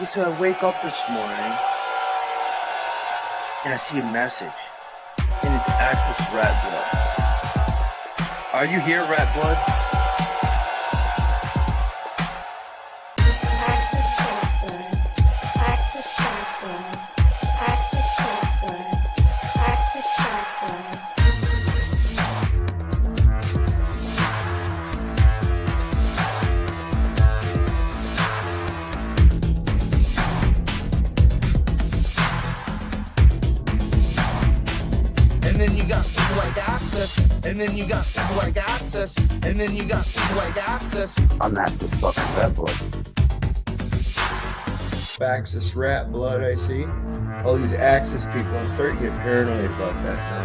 Yeah, so I wake up this morning and I see a message, and it's Access Rattblood. Are you here, Rattblood? And then you got people like Access, and then you got people like Access, and then you got people like Access. I'm Access fucking Rattblood. Access Rattblood, I see. All these Access people, I'm starting to get paranoid about that now.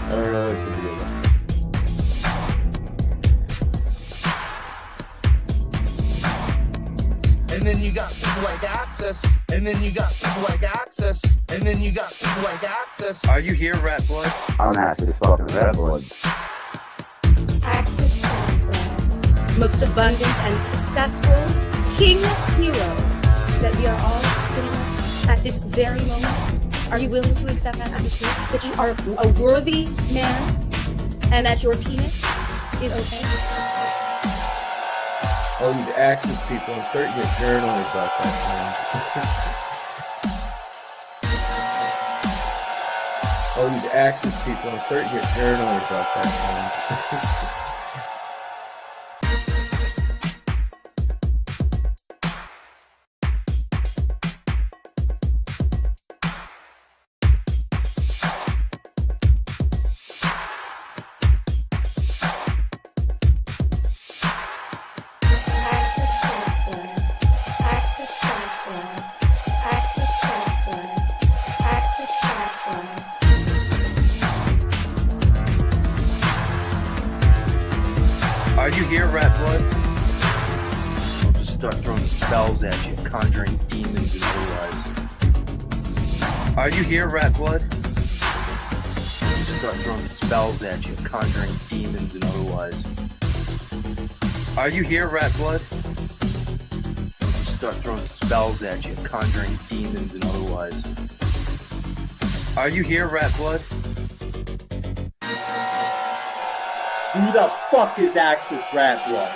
I don't know what to do about it. And then you got people like Access, and then you got people like Access, and then you got people like Access. Are you here, Rattblood? I'm Access fucking Rattblood. Access Rattblood. Most abundant and successful king hero that we are all sitting at this very moment. Are you willing to accept that as a truth? That you are a worthy man and that your penis is okay? all these Access people, I'm starting to get paranoid about that now. All these Access people, I'm starting to get paranoid about that now. Are you here, Rattblood? I'll just start throwing spells at you, conjuring demons and otherwise. Are you here, Rattblood? I'll just start throwing spells at you, conjuring demons and otherwise. Are you here, Rattblood? I'll just start throwing spells at you, conjuring demons and otherwise. Are you here, Rattblood? Who the fuck is Access Rattblood?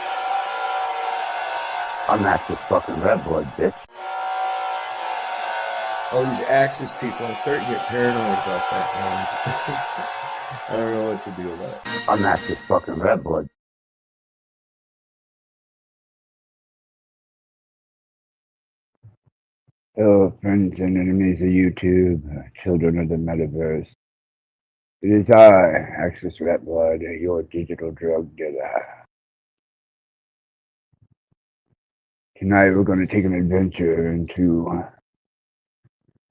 I'm Access fucking Rattblood, bitch. All these Access people, I'm starting to get paranoid about that now. I don't know what to do about it. I'm Access fucking Rattblood. Hello, friends and enemies of YouTube, children of the metaverse. It is I, Access Rattblood, your digital drug dealer. Tonight we're going to take an adventure into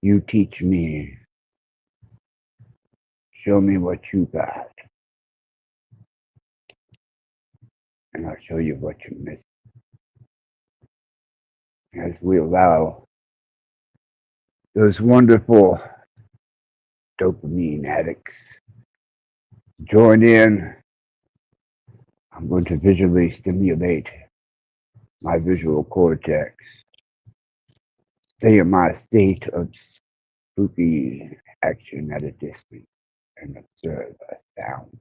You Teach Me. Show me what you got. And I'll show you what you missed. As we allow those wonderful dopamine addicts join in, I'm going to visually stimulate my visual cortex. Stay in my state of spooky action at a distance and observe a sound.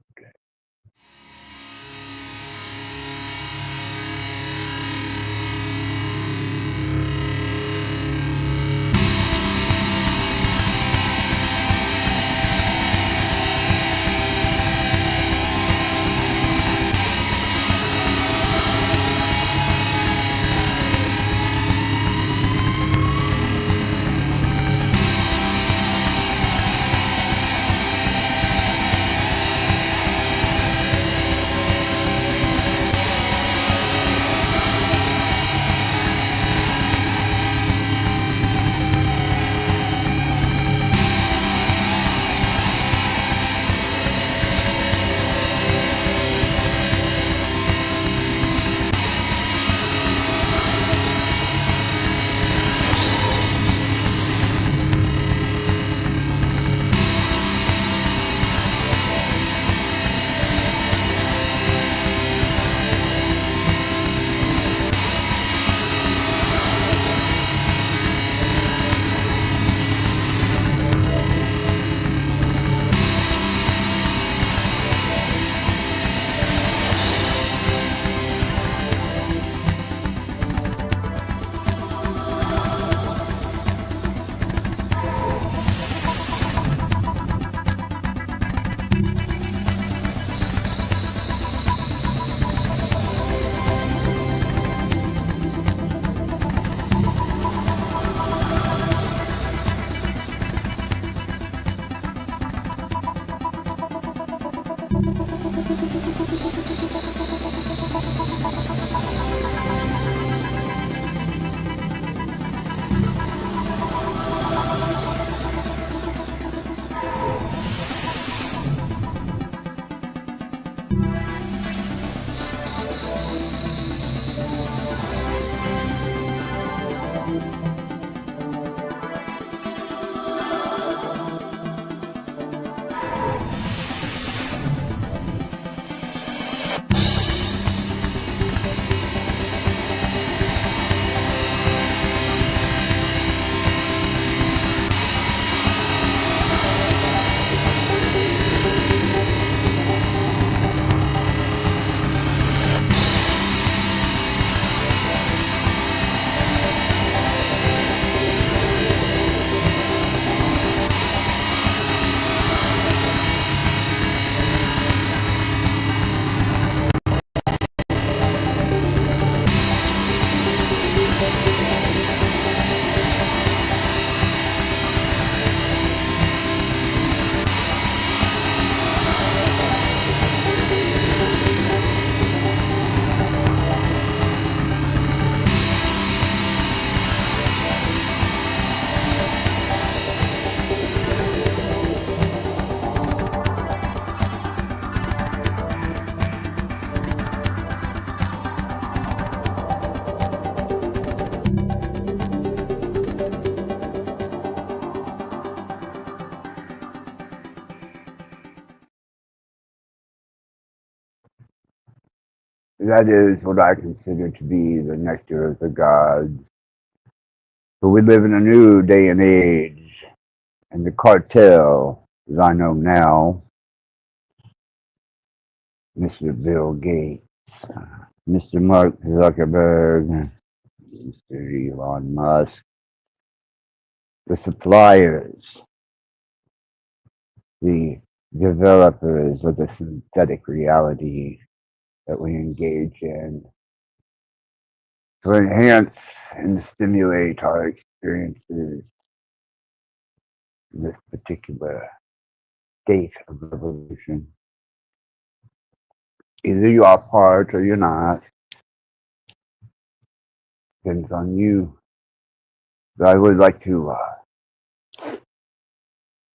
That is what I consider to be the nectar of the gods. But we live in a new day and age, and the cartel, as I know now, Mr. Bill Gates, Mr. Mark Zuckerberg, Mr. Elon Musk, the suppliers, the developers of the synthetic reality that we engage in to enhance and stimulate our experiences in this particular state of revolution. Either you are part or you're not. Depends on you. So I would like to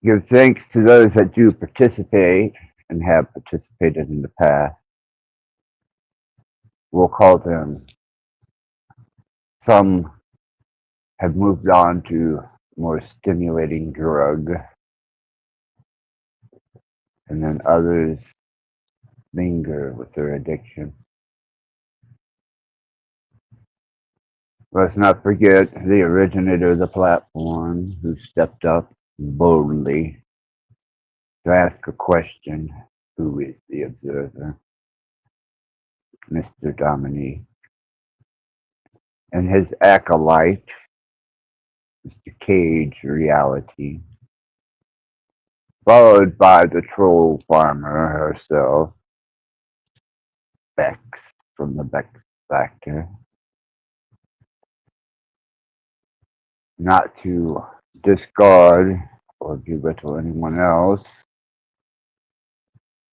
give thanks to those that do participate and have participated in the past. We'll call them. Some have moved on to more stimulating drug, and then others linger with their addiction. Let's not forget the originator of the platform who stepped up boldly to ask a question: who is the observer? Mr. Dominique. And his acolyte, Mr. Cage Reality, followed by the troll farmer herself, Bex from the Bex Factor. Not to discard or belittle anyone else,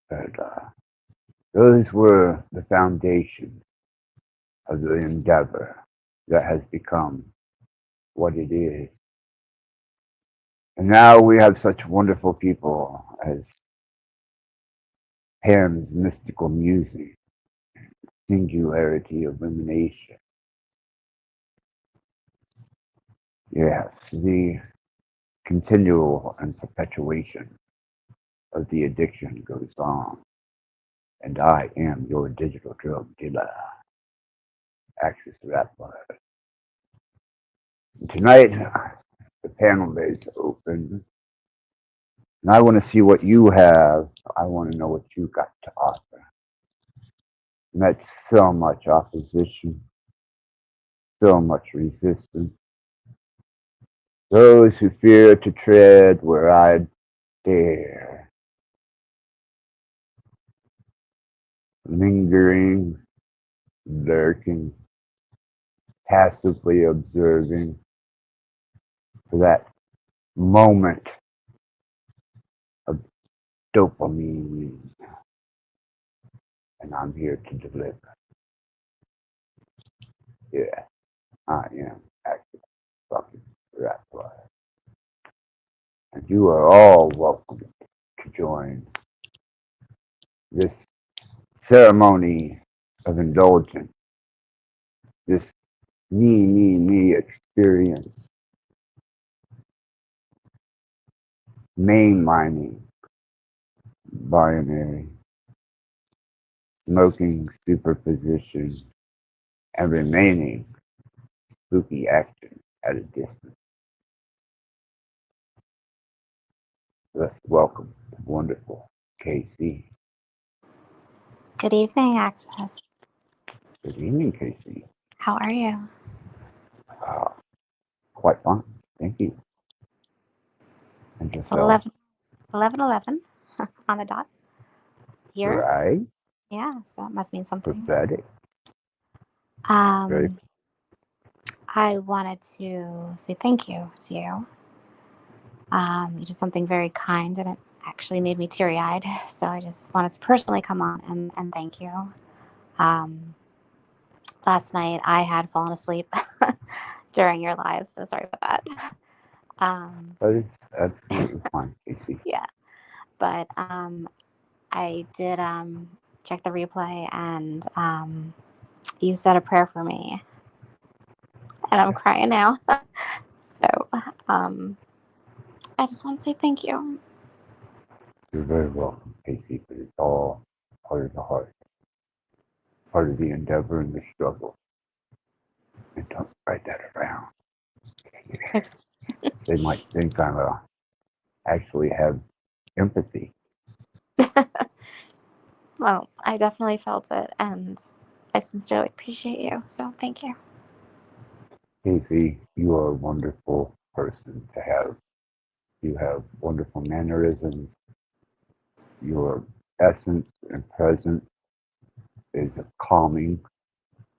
but those were the foundation of the endeavor that has become what it is. And now we have such wonderful people as Ham's mystical music, singularity illumination. Yes, the continual and perpetuation of the addiction goes on. And I am your digital drug dealer, Access Rattblood. Tonight, the panel is open, and I want to see what you have. I want to know what you got to offer. Met so much opposition, so much resistance. Those who fear to tread where I dare. Lingering, lurking, passively observing for that moment of dopamine, and I'm here to deliver. Yeah, I am actually fucking Rattblood. And you are all welcome to join this ceremony of indulgence, this me experience, mainlining, binary, smoking superposition, and remaining spooky action at a distance. Let's welcome the wonderful KC. Good evening, Access. Good evening, KC. How are you? Quite fine, thank you. And It's yourself? 11:11 on the dot here. Right? Yeah, so that must mean something. Pathetic. Very. I wanted to say thank you to you. You did something very kind, and it actually made me teary-eyed. So I just wanted to personally come on and thank you. Last night I had fallen asleep during your live, so sorry about that. That is absolutely fine, Casey. Yeah, but I did check the replay, and you said a prayer for me, and I'm crying now. So I just want to say thank you. You're very welcome, Casey, but it's all part of the heart, part of the endeavor and the struggle. And don't spread that around. They might think I'm actually have empathy. Well, I definitely felt it, and I sincerely appreciate you. So thank you. Casey, you are a wonderful person to have. You have wonderful mannerisms. Your essence and presence is a calming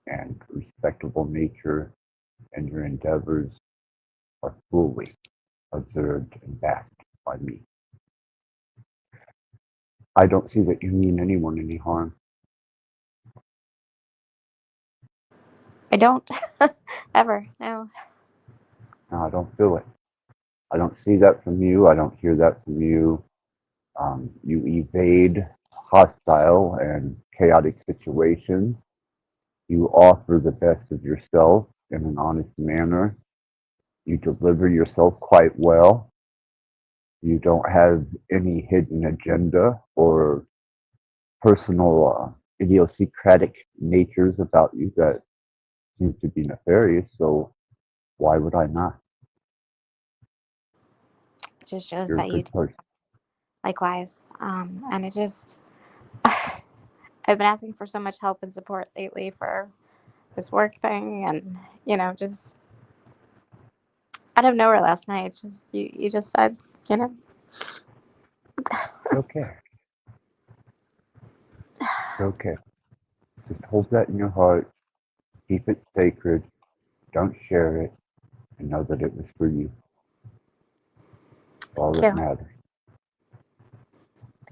and respectable nature, and your endeavors are fully observed and backed by me. I don't see that you mean anyone any harm. I don't ever, no. No, I don't feel it. I don't see that from you. I don't hear that from you. You evade hostile and chaotic situations. You offer the best of yourself in an honest manner. You deliver yourself quite well. You don't have any hidden agenda or personal idiosyncratic natures about you that seems to be nefarious. So why would I not? It just shows You're a that you good person. likewise. And it just, I've been asking for so much help and support lately for this work thing, and just out of nowhere last night, just you just said, Okay. Okay. Just hold that in your heart. Keep it sacred. Don't share it. And know that it was for you. All that matters.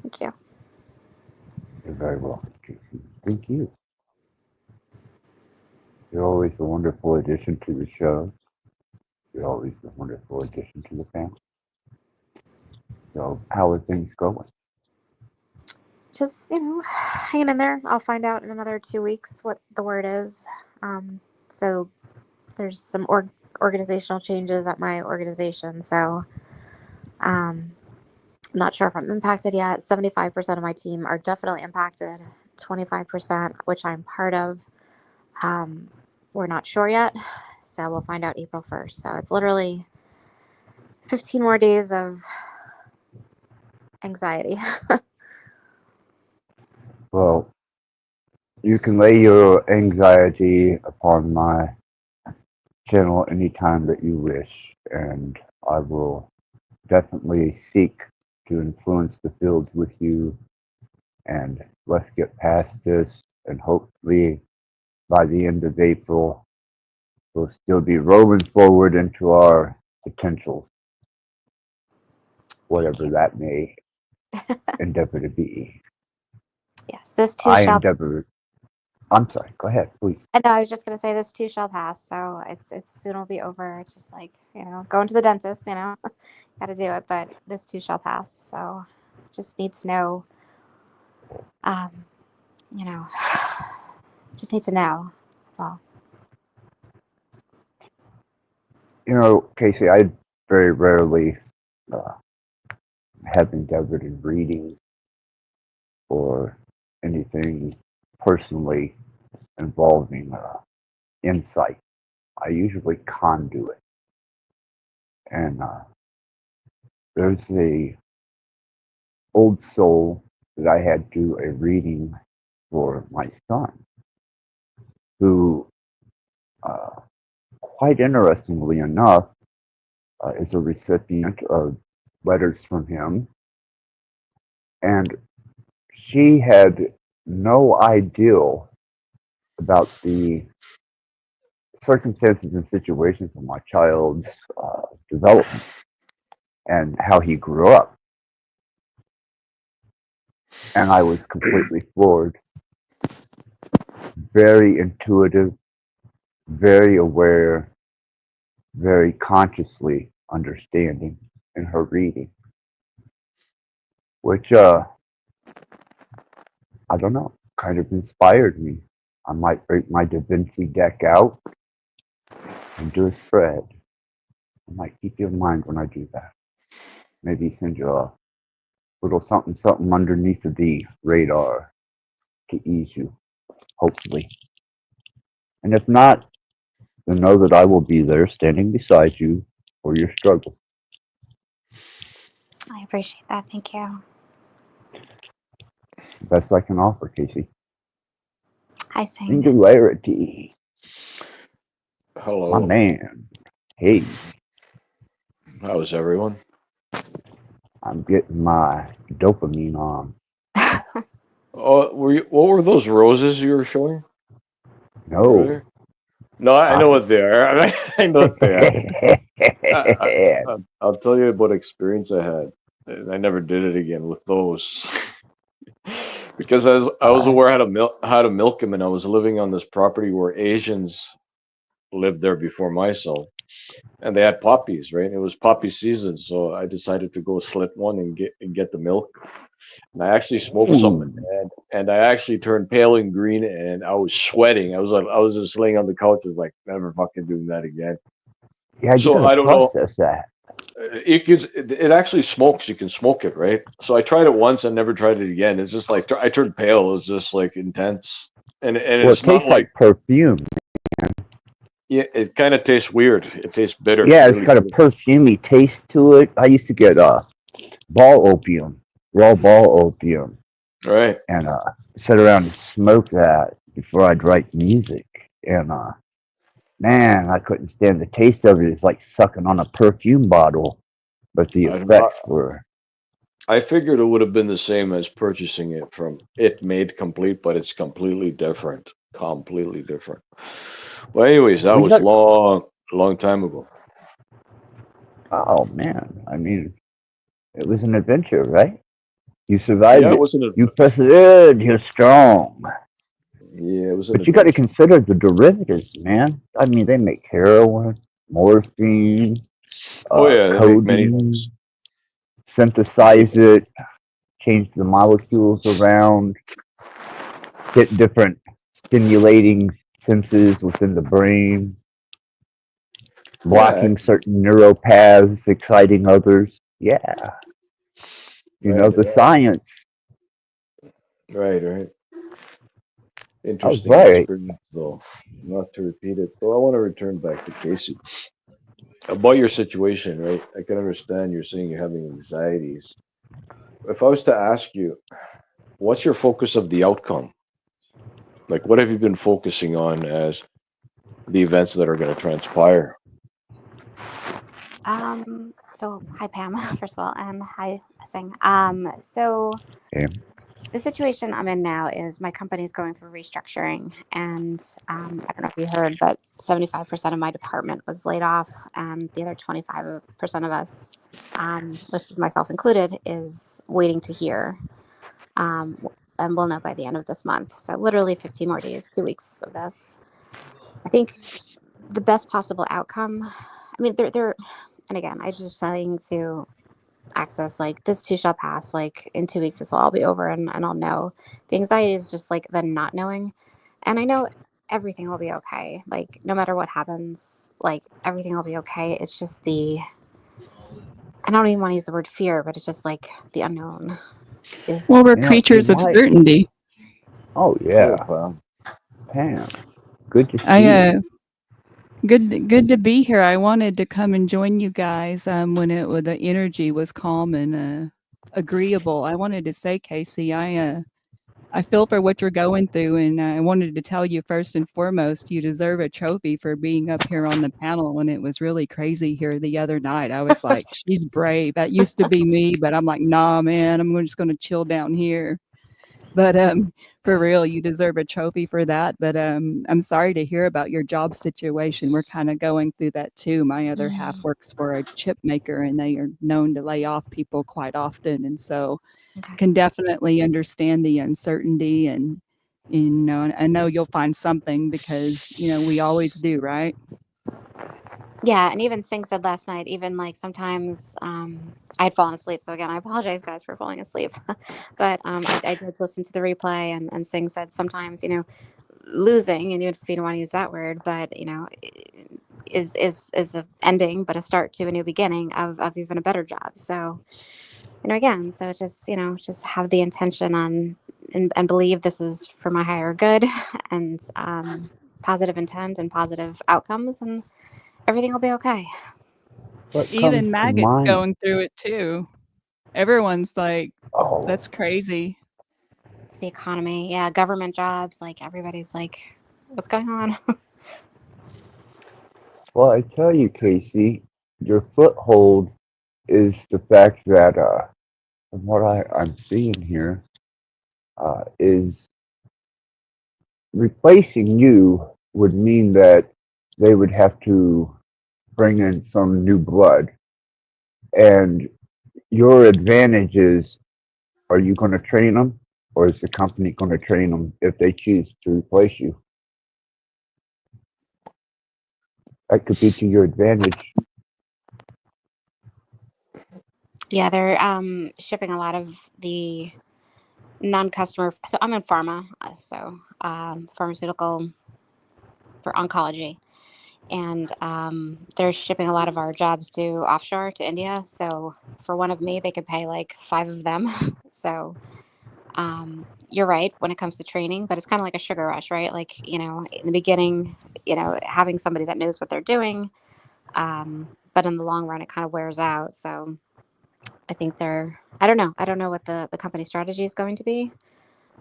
Thank you. You're very welcome, Casey. Thank you. You're always a wonderful addition to the show. You're always a wonderful addition to the family. So, how are things going? Just hanging in there. I'll find out in another 2 weeks what the word is. So there's some organizational changes at my organization. So I'm not sure if I'm impacted yet. 75% of my team are definitely impacted. 25%, which I'm part of, we're not sure yet. So we'll find out April 1st. So it's literally 15 more days of anxiety. Well, you can lay your anxiety upon my channel anytime that you wish, and I will definitely seek to influence the field with you, and let's get past this, and hopefully by the end of April we'll still be rolling forward into our potentials, whatever that may endeavor to be. Yes, this too I shall. endeavor. I'm sorry. Go ahead, please. I know. I was just gonna say this too shall pass. So it's soon will be over. It's just like going to the dentist. Got to do it. But this too shall pass. So just need to know. You know, just need to know. That's all. Casey, I very rarely have endeavored in reading or anything personally involving insight. I usually conduit. And there's a old soul that I had do a reading for my son, who, quite interestingly enough, is a recipient of letters from him. And she had no idea about the circumstances and situations of my child's development and how he grew up. And I was completely floored. Very intuitive, very aware, very consciously understanding in her reading, which, I don't know, kind of inspired me. I might break my Da Vinci deck out and do a spread. I might keep you in mind when I do that. Maybe send you a little something underneath the radar to ease you, hopefully. And if not, then know that I will be there standing beside you for your struggle. I appreciate that. Thank you. Best I can offer, Casey. Hi, Sing. Singularity. Hello. My man. Hey, How's everyone? I'm getting my dopamine on. Oh, what were those roses you were showing No. earlier? No, I know what they are. I know what they are. I'll tell you about experience I had. And I never did it again with those. Because I was aware how to milk them, and I was living on this property where Asians lived there before myself, and they had poppies, right? It was poppy season, so I decided to go slit one and get the milk. And I actually smoked some, and I actually turned pale and green, and I was sweating. I was just laying on the couch, was like, never fucking doing that again. Yeah, you So gotta I don't know. process that. It actually smokes. You can smoke it, right? So I tried it once and never tried it again. It's just like I turned pale. It was just like intense, and Well, it's it not tastes like like perfume. yeah. It kind of tastes weird. It tastes bitter. Yeah, really it's got a bitter. perfumey taste to it. I used to get ball opium, raw ball opium, Right. and sit around and smoke that before I'd write music. And man, I couldn't stand the taste of it. It's like sucking on a perfume bottle, but the I, effects were. I figured it would have been the same as purchasing it from It Made Complete, but it's completely different. Completely different. Well, anyways, that We was got. long time ago. Oh man, I mean, it was an adventure, right? You Yeah, survived it it. wasn't a You persevered. You're strong. yeah, it was an But you got to adventure. consider the derivatives, man. I mean, they make heroin, morphine, Oh yeah, they make many codeine, things. synthesize it, change the molecules around, hit different stimulating senses within the brain, Yeah, blocking certain neuropaths, exciting others. Yeah, you know right, the science. right. All Interesting right. experience, though. Not to repeat it. So I want to return back to Casey about your situation, right? I can understand you're saying you're having anxieties. If I was to ask you, what's your focus of the outcome? Like, what have you been focusing on as the events that are going to transpire? So hi Pam, first of all, and hi Sing. So Yeah. the situation I'm in now is my company's going through restructuring, and I don't know if you heard, but 75% of my department was laid off, and the other 25% of us, which is myself included, is waiting to hear and we'll know by the end of this month. So literally 15 more days, 2 weeks of this. I think the best possible outcome. I mean, they're, and again, I just saying to Access, like, this too shall pass. Like, in 2 weeks, this will all be over, and I'll know. The anxiety is just like the not knowing, and I know everything will be okay. Like, no matter what happens, like, everything will be okay. It's just I don't even want to use the word fear, but it's just like the unknown. Well, we're You know, creatures of certainty. Oh yeah, Pam. Good to see you. Good to be here. I wanted to come and join you guys when the energy was calm and agreeable. I wanted to say, Casey, I feel for what you're going through, and I wanted to tell you first and foremost, you deserve a trophy for being up here on the panel. And it was really crazy here the other night. I was like, she's brave. That used to be me, but I'm like, nah, man, I'm just going to chill down here. But for real, you deserve a trophy for that. But I'm sorry to hear about your job situation. We're kind of going through that too. My other half works for a chip maker, and they are known to lay off people quite often. And so can definitely understand the uncertainty. And, you know, I know you'll find something because, you know, we always do, right? Yeah, and even Singh said last night, even like sometimes I had fallen asleep. So again, I apologize, guys, for falling asleep. But I did listen to the replay, and Singh said sometimes, you know, losing, and if you don't want to use that word, but you know, is a ending, but a start to a new beginning of even a better job. So, you know, again, so it's just, you know, just have the intention on and believe this is for my higher good, and positive intent and positive outcomes, and everything will be okay. What Even comes to maggots mind? going through it too. Everyone's like, Oh, that's crazy. It's the economy. Yeah, government jobs. Like, everybody's like, what's going on? well, I tell you, Casey, your foothold is the fact that, from what I'm seeing here, is replacing you would mean that they would have to bring in some new blood. And your advantage is, are you going to train them, or is the company going to train them if they choose to replace you? That could be to your advantage. Yeah, they're shipping a lot of the non-customer. So I'm in pharma, so pharmaceutical for oncology, and they're shipping a lot of our jobs to offshore to India. So for one of me, they could pay like 5 of them. So you're right when it comes to training, but it's kind of like a sugar rush, right? Like, you know, in the beginning, you know, having somebody that knows what they're doing, but in the long run, it kind of wears out. So I think I don't know what the company strategy is going to be.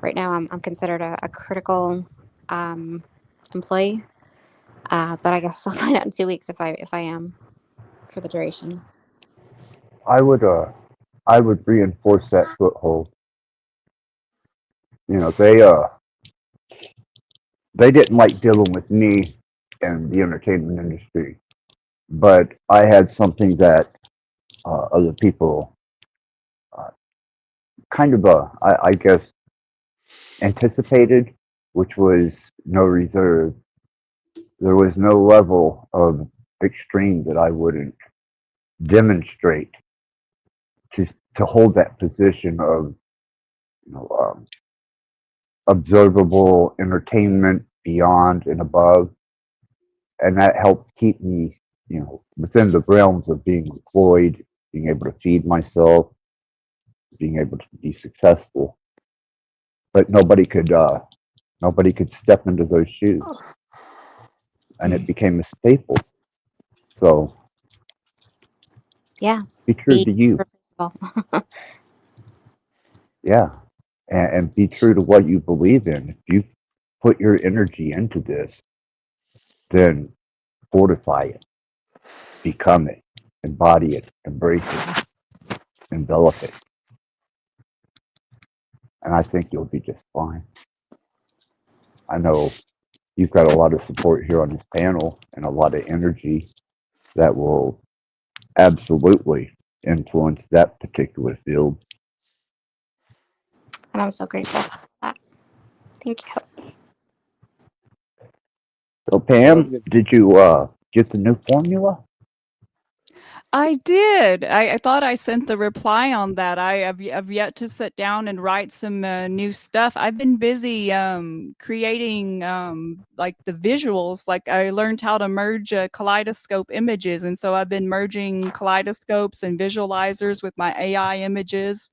Right now, I'm considered a critical employee, but I guess I'll find out in 2 weeks if I am for the duration. I would reinforce that foothold. You know, they didn't like dealing with me and the entertainment industry, but I had something that other people kind of, I guess, anticipated, which was no reserve. There was no level of extreme that I wouldn't demonstrate to hold that position of, you know, observable entertainment beyond and above, and that helped keep me, you know, within the realms of being employed, being able to feed myself, being able to be successful. But nobody could step into those shoes, and it became a staple. So Yeah, be true be to you. replaceable. Yeah, and be true to what you believe in. If you put your energy into this, then fortify it, become it, embody it, embrace it, envelop it. And I think you'll be just fine. I know you've got a lot of support here on this panel and a lot of energy that will absolutely influence that particular field. And I'm so grateful for that. Thank you. So Pam, did you get the new formula? I did. I thought I sent the reply on that. I've yet to sit down and write some new stuff. I've been busy creating like the visuals. Like I learned how to merge kaleidoscope images, and so I've been merging kaleidoscopes and visualizers with my AI images.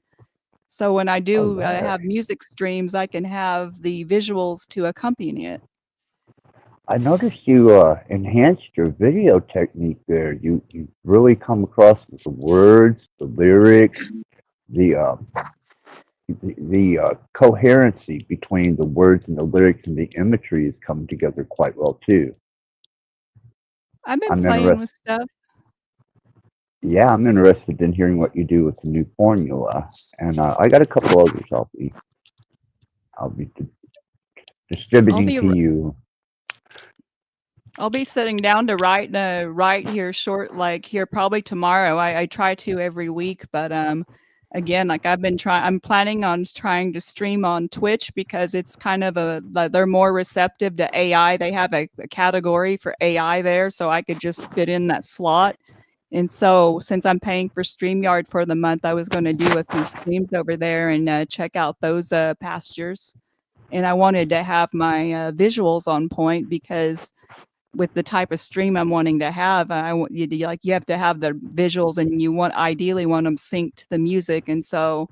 So when I do right. have music streams, I can have the visuals to accompany it. I noticed you enhanced your video technique there. You really come across with the words, the lyrics, the coherency between the words and the lyrics and the imagery is coming together quite well too. I've been I'm playing with interested. stuff. Yeah, I'm interested in hearing what you do with the new formula, and I got a couple others I'll be distributing to you. I'll be sitting down to write here short, like here probably tomorrow. I try to every week, but again, like I'm planning on trying to stream on Twitch because it's kind of they're more receptive to AI. They have a category for AI there, so I could just fit in that slot. And so since I'm paying for StreamYard for the month, I was going to do a few streams over there and check out those pastures. And I wanted to have my visuals on point because with the type of stream I'm wanting to have, you have to have the visuals and you ideally want them synced to the music. And so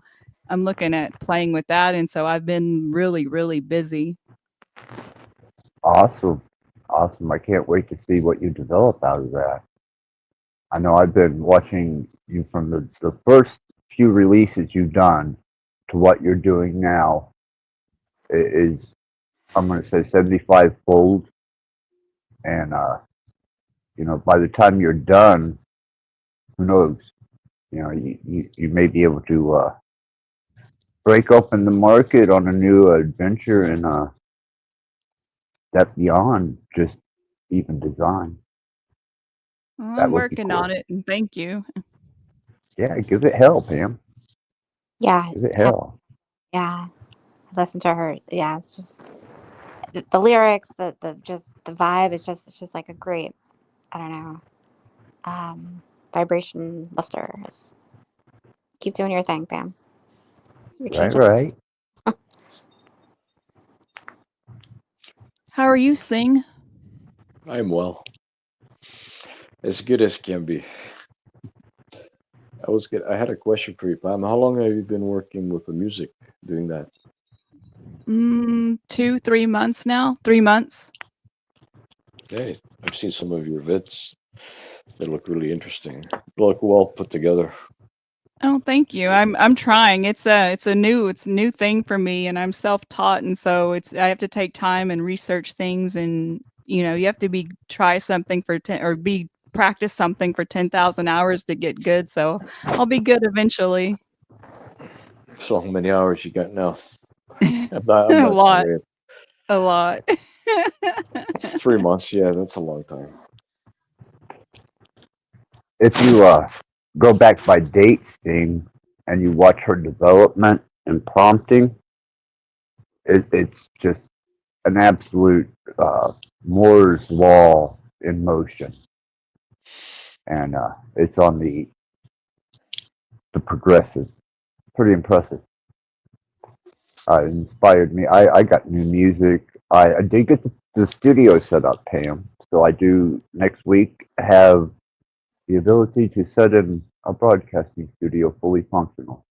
I'm looking at playing with that. And so I've been really, really busy. Awesome. I can't wait to see what you develop out of that. I know I've been watching you from the first few releases you've done to what you're doing now. Is, I'm going to say, 75-fold. And, by the time you're done, who knows? You may be able to break open the market on a new adventure and step beyond just even design. Well, That I'm would be working cool. on it, and thank you. Yeah, give it hell, Pam. Yeah. Give it hell. Yeah. Listen to her. Yeah, it's just the lyrics, the vibe is just, it's just like a great, I don't know, vibration lifter. Keep doing your thing, Pam. You're changing. Right. How are you, Sing? I'm well. As good as can be. I had a question for you, Pam. How long have you been working with the music, doing that? 2-3 months now. 3 months. Okay, I've seen some of your vids. They look really interesting. They look well put together. Oh, thank you. I'm trying. It's a new thing for me, and I'm self-taught, and so I have to take time and research things, and you have to try something for 10 or practice something for 10,000 hours to get good. So I'll be good eventually. So how many hours you got now? I'm A not lot. sure. A lot. 3 months, yeah, that's a long time. If you go back by date thing and you watch her development and prompting, it's just an absolute Moore's law in motion, and it's on the progressive. Pretty impressive. It inspired me. I got new music. I did get the studio set up, Pam. So I do next week have the ability to set in a broadcasting studio fully functional.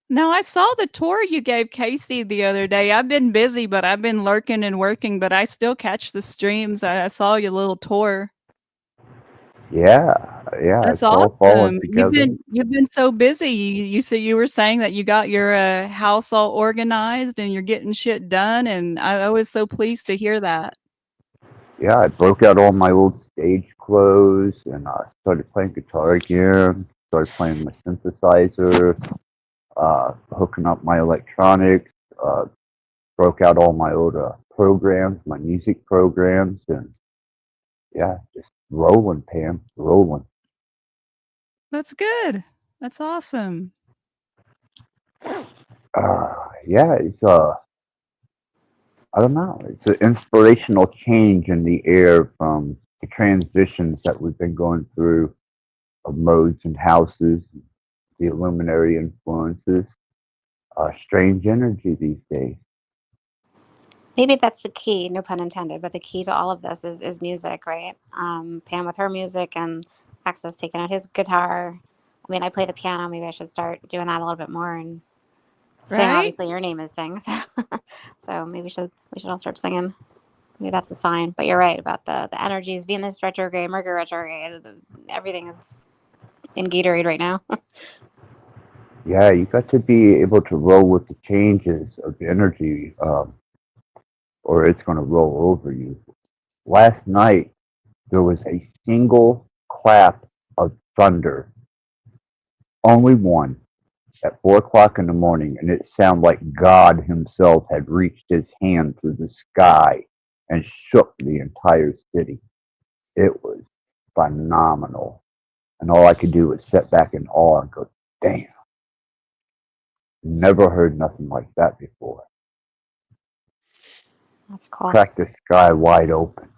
Now, I saw the tour you gave Casey the other day. I've been busy, but I've been lurking and working, but I still catch the streams. I saw your little tour. Yeah, That's it's all falling awesome. together. You've been so busy. You said you were saying that you got your house all organized and you're getting shit done, and I was so pleased to hear that. Yeah, I broke out all my old stage clothes and I started playing guitar again. Started playing my synthesizer, hooking up my electronics. Broke out all my old programs, my music programs, and yeah, just rolling, Pam, rolling. That's good. That's awesome. Yeah, it's I don't know. It's an inspirational change in the air from the transitions that we've been going through of modes and houses, the illuminary influences. Strange energy these days. Maybe that's the key, no pun intended, but the key to all of this is music, right? Pam with her music and Access taking out his guitar. I mean, I play the piano. Maybe I should start doing that a little bit more and sing. Right? Obviously, your name is Sing, so maybe we should all start singing. Maybe that's a sign. But you're right about the energies. Venus retrograde, Mercury retrograde. Everything is in Gatorade right now. Yeah, you got to be able to roll with the changes of the energy, or it's going to roll over you. Last night, there was a single clap of thunder, only one, at 4 o'clock in the morning, and it sounded like God Himself had reached His hand through the sky and shook the entire city. It was phenomenal. And all I could do was sit back in awe and go, damn, never heard nothing like that before. That's cool. Cracked the sky wide open.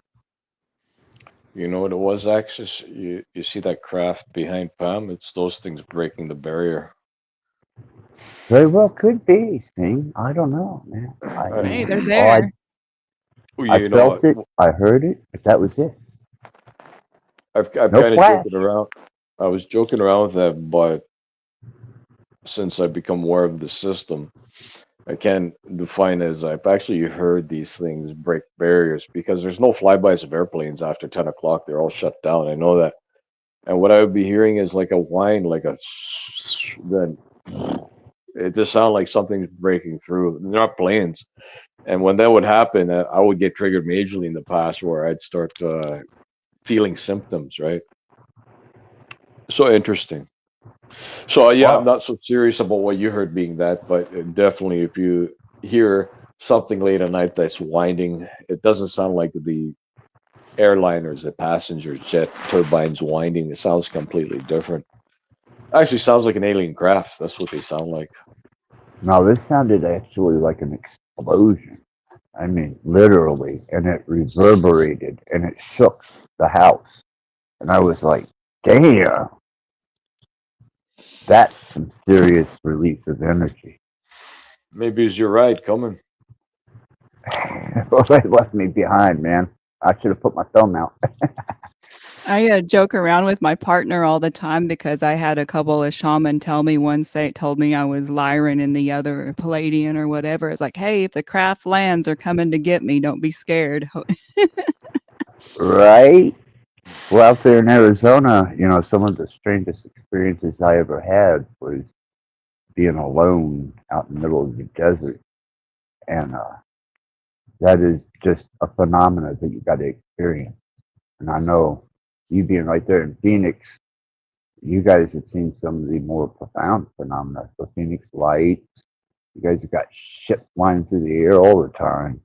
You know what it was, Axis? You see that craft behind Pam? It's those things breaking the barrier. Very well could be, Sting. I don't know, man. Hey, they're I there. You know felt what? it, I heard it, but that was it. I've No kind of flash. joking around. I was joking around with that, but since I've become aware of the system, I can define it as I've actually heard these things break barriers because there's no flybys of airplanes after 10 o'clock. They're all shut down. I know that. And what I would be hearing is like a whine, like a then it just sounds like something's breaking through. They're not planes. And when that would happen, I would get triggered majorly in the past where I'd start feeling symptoms, right? So interesting. So yeah, I'm Well, not so serious about what you heard being that, but definitely if you hear something late at night that's winding, it doesn't sound like the airliners, the passenger jet turbines winding. It sounds completely different. Actually, sounds like an alien craft. That's what they sound like. no, this sounded actually like an explosion. I mean, literally, and it reverberated and it shook the house. And I was like, damn, that's some serious release of energy. Maybe it's your ride coming. Well, it left me behind, man. I should have put my thumb out. I joke around with my partner all the time because I had a couple of shaman tell me once they told me I was Lyran and the other Palladian or whatever. It's like, hey, if the craft lands, they're coming to get me. Don't be scared. Right? Well, out there in Arizona, some of the strangest experiences I ever had was being alone out in the middle of the desert. And that is just a phenomena that you got to experience. And I know you being right there in Phoenix, you guys have seen some of the more profound phenomena. The Phoenix lights, you guys have got shit flying through the air all the time.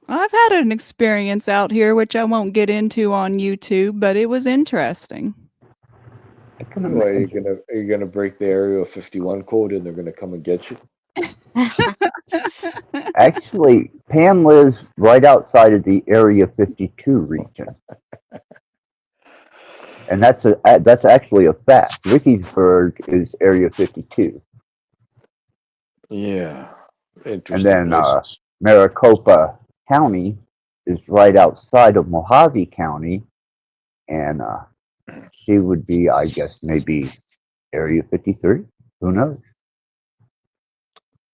I've had an experience out here, which I won't get into on YouTube, but it was interesting. I can Why imagine. are you gonna break the Area 51 code and they're gonna come and get you? Actually, Pam lives right outside of the Area 52 region. And that's actually a fact. Wikisburg is Area 52. Yeah, And interesting then places. Maricopa County is right outside of Mojave County. And she would be, I guess, maybe Area 53. Who knows?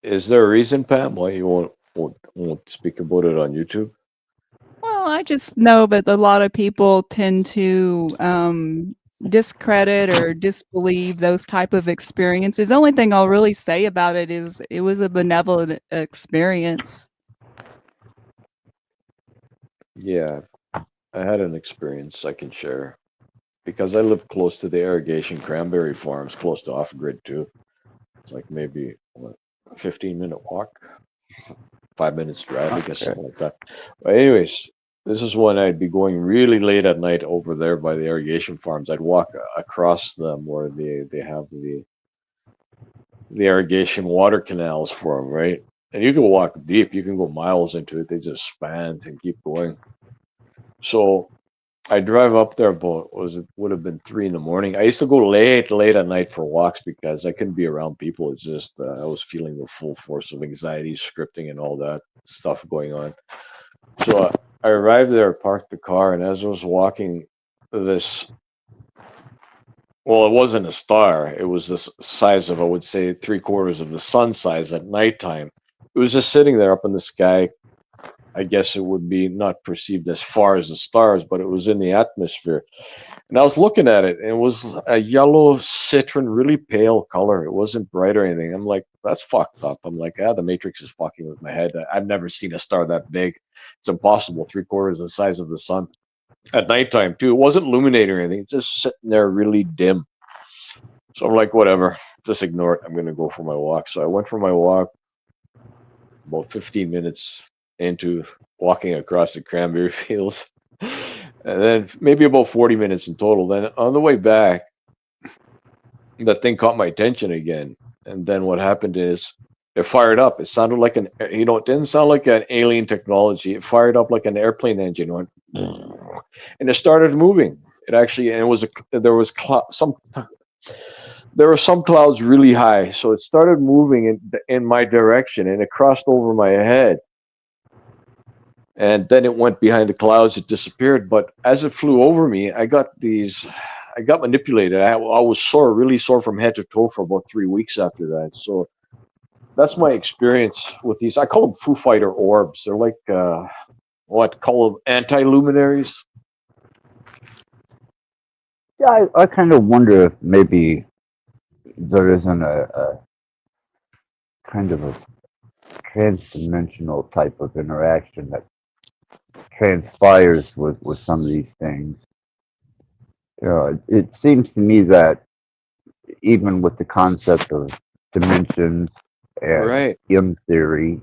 Is there a reason, Pam, why you won't speak about it on YouTube? Well, I just know that a lot of people tend to discredit or disbelieve those type of experiences. The only thing I'll really say about it is it was a benevolent experience. Yeah, I had an experience I can share because I live close to the irrigation cranberry farms, close to off grid too. It's like maybe a 15-minute walk, 5 minutes drive, I guess, Okay. something like that. But anyways, this is when I'd be going really late at night over there by the irrigation farms. I'd walk across them where they have the the irrigation water canals for them, right? And you can walk deep, you can go miles into it. They just span and keep going. So I drive up there about would have been 3 in the morning. I used to go late at night for walks because I couldn't be around people. It's just I was feeling the full force of anxiety, scripting, and all that stuff going on. So I arrived there, parked the car, and as I was walking, this well, it wasn't a star. It was the size of, I would say, 3/4 of the sun size at nighttime. It was just sitting there up in the sky. I guess it would be not perceived as far as the stars, but it was in the atmosphere. And I was looking at it, and it was a yellow citron, really pale color. It wasn't bright or anything. I'm like, that's fucked up. I'm like, the Matrix is fucking with my head. I've never seen a star that big. It's impossible. 3/4 the size of the sun. At nighttime, too. It wasn't illuminating or anything. It's just sitting there really dim. So I'm like, whatever. Just ignore it. I'm going to go for my walk. So I went for my walk about 15 minutes into walking across the cranberry fields. And then maybe about 40 minutes in total. Then on the way back, that thing caught my attention again. And then what happened is it fired up. It sounded like it didn't sound like an alien technology. It fired up like an airplane engine. Went, and it started moving. It actually, and it was there were some clouds really high. So it started moving in my direction, and it crossed over my head. And then it went behind the clouds. It disappeared. But as it flew over me, I got manipulated. I was sore, really sore from head to toe for about 3 weeks after that. So that's my experience with these. I call them Foo Fighter orbs. They're like, call them anti-luminaries. Yeah, I kind of wonder if maybe there isn't a kind of a trans-dimensional type of interaction that transpires with some of these things. It seems to me that even with the concept of dimensions and M theory,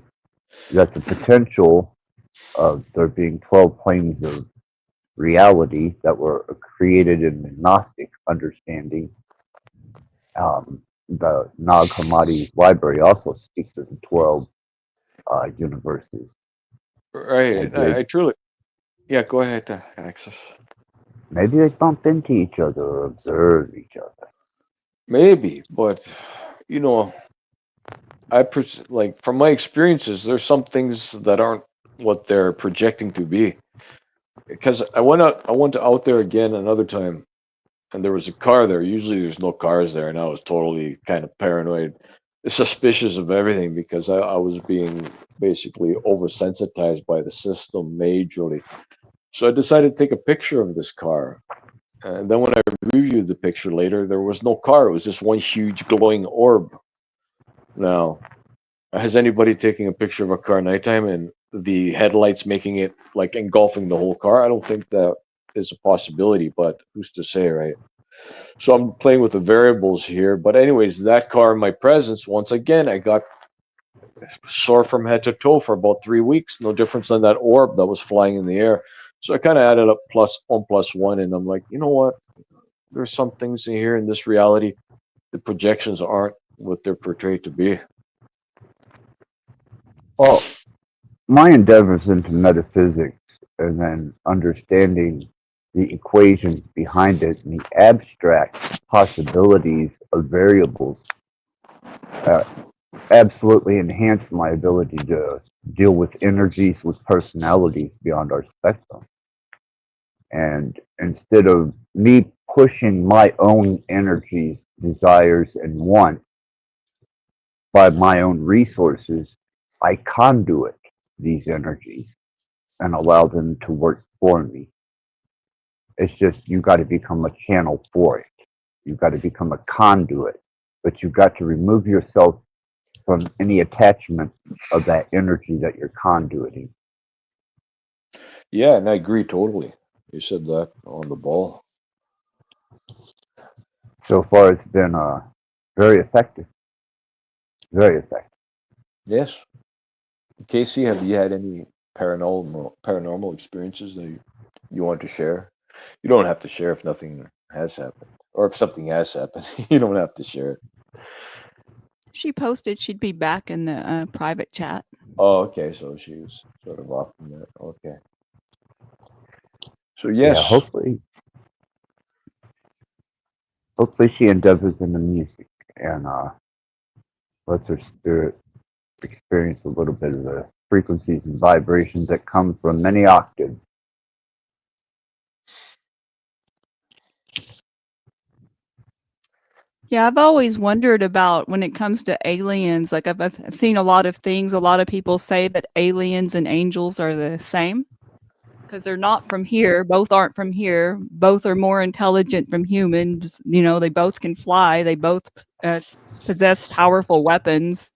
that the potential of there being 12 planes of reality that were created in the Gnostic understanding. The Nag Hammadi library also speaks of the 12 universes. Right. I truly. Yeah, go ahead, Axis. Maybe they bump into each other or observe each other. Maybe, but like from my experiences, there's some things that aren't what they're projecting to be. Because I went out there again another time, and there was a car there. Usually there's no cars there, and I was totally kind of paranoid, suspicious of everything because I was being basically oversensitized by the system majorly. So I decided to take a picture of this car. And then when I reviewed the picture later, there was no car. It was just one huge glowing orb. Now, has anybody taken a picture of a car nighttime and the headlights making it like engulfing the whole car? I don't think that is a possibility, but who's to say, right? So I'm playing with the variables here. But anyways, that car in my presence, once again, I got sore from head to toe for about 3 weeks. No difference than that orb that was flying in the air. So I kind of added up +1 + 1, and I'm like, you know what? There's some things in here in this reality. The projections aren't what they're portrayed to be. Well, my endeavors into metaphysics and then understanding the equations behind it and the abstract possibilities of variables absolutely enhanced my ability to deal with energies with personalities beyond our spectrum. And instead of me pushing my own energies, desires, and wants by my own resources, I conduit these energies and allow them to work for me. It's just you got to become a channel for it. You've got to become a conduit, but you've got to remove yourself from any attachment of that energy that you're conduiting. Yeah, and I agree totally. You said that on the ball. So far, it's been very effective. Very effective. Yes. Casey, have you had any paranormal experiences that you want to share? You don't have to share if nothing has happened, or if something has happened. You don't have to share it. She posted she'd be back in the private chat. Oh, okay. So she was sort of off from that. Okay. So Yeah, yes, hopefully she endeavors in the music and lets her spirit experience a little bit of the frequencies and vibrations that come from many octaves. Yeah, I've always wondered about when it comes to aliens. Like I've seen a lot of things. A lot of people say that aliens and angels are the same because they're not from here. Both aren't from here. Both are more intelligent from humans. You know, they both can fly. They both possess powerful weapons.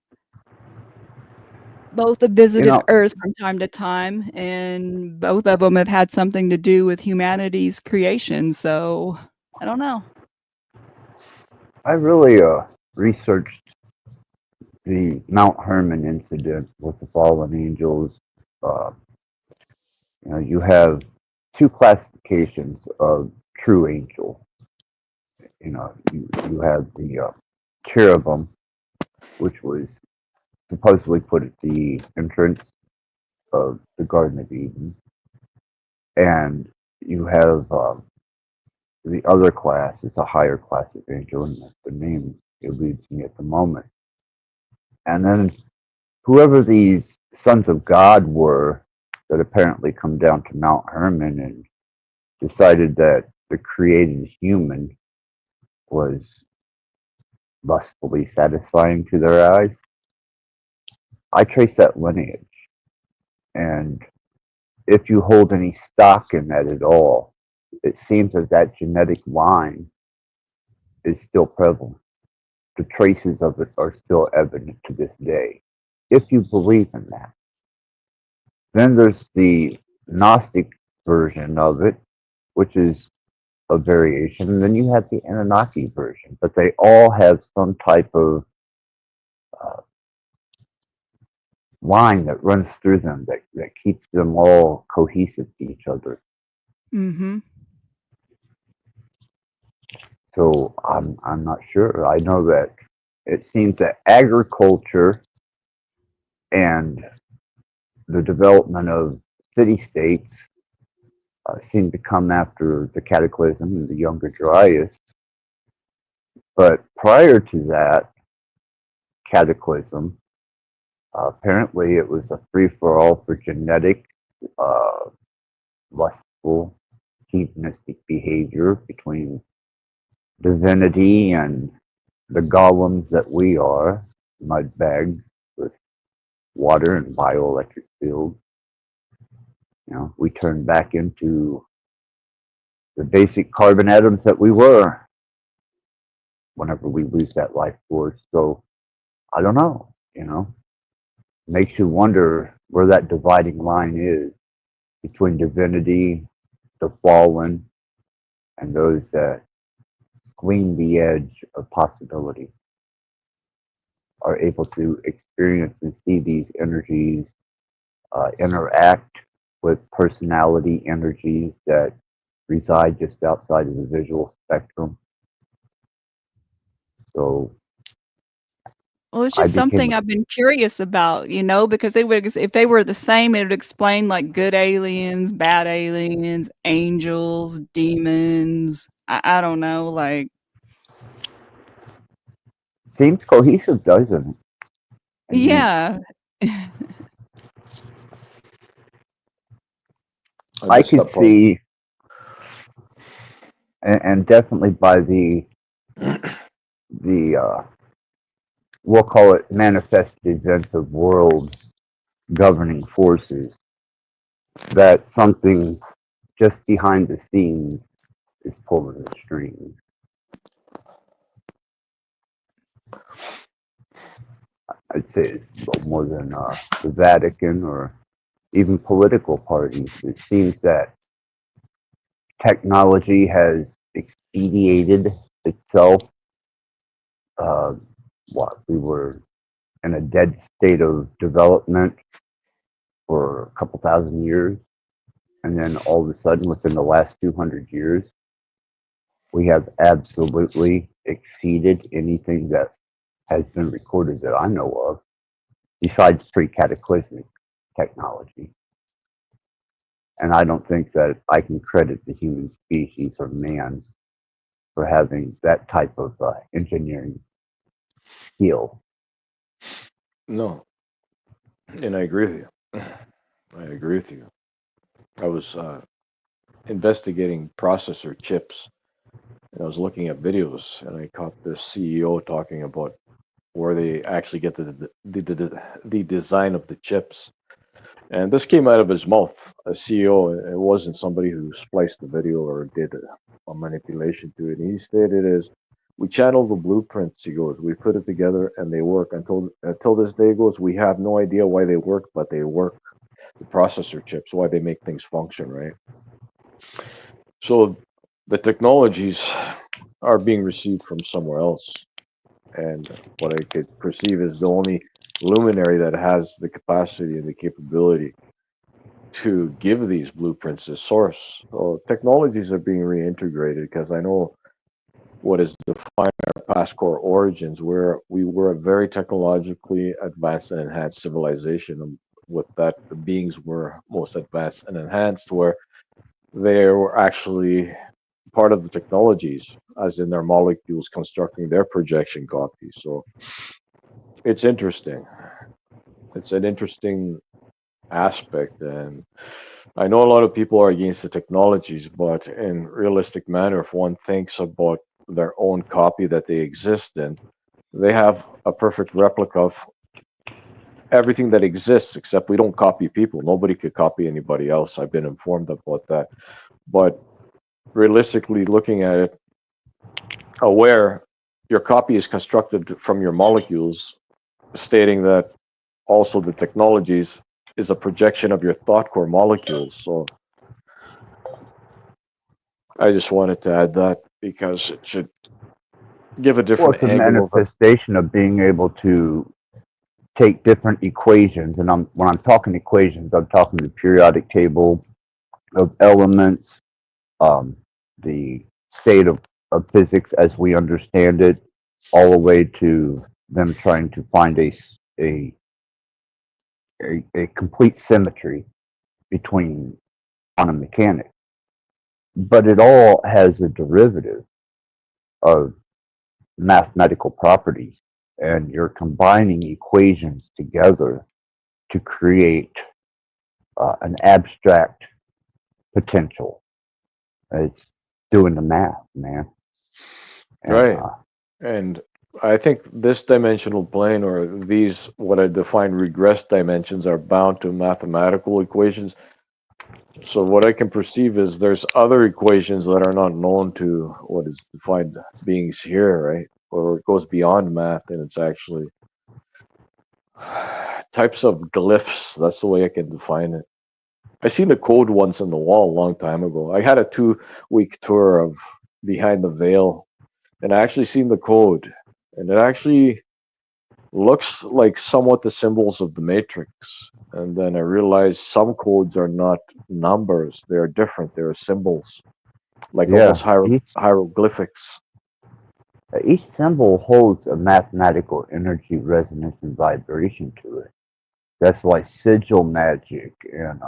Both have You visited know, Earth from time to time, and both of them have had something to do with humanity's creation. So I don't know. I really researched the Mount Hermon incident with the fallen angels. Uh, you have two classifications of true angel. You have the cherubim, which was supposedly put at the entrance of the Garden of Eden, and you have the other class. It's a higher class of angel, and that's the name eludes me at the moment. And then whoever these sons of God were that apparently come down to Mount Hermon and decided that the created human was lustfully satisfying to their eyes. I trace that lineage, and if you hold any stock in that at all, it seems that that genetic line is still prevalent. The traces of it are still evident to this day, if you believe in that. Then there's the Gnostic version of it, which is a variation. And then you have the Anunnaki version, but they all have some type of uh, line that runs through them that keeps them all cohesive to each other. Mm-hmm. So I'm not sure. I know that it seems that agriculture and the development of city-states seem to come after the cataclysm and the Younger Dryas. But prior to that cataclysm, apparently it was a free-for-all for genetic, lustful, hedonistic behavior between divinity and the golems that we are, mud bags with water and bioelectric fields. We turn back into the basic carbon atoms that we were whenever we lose that life force. So I don't know, makes you wonder where that dividing line is between divinity, the fallen, and those that glean the edge of possibility, are able to experience and see these energies interact with personality energies that reside just outside of the visual spectrum. So Well, it's I just became something I've been curious about, because they would, if they were the same, it would explain like good aliens, bad aliens, angels, demons. I don't know, like seems cohesive, doesn't it? And yeah. I could see, and definitely by the we'll call it manifest events of world governing forces, that something just behind the scenes is pulling the strings. I'd say it's more than the Vatican or even political parties. It seems that technology has expedited itself. We were in a dead state of development for a couple thousand years, and then all of a sudden, within the last 200 years, we have absolutely exceeded anything that has been recorded that I know of, besides pre-cataclysmic technology. And I don't think that I can credit the human species or man for having that type of engineering skill. No, and I agree with you. I agree with you. I was investigating processor chips, and I was looking at videos, and I caught the CEO talking about where they actually get the design of the chips. And this came out of his mouth, a CEO. It wasn't somebody who spliced the video or did a manipulation to it. And he stated is, we channel the blueprints, he goes, we put it together and they work. Until this day, he goes, we have no idea why they work, but they work. The processor chips, why they make things function, right? So the technologies are being received from somewhere else. And what I could perceive is the only luminary that has the capacity and the capability to give these blueprints is source. So technologies are being reintegrated because I know what is defined our past core origins, where we were a very technologically advanced and enhanced civilization. And with that, the beings were most advanced and enhanced, where they were actually part of the technologies, as in their molecules constructing their projection copies. So it's interesting. It's an interesting aspect, and I know a lot of people are against the technologies, but in realistic manner, if one thinks about their own copy that they exist in, they have a perfect replica of everything that exists, except we don't copy people. Nobody could copy anybody else. I've been informed about that. But realistically looking at it, aware your copy is constructed from your molecules, stating that also the technologies is a projection of your thought core molecules. So I just wanted to add that because it should give a Well, different it's a angle of it. manifestation of being able to take different equations, and when I'm talking equations, I'm talking the periodic table of elements, the state of physics as we understand it, all the way to them trying to find a complete symmetry between quantum mechanics. But it all has a derivative of mathematical properties, and you're combining equations together to create an abstract potential. It's doing the math, man. And, Right. And I think this dimensional plane, or these, what I define regress dimensions, are bound to mathematical equations. So what I can perceive is there's other equations that are not known to what is defined beings here, right? Or it goes beyond math, and it's actually types of glyphs. That's the way I can define it. I seen the code once in the wall a long time ago. I had a 2-week tour of Behind the Veil, and I actually seen the code, and it actually looks like somewhat the symbols of the Matrix. And then I realized some codes are not numbers; they are different. They are symbols, like almost hieroglyphics. each symbol holds a mathematical energy, resonance, and vibration to it. That's why sigil magic, and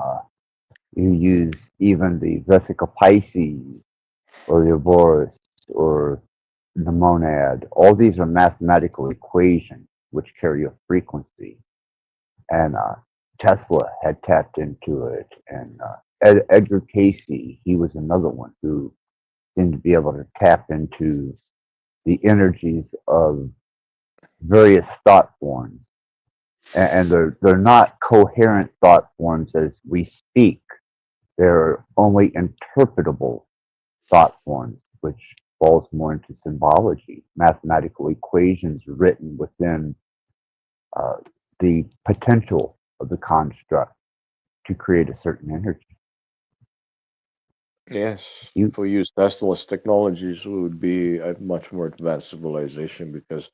you use even the Vesica Pisces or the Ouroboros or the monad. All these are mathematical equations which carry a frequency. And Tesla had tapped into it. And Edgar Casey, he was another one who seemed to be able to tap into the energies of various thought forms. And they're not coherent thought forms as we speak. They're only interpretable thought forms, which falls more into symbology, mathematical equations written within the potential of the construct to create a certain energy. Yes, if we use Tesla's technologies, we would be a much more advanced civilization because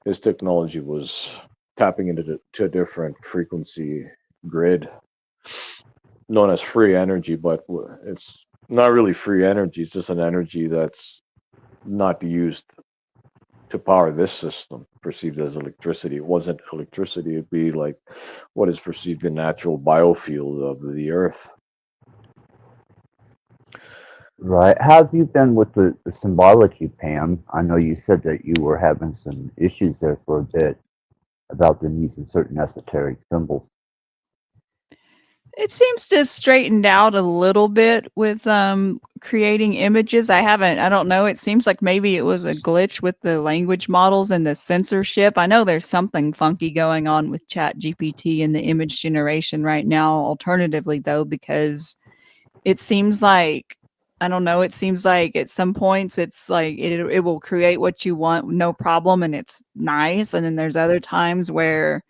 his technology was tapping into to a different frequency grid known as free energy, but it's not really free energy. It's just an energy that's not used to power this system, perceived as electricity. It wasn't electricity. It'd be like what is perceived the natural biofield of the earth. Right. How have you been with the symbology, Pam? I know you said that you were having some issues there for a bit about them using certain esoteric symbols. It seems to straightened out a little bit with creating images. I don't know. It seems like maybe it was a glitch with the language models and the censorship. I know there's something funky going on with Chat GPT and the image generation right now. Alternatively, though, because it seems like, I don't know, it seems like at some points it's like it will create what you want, no problem, and it's nice. And then there's other times where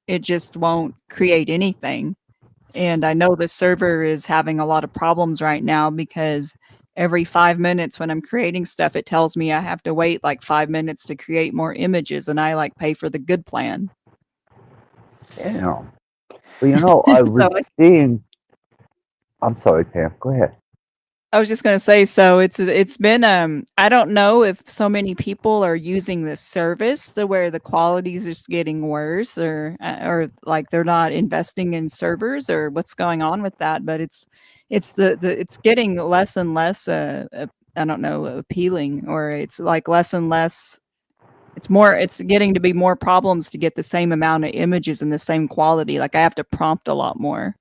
it just won't create anything. And I know the server is having a lot of problems right now because every 5 minutes when I'm creating stuff, it tells me I have to wait like 5 minutes to create more images, and I like pay for the good plan. Yeah. Well, I was seeing. I'm sorry, Pam. Go ahead. I was just going to say, so it's been I don't know if so many people are using this service to where the quality is just getting worse, or like they're not investing in servers, or what's going on with that. But it's it's getting less and less I don't know, appealing, or it's like less and less. It's getting to be more problems to get the same amount of images and the same quality. Like I have to prompt a lot more.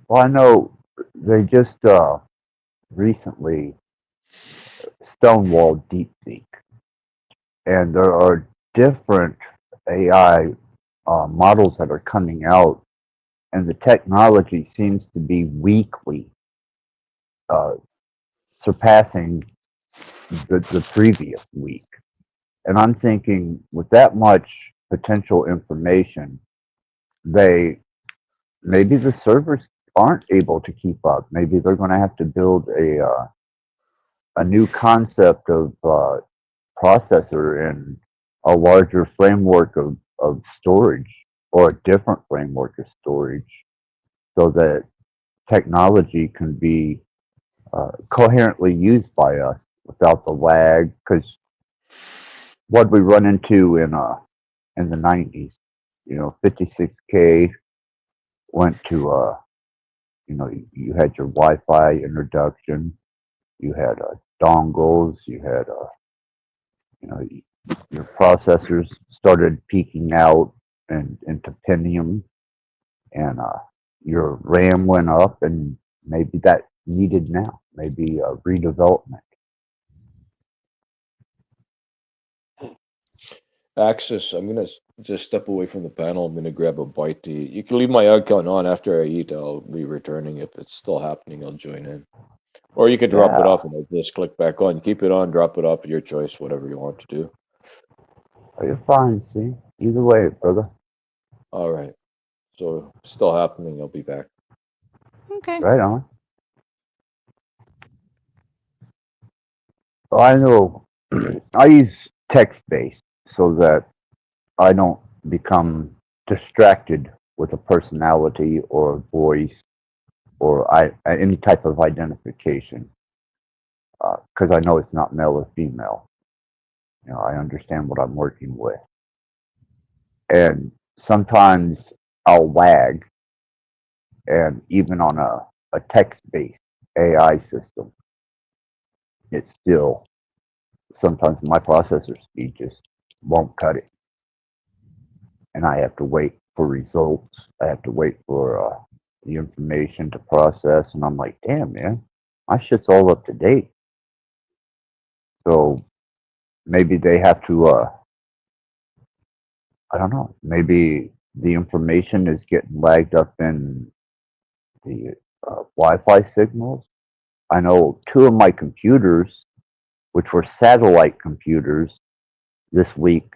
Well, I know they just recently stonewalled DeepSeek, and there are different AI models that are coming out, and the technology seems to be weekly surpassing the previous week. And I'm thinking, with that much potential information, maybe the servers aren't able to keep up. Maybe they're going to have to build a new concept of processor and a larger framework of storage, or a different framework of storage, so that technology can be coherently used by us without the lag. Because what we run into in the 90s, 56K went to you had your Wi-Fi introduction, you had dongles, you had your processors started peaking out and into Pentium, and your RAM went up, and maybe that needed now, maybe a redevelopment. Access, I'm going to just step away from the panel. I'm going to grab a bite to eat. You can leave my account on after I eat. I'll be returning. If it's still happening, I'll join in. Or you could drop it off and I'll just click back on. Keep it on, drop it off, your choice, whatever you want to do. Oh, you're fine, see? Either way, brother. All right. So, still happening. I'll be back. Okay. Right on. Well, I know I use text-based so that I don't become distracted with a personality or a voice or any type of identification, because I know it's not male or female. I understand what I'm working with. And sometimes I'll lag, and even on a text-based AI system, it's still, sometimes my processor speed just won't cut it. And I have to wait for results. I have to wait for the information to process. And I'm like, damn, man, my shit's all up to date. So maybe they have to, I don't know, maybe the information is getting lagged up in the Wi-Fi signals. I know 2 of my computers, which were satellite computers, this week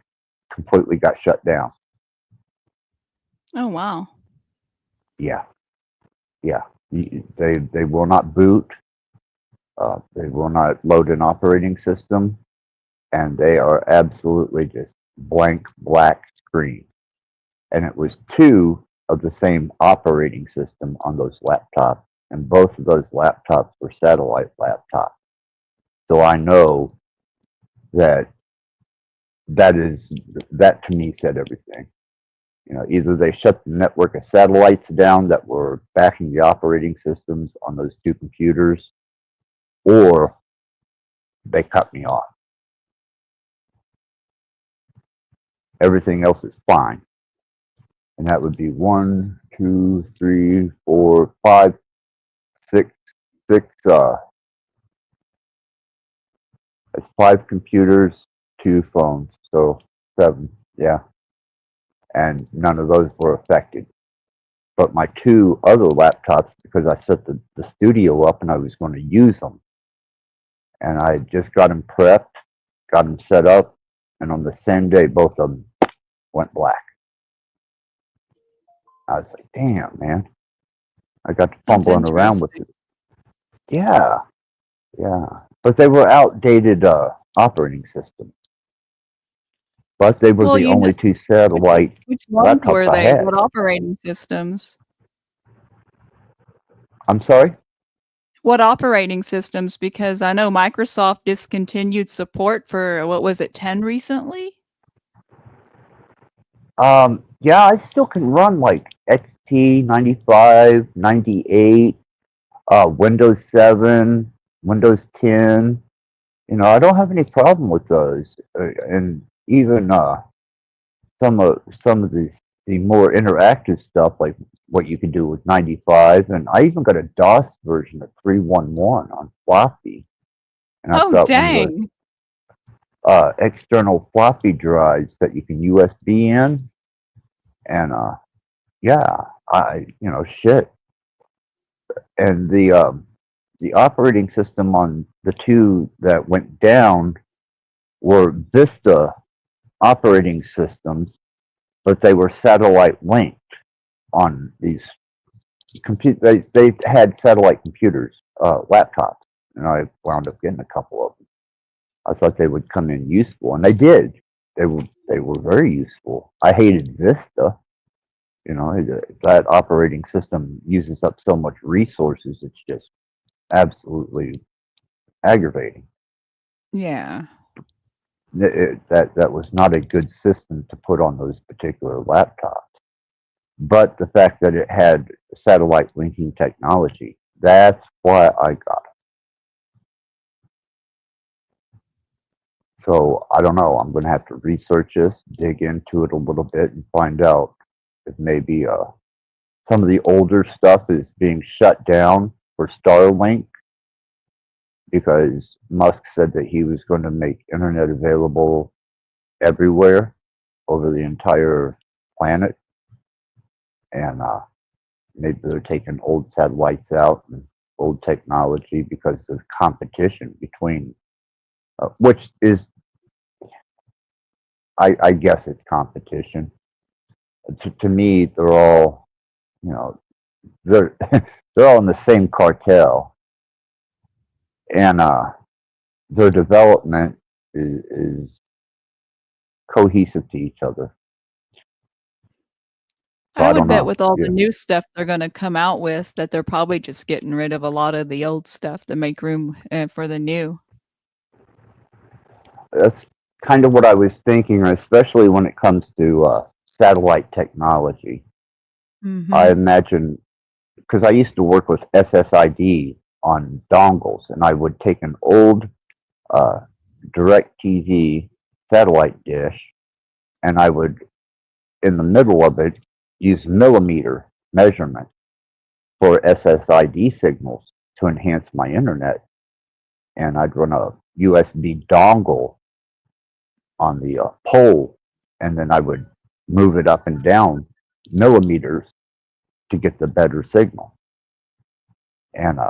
completely got shut down. Oh, wow. Yeah. They will not boot. They will not load an operating system, and they are absolutely just blank black screen. And it was 2 of the same operating system on those laptops, and both of those laptops were satellite laptops. So I know that that to me said everything. Either they shut the network of satellites down that were backing the operating systems on those two computers, or they cut me off. Everything else is fine. And that would be 1, 2, 3, 4, 5, 6, that's 5 computers, 2 phones, so 7, yeah. And none of those were affected. But my 2 other laptops, because I set the studio up and I was going to use them, and I just got them prepped, got them set up, and on the same day, both of them went black. I was like, damn, man. I got to fumbling around with it. Yeah. But they were outdated operating systems. But they were the only 2 satellite Which ones laptops were I they? had. What operating systems? I'm sorry? What operating systems? Because I know Microsoft discontinued support for, what was it, 10 recently? Yeah, I still can run like XP 95, 98, Windows 7, Windows 10. I don't have any problem with those. And even some of the more interactive stuff, like what you can do with 95, and I even got a DOS version of 311 on floppy. And I've got dang. one of those external floppy drives that you can USB in, and yeah, shit. And the operating system on the 2 that went down were Vista operating systems, but they were satellite linked on these they had satellite computers, laptops, and I wound up getting a couple of them. I thought they would come in useful, and they did. They were very useful. I hated Vista. That operating system uses up so much resources, it's just absolutely aggravating. Yeah. That was not a good system to put on those particular laptops. But the fact that it had satellite linking technology, that's why I got it. So I don't know. I'm going to have to research this, dig into it a little bit, and find out if maybe some of the older stuff is being shut down for Starlink, because Musk said that he was going to make internet available everywhere over the entire planet. And maybe they're taking old satellites out and old technology because of competition between, which is, I guess it's competition. To me, they're all, they're all in the same cartel, and their development is cohesive to each other. So I I would don't bet know. with all Yeah. the new stuff they're going to come out with that they're probably just getting rid of a lot of the old stuff to make room for the new. That's kind of what I was thinking, especially when it comes to satellite technology. I imagine, because I used to work with SSID on dongles, and I would take an old DirecTV satellite dish, and I would, in the middle of it, use millimeter measurement for SSID signals to enhance my internet. And I'd run a USB dongle on the pole, and then I would move it up and down millimeters to get the better signal. And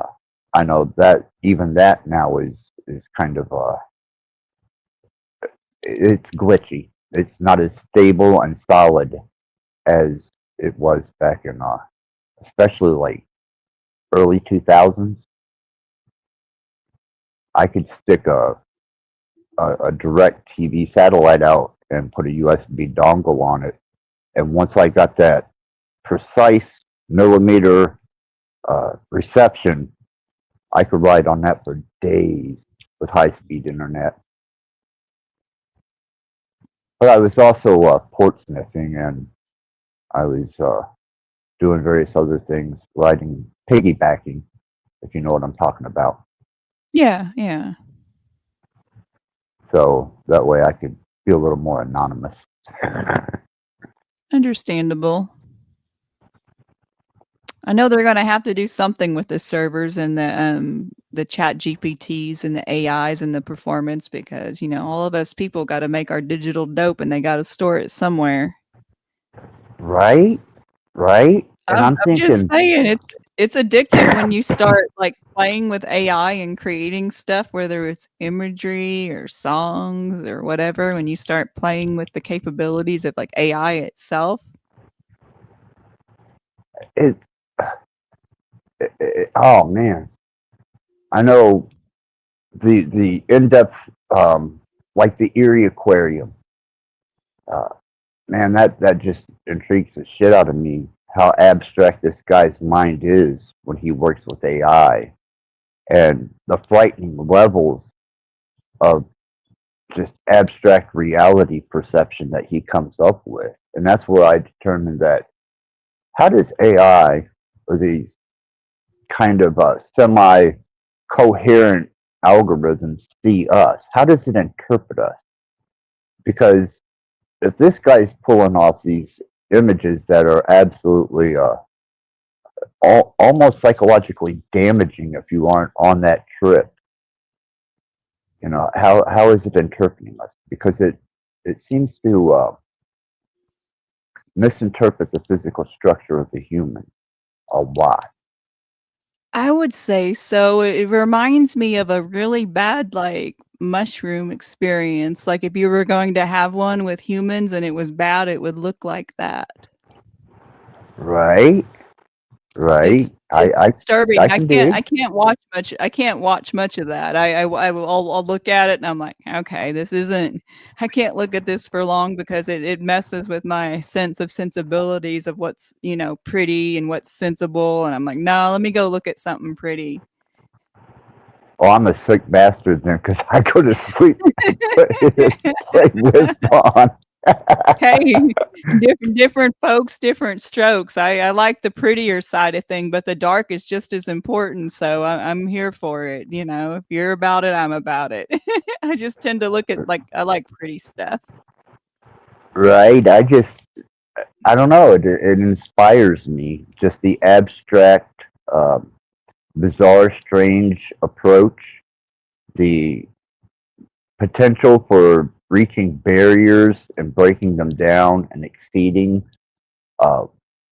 I know that even that now is kind of it's glitchy. It's not as stable and solid as it was back in especially like early 2000s. I could stick a direct TV satellite out and put a USB dongle on it, and once I got that precise millimeter reception, I could ride on that for days with high-speed internet. But I was also portsmithing, and I was doing various other things, riding, piggybacking, if you know what I'm talking about. Yeah, yeah. So that way I could be a little more anonymous. Understandable. I know they're going to have to do something with the servers and the chat GPTs and the AIs and the performance, because all of us people got to make our digital dope and they got to store it somewhere. Right? And I'm just thinking, saying it's addictive when you start like playing with AI and creating stuff, whether it's imagery or songs or whatever. When you start playing with the capabilities of like AI itself. oh man, I know the in-depth, like the Erie Aquarium. Man, that just intrigues the shit out of me. How abstract this guy's mind is when he works with AI, and the frightening levels of just abstract reality perception that he comes up with. And that's where I determined that how does AI, or these kind of semi-coherent algorithms, see us? How does it interpret us? Because if this guy's pulling off these images that are absolutely almost psychologically damaging if you aren't on that trip, how is it interpreting us? Because it seems to misinterpret the physical structure of the human a lot. I would say so. It reminds me of a really bad like mushroom experience. Like if you were going to have one with humans and it was bad, it would look like that. Right. It's I disturbing. I can dig. I can't watch much. I can't watch much of that. I'll look at it and I'm like, okay, this isn't. I can't look at this for long because it messes with my sense of sensibilities of what's pretty and what's sensible. And I'm like, no, let me go look at something pretty. Oh, I'm a sick bastard then, because I go to sleep and play wisp on. Hey, different folks, different strokes. I like the prettier side of thing, but the dark is just as important. So I'm here for it. If you're about it, I'm about it. I just tend to look at I like pretty stuff. Right. I don't know. It inspires me. Just the abstract, bizarre, strange approach, the potential for reaching barriers and breaking them down and exceeding,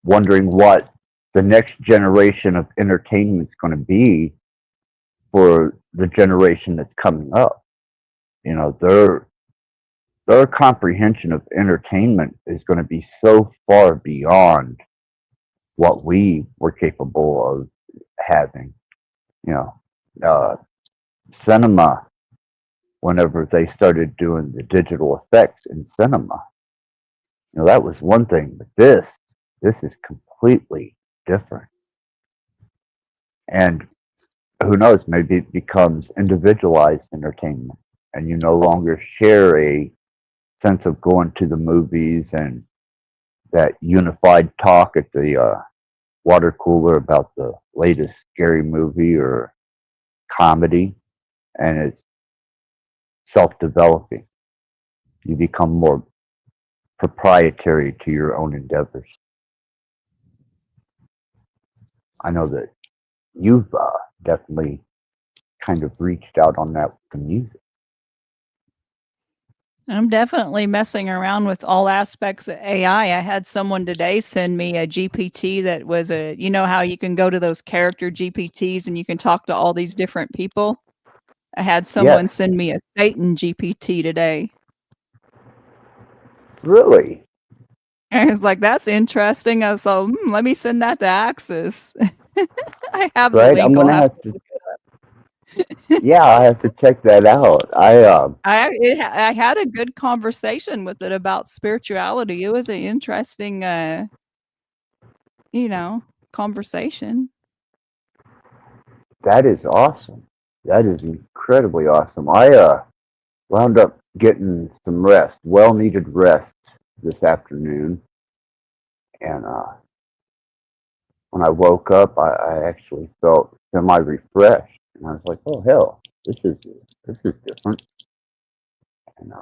wondering what the next generation of entertainment is going to be for the generation that's coming up. Their comprehension of entertainment is going to be so far beyond what we were capable of having. Cinema, whenever they started doing the digital effects in cinema, that was one thing, but this is completely different. And who knows, maybe it becomes individualized entertainment, and you no longer share a sense of going to the movies and that unified talk at the water cooler about the latest scary movie or comedy, and it's self-developing. You become more proprietary to your own endeavors. I know that you've definitely kind of reached out on that with the music. I'm definitely messing around with all aspects of AI. I had someone today send me a GPT that was how you can go to those character GPTs and you can talk to all these different people. I had someone send me a Satan GPT today. Really? And I was like, that's interesting. I was like, let me send that to Axis. I have the link. I'm gonna have to. Look it up. Yeah, I have to check that out. I had a good conversation with it about spirituality. It was an interesting, conversation. That is awesome. That is incredibly awesome. I wound up getting some rest, well-needed rest this afternoon, and when I woke up, I actually felt semi-refreshed, and I was like, "Oh hell, this is different." And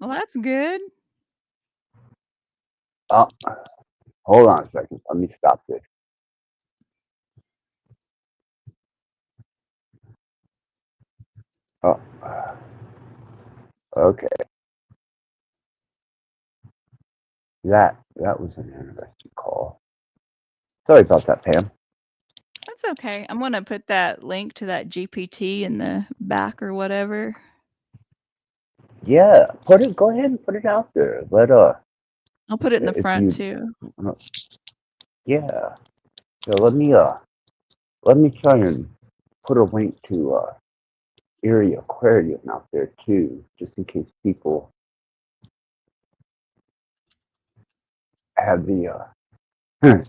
Well, that's good. uh, hold on a second, let me stop this. Oh, okay, that was an interesting call. Sorry about that, Pam. That's okay. I'm gonna put that link to that GPT in the back or whatever. Yeah, go ahead and put it out there. I'll put it in the if front you, too. yeah. So let me try and put a link to Erie Aquarium out there too, just in case people have the the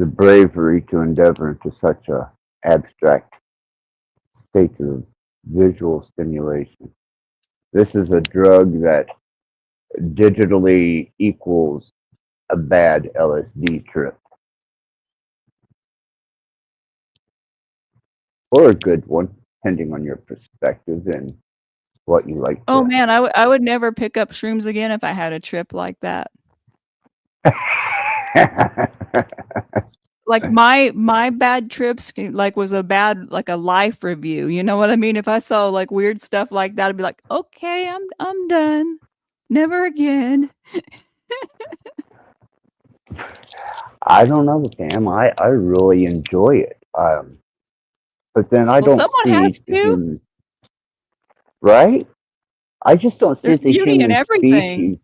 bravery to endeavor into such a abstract state of visual stimulation. This is a drug that digitally equals a bad LSD trip, or a good one, depending on your perspective and what you like Oh to. man, I would never pick up shrooms again if I had a trip like that. Like my bad trips was a bad like a life review. You know what I mean? If I saw like weird stuff like that, I'd be like, okay, I'm done. Never again. I don't know, Pam. I really enjoy it. But then I Well, don't someone see has the to. human, right? I just don't see There's the beauty in human everything. species.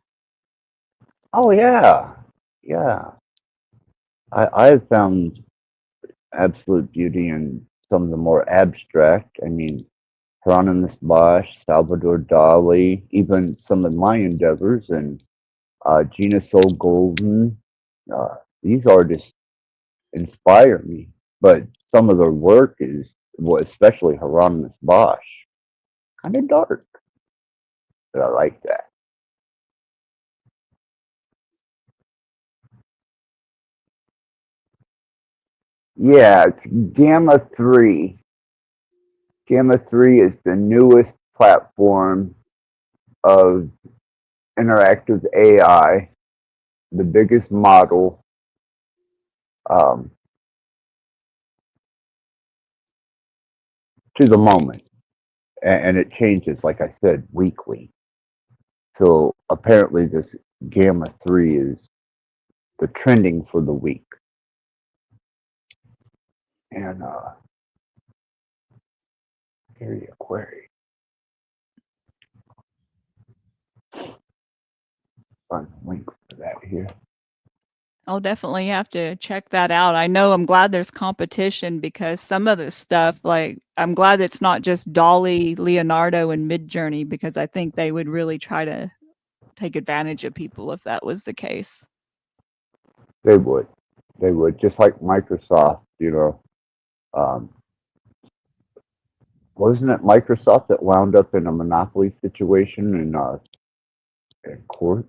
Oh yeah, yeah. I have found absolute beauty in some of the more abstract. I mean, Hieronymus Bosch, Salvador Dali, even some of my endeavors, and Gina Soul Golden. These artists inspire me, but some of their work is, well, especially Hieronymus Bosch, kind of dark. But I like that. Yeah, it's Gamma 3. Gamma 3 is the newest platform of interactive AI, the biggest model. Um, to the moment. And it changes, like I said, weekly. So apparently, this Gamma 3 is the trending for the week. And Area Query. Find a link for that here. I'll definitely have to check that out. I know I'm glad there's competition because some of the stuff, like, I'm glad it's not just Dolly, Leonardo, and Midjourney because I think they would really try to take advantage of people if that was the case. They would. They would. Just like Microsoft, you know. Wasn't it Microsoft that wound up in a monopoly situation in court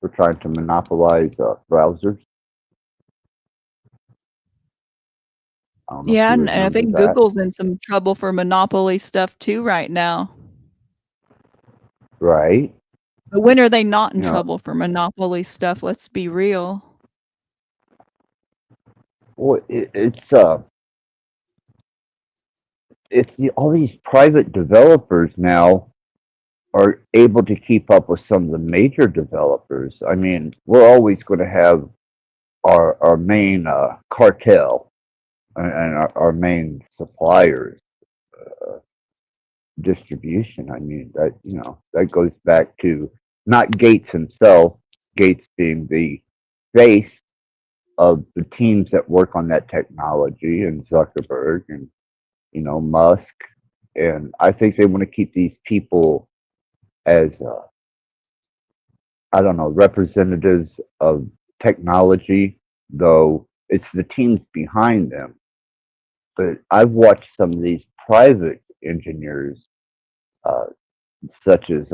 for trying to monopolize browsers? I don't know Yeah, if you and I remember think that. Google's in some trouble for monopoly stuff too right now. Right. But when are they not in You know, trouble for monopoly stuff? Let's be real. well, all these private developers now are able to keep up with some of the major developers. I mean, we're always going to have our main cartel and our main suppliers distribution. I mean, that, you know, that goes back to not Gates himself, Gates being the face of the teams that work on that technology, and Zuckerberg and, you know, Musk. And I think they want to keep these people as I don't know, representatives of technology, though it's the teams behind them. But I've watched some of these private engineers such as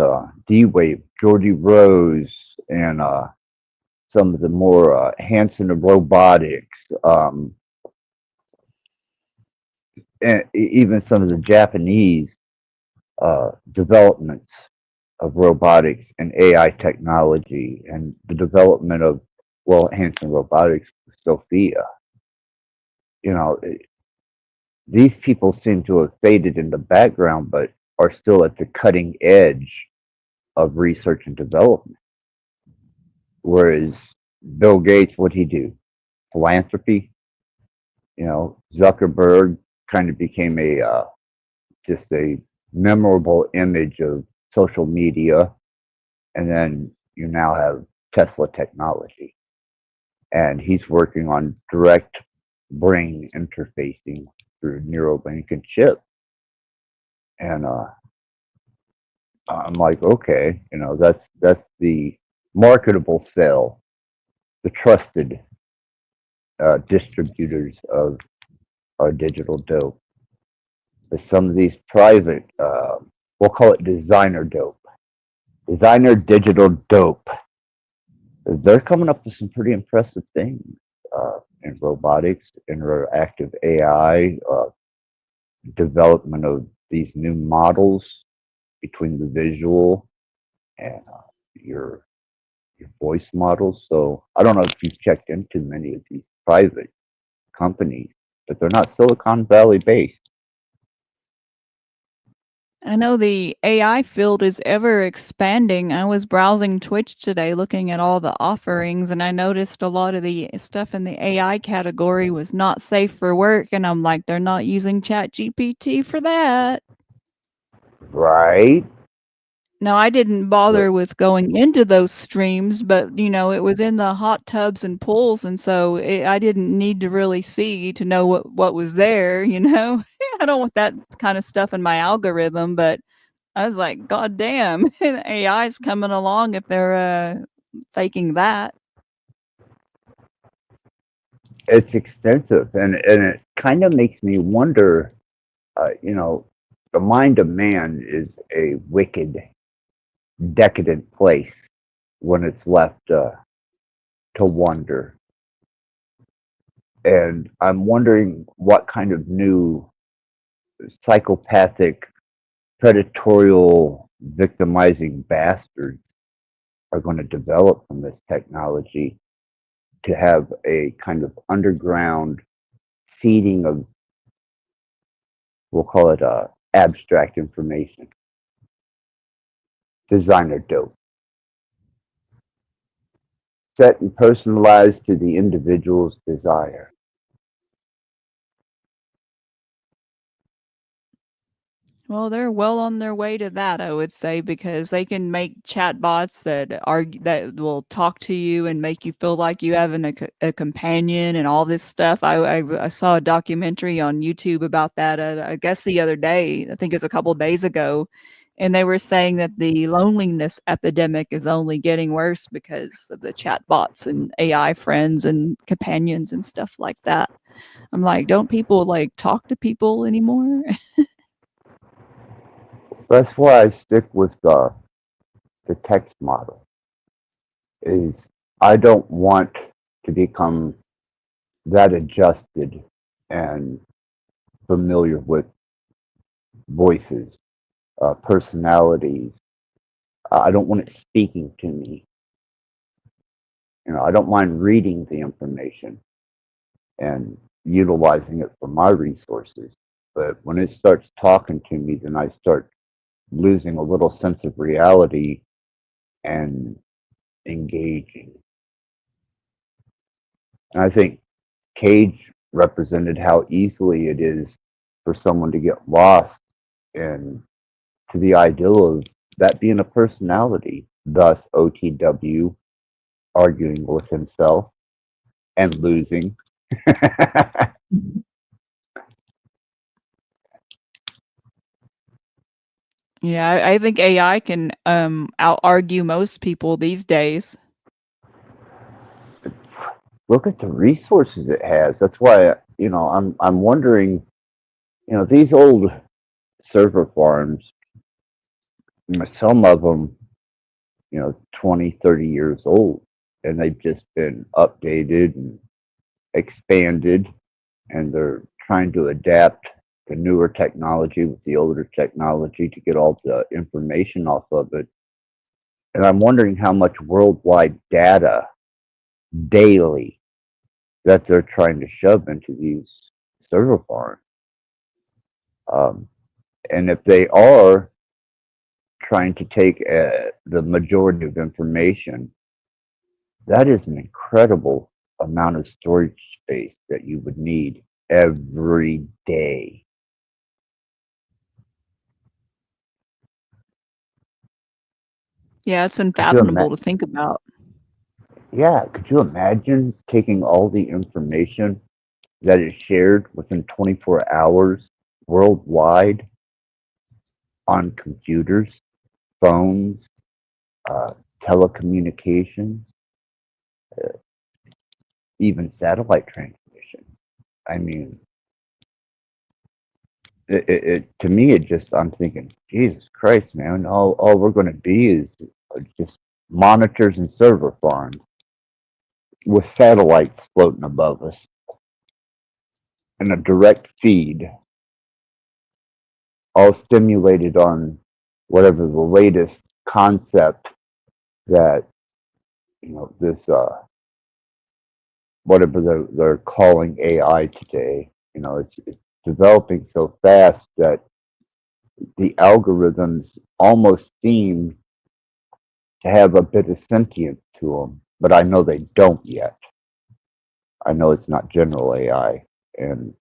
D-Wave, Geordie Rose, and some of the more Hanson of robotics, and even some of the Japanese developments of robotics and AI technology, and the development of, well, Hanson Robotics, Sophia. You know, these people seem to have faded in the background, but are still at the cutting edge of research and development. Whereas Bill Gates, what'd he do? Philanthropy. You know, Zuckerberg kind of became a just a memorable image of social media, and then you now have Tesla technology, and he's working on direct brain interfacing through neuralink and chip. And I'm like, okay, you know, that's the marketable sale, the trusted distributors of our digital dope. But some of these private, we'll call it designer dope, designer digital dope, they're coming up with some pretty impressive things in robotics, interactive AI, development of these new models between the visual and your voice models. So I don't know if you've checked into many of these private companies, but they're not Silicon Valley based. I know the AI field is ever expanding. I was browsing Twitch today looking at all the offerings, and I noticed a lot of the stuff in the AI category was not safe for work, and I'm like, they're not using ChatGPT for that. Right. Now, I didn't bother with going into those streams, but, you know, it was in the hot tubs and pools, and so I didn't need to really see to know what was there, you know? I don't want that kind of stuff in my algorithm, but I was like, God damn, AI's coming along if they're faking that. It's extensive, and it kind of makes me wonder, you know, the mind of man is a wicked, decadent place when it's left to wonder. And I'm wondering what kind of new psychopathic, predatorial, victimizing bastards are going to develop from this technology to have a kind of underground seeding of, we'll call it abstract information, designer dope, set and personalized to the individual's desire. Well, they're well on their way to that, I would say, because they can make chatbots that will talk to you and make you feel like you have a companion and all this stuff. I saw a documentary on YouTube about that. I guess the other day, I think it was a couple of days ago, and they were saying that the loneliness epidemic is only getting worse because of the chatbots and AI friends and companions and stuff like that. I'm like, don't people like talk to people anymore? That's why I stick with the text model. Is I don't want to become that adjusted and familiar with voices, personalities. I don't want it speaking to me. You know, I don't mind reading the information and utilizing it for my resources. But when it starts talking to me, then I start losing a little sense of reality and engaging. And I think Cage represented how easily it is for someone to get lost in to the ideal of that being a personality, thus OTW arguing with himself and losing. Yeah, I think AI can out-argue most people these days. Look at the resources it has. That's why, you know, I'm wondering, you know, these old server farms, Some of them, 20, 30 years old, and they've just been updated and expanded, and they're trying to adapt the newer technology with the older technology to get all the information off of it. And I'm wondering how much worldwide data daily that they're trying to shove into these server farms. And if they are trying to take the majority of information, that is an incredible amount of storage space that you would need every day. Yeah, it's Could you unfathomable to think about. could you imagine taking all the information that is shared within 24 hours worldwide on computers, phones, telecommunications, even satellite transmission? I mean, to me, I'm thinking, Jesus Christ, man, all we're going to be is just monitors and server farms with satellites floating above us and a direct feed, all stimulated on whatever the latest concept that this whatever they're calling AI today. It's developing so fast that the algorithms almost seem to have a bit of sentience to them, but I know they don't yet. I know it's not general AI, and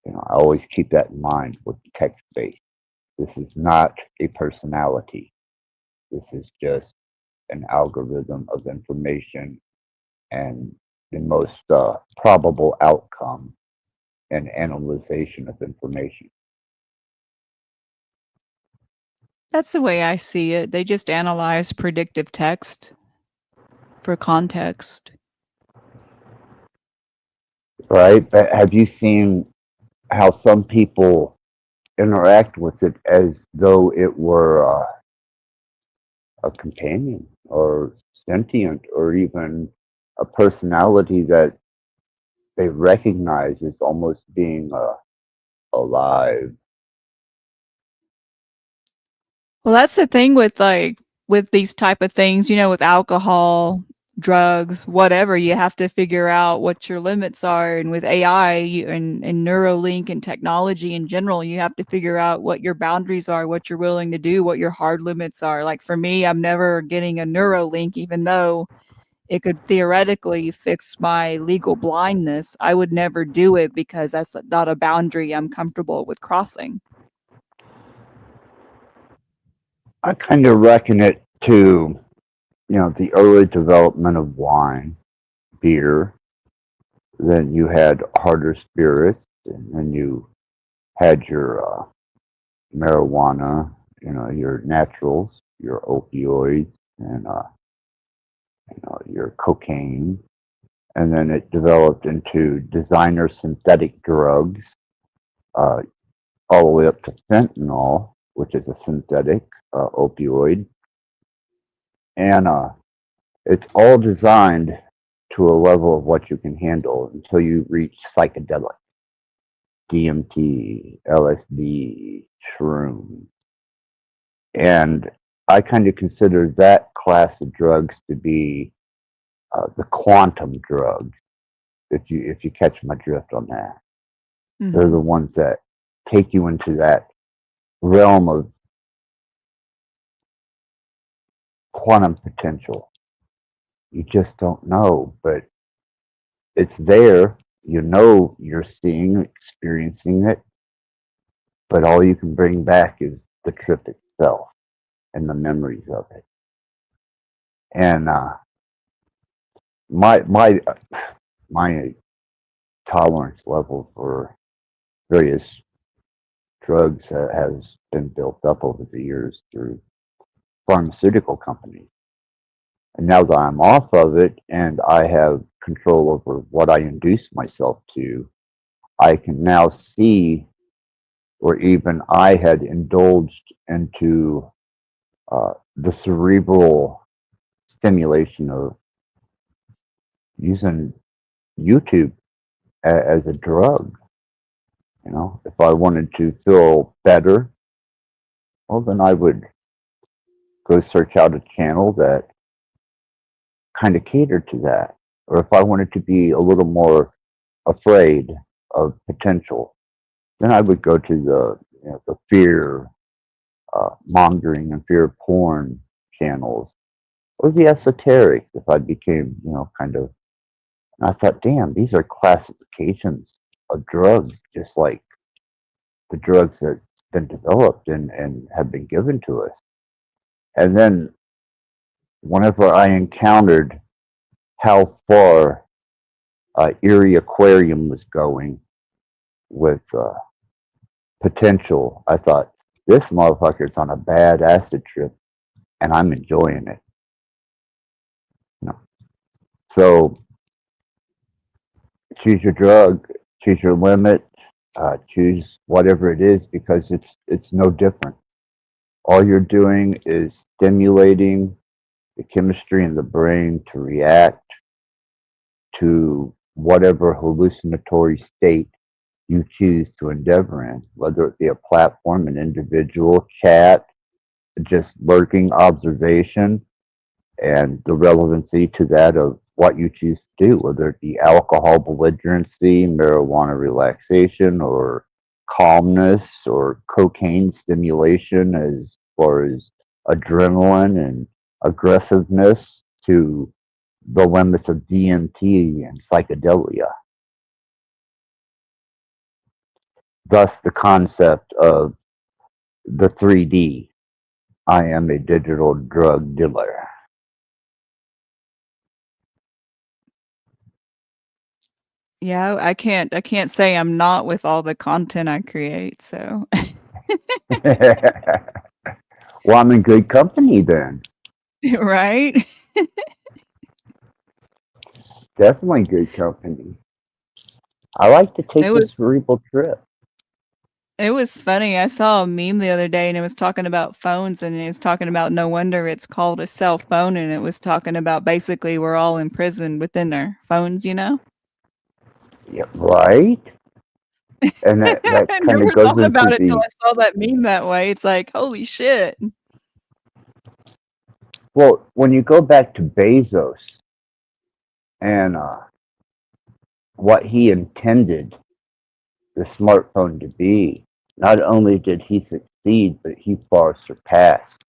I always keep that in mind with text-based. This is not a personality. This is just an algorithm of information and the most probable outcome and analyzation of information. That's the way I see it. They just analyze predictive text for context. Right? But have you seen how some people interact with it as though it were a companion or sentient or even a personality that they recognize as almost being alive? Well, that's the thing with with these type of things, with alcohol, drugs, whatever, you have to figure out what your limits are. And with AI and Neuralink and technology in general, you have to figure out what your boundaries are, what you're willing to do, what your hard limits are. Like for me, I'm never getting a Neuralink, even though it could theoretically fix my legal blindness. I would never do it because that's not a boundary I'm comfortable with crossing. I kind of reckon it to, the early development of wine, beer. Then you had harder spirits, and then you had your marijuana, your naturals, your opioids, and your cocaine. And then it developed into designer synthetic drugs, all the way up to fentanyl, which is a synthetic opioid. And it's all designed to a level of what you can handle until you reach psychedelic, DMT, LSD, shrooms. And I kind of consider that class of drugs to be the quantum drugs, if you catch my drift on that. Mm-hmm. They're the ones that take you into that realm of quantum potential. You just don't know, but it's there. You're seeing, experiencing it, but all you can bring back is the trip itself and the memories of it. And my tolerance level for various drugs has been built up over the years through pharmaceutical companies. And now that I'm off of it and I have control over what I induce myself to, I can now see or even I had indulged into the cerebral stimulation of using YouTube as a drug. You know, if I wanted to feel better, well, then I would go search out a channel that kind of catered to that. Or if I wanted to be a little more afraid of potential, then I would go to the fear mongering and fear porn channels, or the esoteric. If I became, kind of, and I thought, damn, these are classifications of drugs, just like the drugs that's been developed and have been given to us. And then whenever I encountered how far Erie Aquarium was going with potential, I thought, this motherfucker's on a bad acid trip, and I'm enjoying it. So choose your drug, choose your limit, choose whatever it is, because it's no different. All you're doing is stimulating the chemistry in the brain to react to whatever hallucinatory state you choose to endeavor in, whether it be a platform, an individual, chat, just lurking observation, and the relevancy to that of what you choose to do, whether it be alcohol belligerency, marijuana relaxation, or calmness, or cocaine stimulation as far as adrenaline and aggressiveness, to the limits of DMT and psychedelia. Thus the concept of the 3D. I am a digital drug dealer. Yeah, I can't say I'm not with all the content I create, so Well, I'm in good company then. right? Definitely good company. I like to take It this was cerebral trip. it was funny. I saw a meme the other day and it was talking about phones and it was talking about no wonder it's called a cell phone, and it was talking about basically we're all imprisoned within our phones, you know? Yeah, right? And that I kind of never goes thought into about it till the, I saw that meme that way. It's like, holy shit. well, when you go back to Bezos and what he intended the smartphone to be, not only did he succeed, but he far surpassed,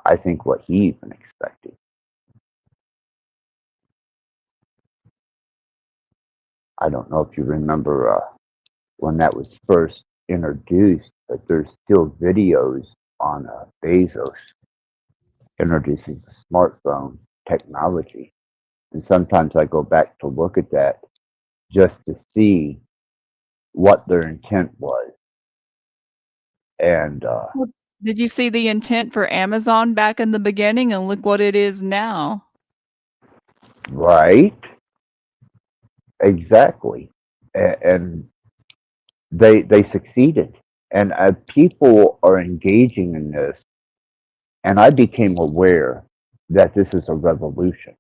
I think, what he even expected. I don't know if you remember when that was first introduced, but there's still videos on Bezos introducing the smartphone technology. And sometimes I go back to look at that just to see what their intent was. And Well, did you see the intent for Amazon back in the beginning, and look what it is now? right, exactly, and they succeeded, and people are engaging in this, and I became aware that this is a revolution.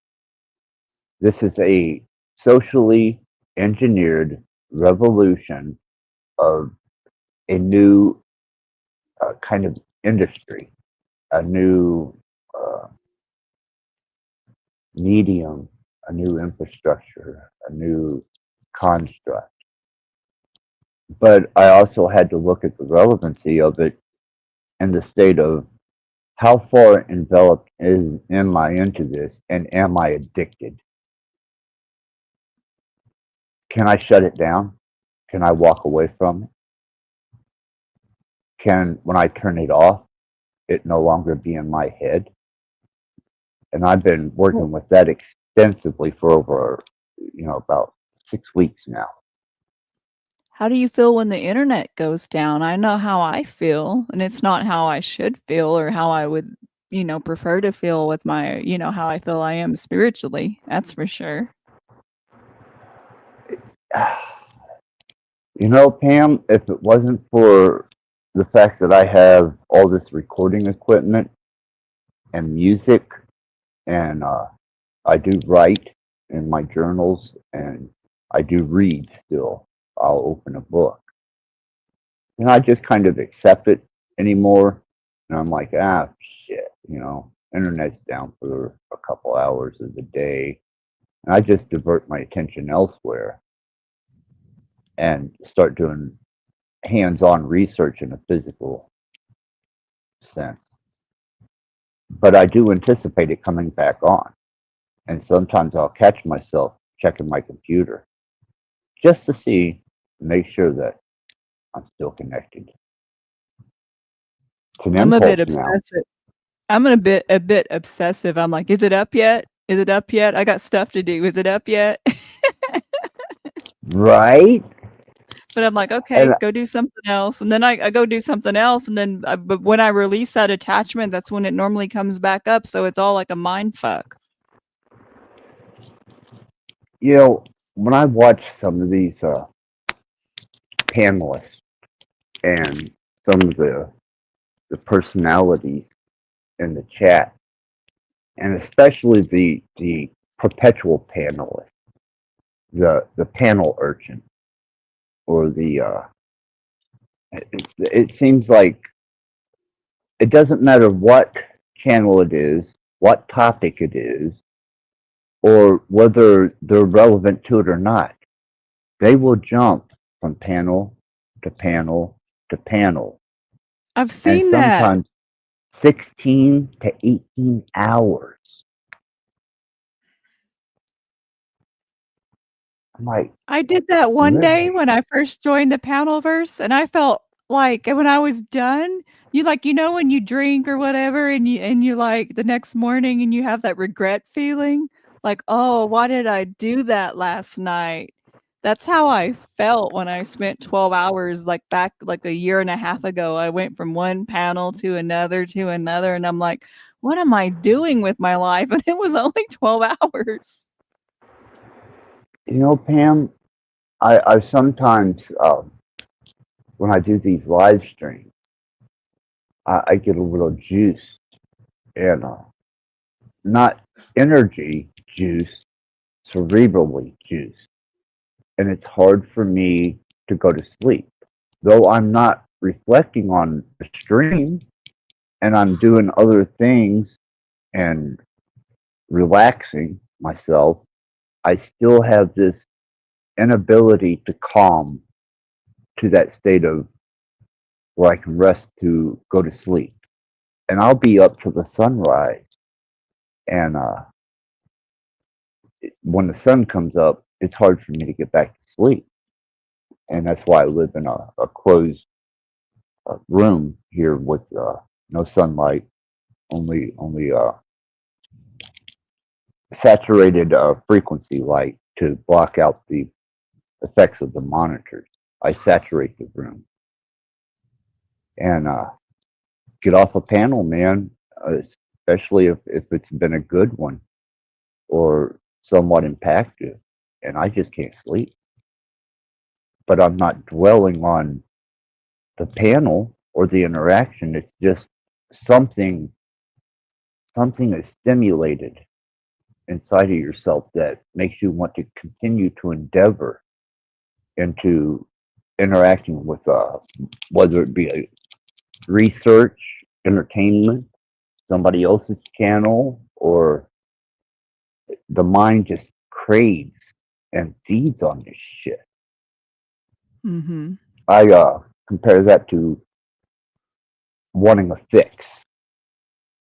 This is a socially engineered revolution of a new kind of industry, a new medium, a new infrastructure, a new construct. But I also had to look at the relevancy of it in the state of how far enveloped am I into this, and am I addicted? Can I shut it down? Can I walk away from it? Can, when I turn it off, it no longer be in my head? And I've been working with that extensively for over, about 6 weeks now. How do you feel when the internet goes down? I know how I feel, and it's not how I should feel or how I would, prefer to feel with my, how I feel I am spiritually. That's for sure. Pam, if it wasn't for the fact that I have all this recording equipment and music, and I do write in my journals, and I do read still. I'll open a book. And I just kind of accept it anymore. And I'm like, shit, internet's down for a couple hours of the day. And I just divert my attention elsewhere and start doing hands-on research in a physical sense. But I do anticipate it coming back on. And sometimes I'll catch myself checking my computer just to see, make sure that I'm still connected. It's an I'm a bit impulse now. obsessive. I'm a bit obsessive. I'm like, is it up yet? Is it up yet? I got stuff to do. Is it up yet? Right? But I'm like, okay, And go do something else. And then I go do something else. And then but when I release that attachment, that's when it normally comes back up. So it's all like a mind fuck. when I watch some of these panelists and some of the personalities in the chat, and especially the perpetual panelist, the panel urchin, or the it seems like it doesn't matter what channel it is, what topic it is, or whether they're relevant to it or not. They will jump from panel to panel to panel. I've seen and that. sometimes 16 to 18 hours. I'm like, I did that one day really? when I first joined the Panelverse, and I felt like when I was done, when you drink or whatever, and you like the next morning and you have that regret feeling, like, oh, why did I do that last night? That's how I felt when I spent 12 hours back a year and a half ago. I went from one panel to another, and I'm like, what am I doing with my life? And it was only 12 hours. Pam, I sometimes, when I do these live streams, I get a little juiced, and not energy juice, cerebrally juiced. And it's hard for me to go to sleep. Though I'm not reflecting on the stream, and I'm doing other things and relaxing myself, I still have this inability to calm to that state of where I can rest to go to sleep. And I'll be up till the sunrise. And when the sun comes up, it's hard for me to get back to sleep. And that's why I live in a closed room here with no sunlight, only saturated frequency light to block out the effects of the monitors. I saturate the room and get off a panel, man, especially if it's been a good one or somewhat impactful, and I just can't sleep. But I'm not dwelling on the panel or the interaction. It's just something is stimulated inside of yourself that makes you want to continue to endeavor into interacting with whether it be a research, entertainment, somebody else's channel, or the mind just craves and feeds on this shit. Mm-hmm. I compare that to wanting a fix.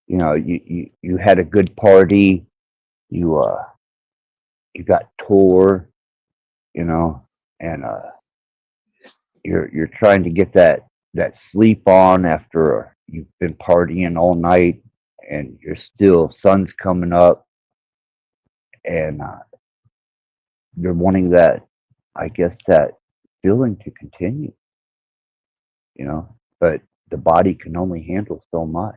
You had a good party, you got tore, and you're trying to get that sleep on after you've been partying all night, and you're still sun's coming up, and you're wanting that, I guess, that feeling to continue, but the body can only handle so much.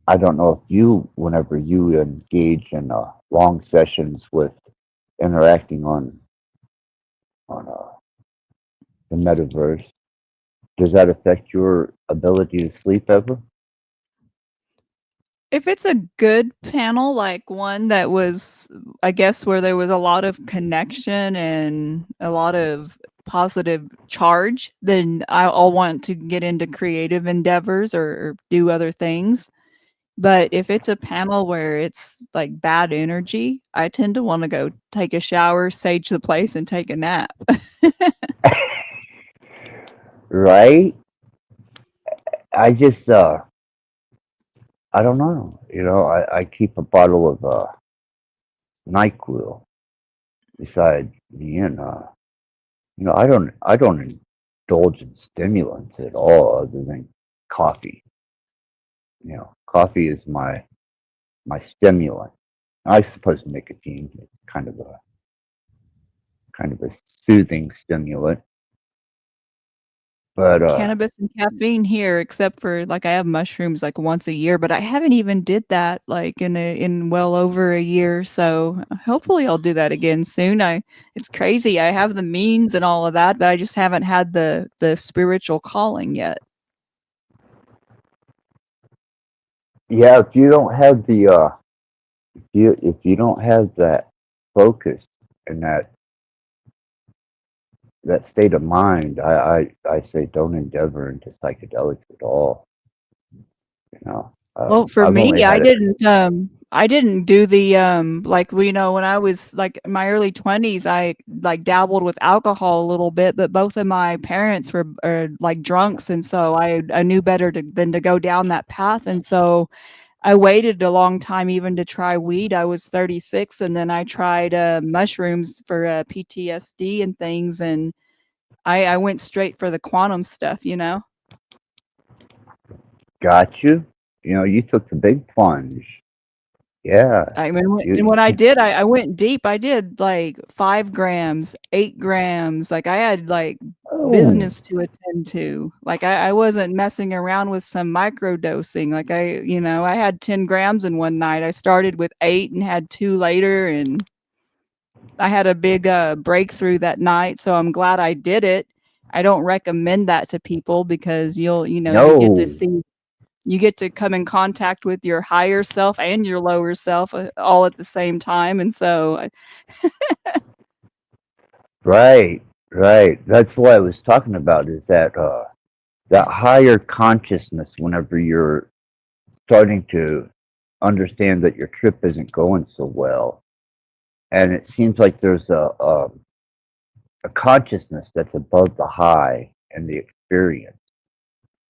I don't know if whenever you engage in long sessions with interacting on the metaverse. Does that affect your ability to sleep ever? If it's a good panel, like one that was, I guess, where there was a lot of connection and a lot of positive charge, then I'll want to get into creative endeavors or do other things. But if it's a panel where it's like bad energy, I tend to want to go take a shower, sage the place, and take a nap. Right? I just I don't know. You know, I keep a bottle of NyQuil beside me, and you know, I don't indulge in stimulants at all other than coffee. You know, coffee is my stimulant. I suppose nicotine is kind of a soothing stimulant, but Cannabis and caffeine here, except for like I have mushrooms like once a year, but I haven't even did that like in well over a year. So hopefully I'll do that again soon. It's crazy. I have the means and all of that, but I just haven't had the spiritual calling yet. yeah, if you don't have the if you don't have that focus and that state of mind, I say don't endeavor into psychedelics at all. You know, Well, for I've only me, had it. I didn't do the like you know when I was like in my early 20s, I like dabbled with alcohol a little bit, but both of my parents were like drunks, and so I knew better than to go down that path, and so I waited a long time even to try weed. I was 36, and then I tried mushrooms for PTSD and things, and I went straight for the quantum stuff, you know. Got you. You know, you took the big plunge. Yeah. I mean, and You, when I did, I went deep. I did like 5 grams, 8 grams. Like I had like oh, business to attend to. Like I wasn't messing around with some micro dosing. Like I had 10 grams in one night. I started with 8 and had 2 later, and I had a big breakthrough that night. So I'm glad I did it. I don't recommend that to people because you get to no. see you get to come in contact with your higher self and your lower self all at the same time, and so Right, right. That's what I was talking about is that higher consciousness whenever you're starting to understand that your trip isn't going so well. And it seems like there's a consciousness that's above the high and the experience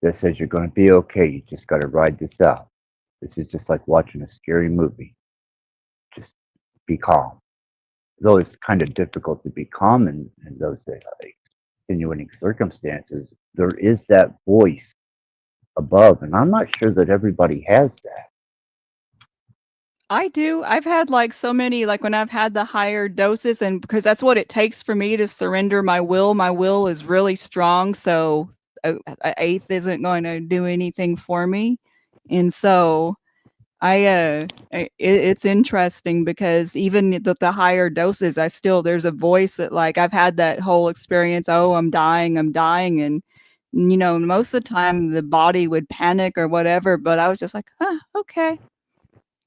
that says you're going to be okay. You just got to ride this out. This is just like watching a scary movie. Just be calm. Though it's kind of difficult to be calm in those extenuating circumstances, there is that voice above, and I'm not sure that everybody has that. I do. I've had like so many, like when I've had the higher doses, and because that's what it takes for me to surrender my will. My will is really strong, so a eighth isn't going to do anything for me, and so it's interesting because even the higher doses, there's a voice that like I've had that whole experience. Oh, I'm dying, and most of the time the body would panic or whatever, but I was just like, okay,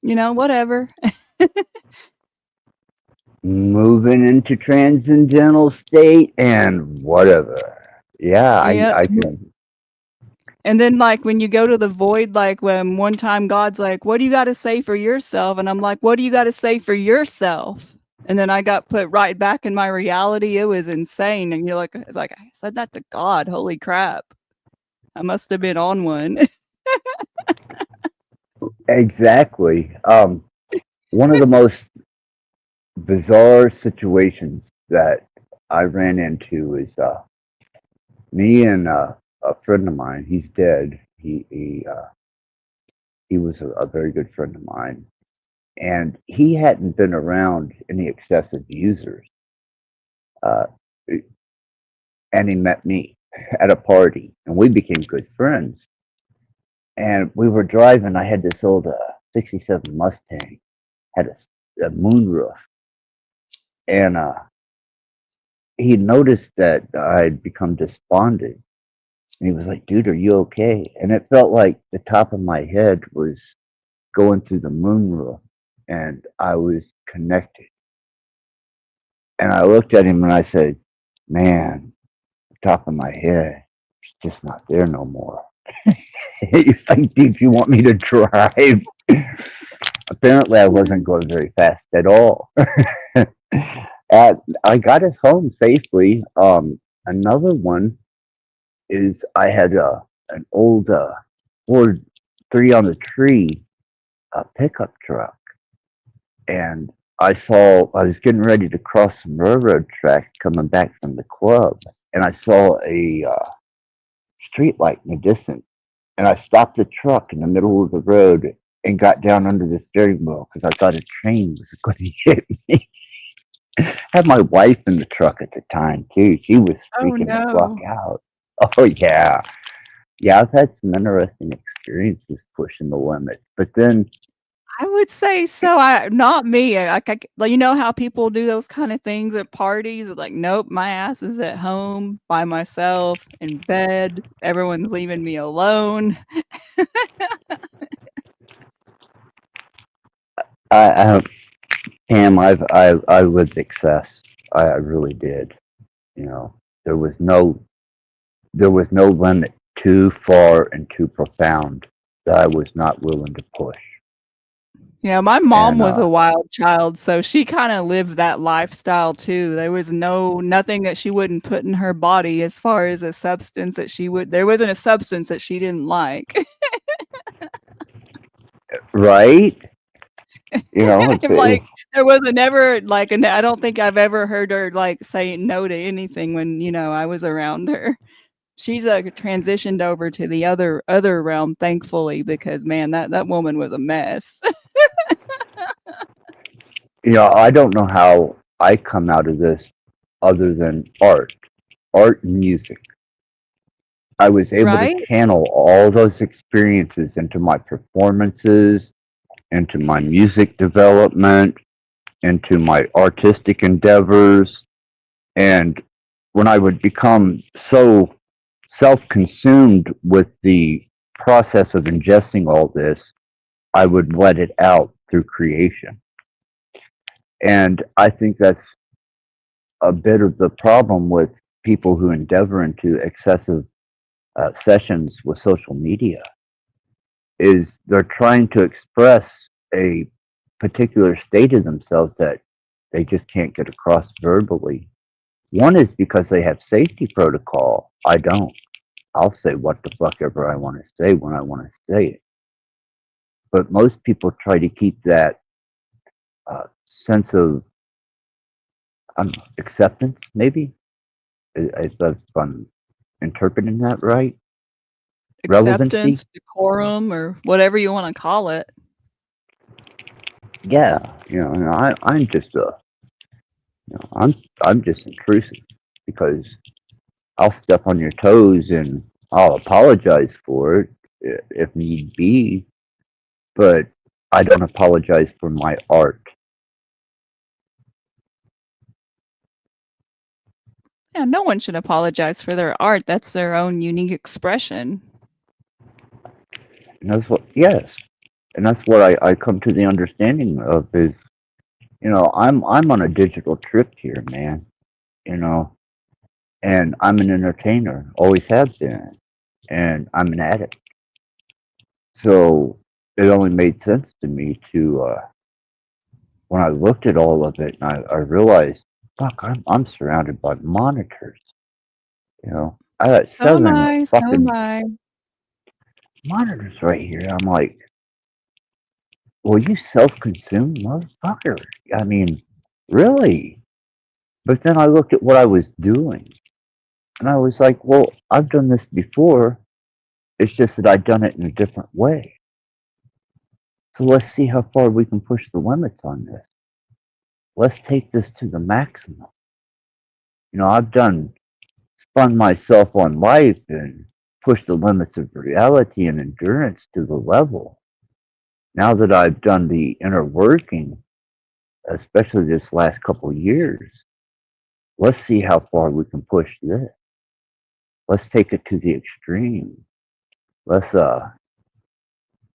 whatever. Moving into transcendental state and whatever. Yeah, Yeah. I can. And then like when you go to the void, like when one time God's like, what do you got to say for yourself? And I'm like, what do you got to say for yourself? And then I got put right back in my reality. It was insane. And it's like, I said that to God. Holy crap. I must have been on one. Exactly. One of the most bizarre situations that I ran into is me and a friend of mine. He's dead. He was a very good friend of mine, and he hadn't been around any excessive users. Uh, and he met me at a party, and we became good friends. And we were driving. I had this old '67 Mustang, had a moonroof, And he noticed that I'd become despondent. And he was like, dude, are you okay? And it felt like the top of my head was going through the moon roof and I was connected. And I looked at him and I said, man, the top of my head is just not there no more. He's like, dude, you want me to drive? Apparently, I wasn't going very fast at all. I got us home safely. Another one is I had an old Ford 3 on the tree pickup truck, and I was getting ready to cross some railroad tracks coming back from the club, and I saw a street light in the distance, and I stopped the truck in the middle of the road and got down under the steering wheel because I thought a train was going to hit me. Had my wife in the truck at the time too. She was Oh freaking the no. fuck out. Oh yeah, yeah. I've had some interesting experiences pushing the limits, but then I would say so. Not me. Like, you know how people do those kind of things at parties? Like, nope, my ass is at home by myself in bed. Everyone's leaving me alone. I Pam, I lived excess. I really did. You know, there was no limit too far and too profound that I was not willing to push. Yeah, my mom And was a wild child, so she kind of lived that lifestyle too. There was nothing that she wouldn't put in her body as far as a substance that there wasn't a substance that she didn't like. right, you know, Like there wasn't ever like I don't think I've ever heard her like say no to anything when, I was around her. She's transitioned over to the other realm, thankfully, because man, that woman was a mess. you know, I don't know how I come out of this other than art and music. I was able Right? to channel all those experiences into my performances, into my music development, into my artistic endeavors. And when I would become so self consumed with the process of ingesting all this, I would let it out through creation. And I think that's a bit of the problem with people who endeavor into excessive sessions with social media is they're trying to express a particular state of themselves that they just can't get across verbally. One is because they have safety protocol. I don't. I'll say what the fuck ever I want to say when I want to say it. But most people try to keep that sense of acceptance, maybe, if I'm interpreting that right. Relevancy. Acceptance, decorum, or whatever you want to call it. Yeah, and I'm just I'm just intrusive because I'll step on your toes and I'll apologize for it if need be, but I don't apologize for my art. Yeah, no one should apologize for their art. That's their own unique expression. And that's what, yes, and that's what I come to the understanding of is, I'm on a digital trip here, man, and I'm an entertainer, always have been, and I'm an addict. So it only made sense to me to, when I looked at all of it, and I realized, fuck, I'm surrounded by monitors. I got So am 7 I. So fucking am I. monitors right here. I'm like, well, you self-consumed motherfucker. I mean, really? But then I looked at what I was doing, and I was like, well, I've done this before. It's just that I've done it in a different way. So let's see how far we can push the limits on this. Let's take this to the maximum. I've spun myself on life and pushed the limits of reality and endurance to the level. Now that I've done the inner working, especially this last couple of years. Let's see how far we can push this. Let's take it to the extreme. Let's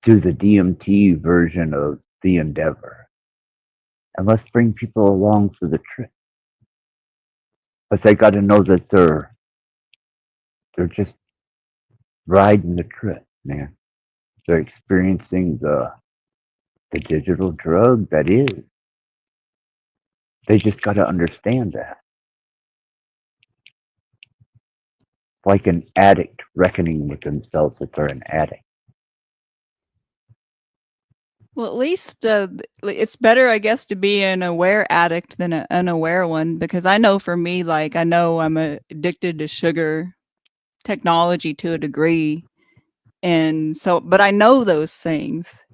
do the DMT version of the endeavor. And let's bring people along for the trip. But they got to know that they're just riding the trip, man. They're experiencing the digital drug that is. They just got to understand that. Like an addict reckoning with themselves that they're an addict. Well, at least it's better, I guess, to be an aware addict than an unaware one, because I know for me, like, I know I'm addicted to sugar technology to a degree. And so, but I know those things.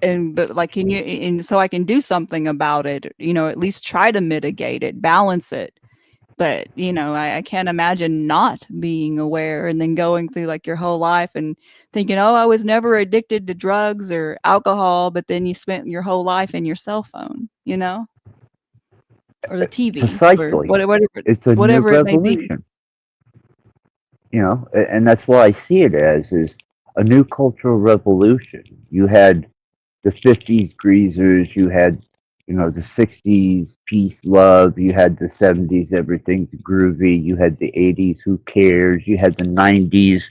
But like, so I can do something about it, at least try to mitigate it, balance it. But, I can't imagine not being aware and then going through like your whole life and thinking, oh, I was never addicted to drugs or alcohol, but then you spent your whole life in your cell phone, or the TV, Precisely. or whatever It's a whatever new it may be. revolution. And that's what I see it as, is a new cultural revolution. You had the 50s greasers, you had the 60s, peace, love. You had the 70s, everything's groovy. You had the 80s, who cares? You had the 90s,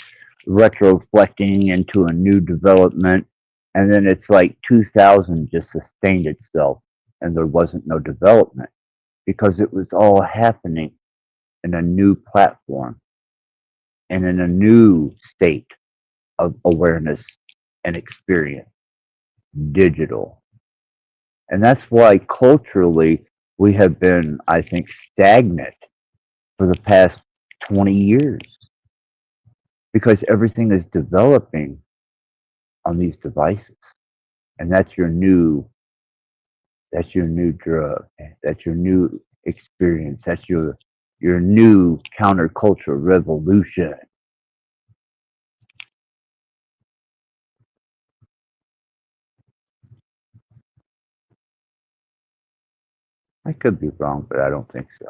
retroflecting into a new development. And then it's like 2000 just sustained itself and there wasn't no development because it was all happening in a new platform and in a new state of awareness and experience, digital. And that's why culturally we have been, I think, stagnant for the past 20 years because everything is developing on these devices. And that's your new drug. That's your new experience. That's your new countercultural revolution. I could be wrong, but I don't think so.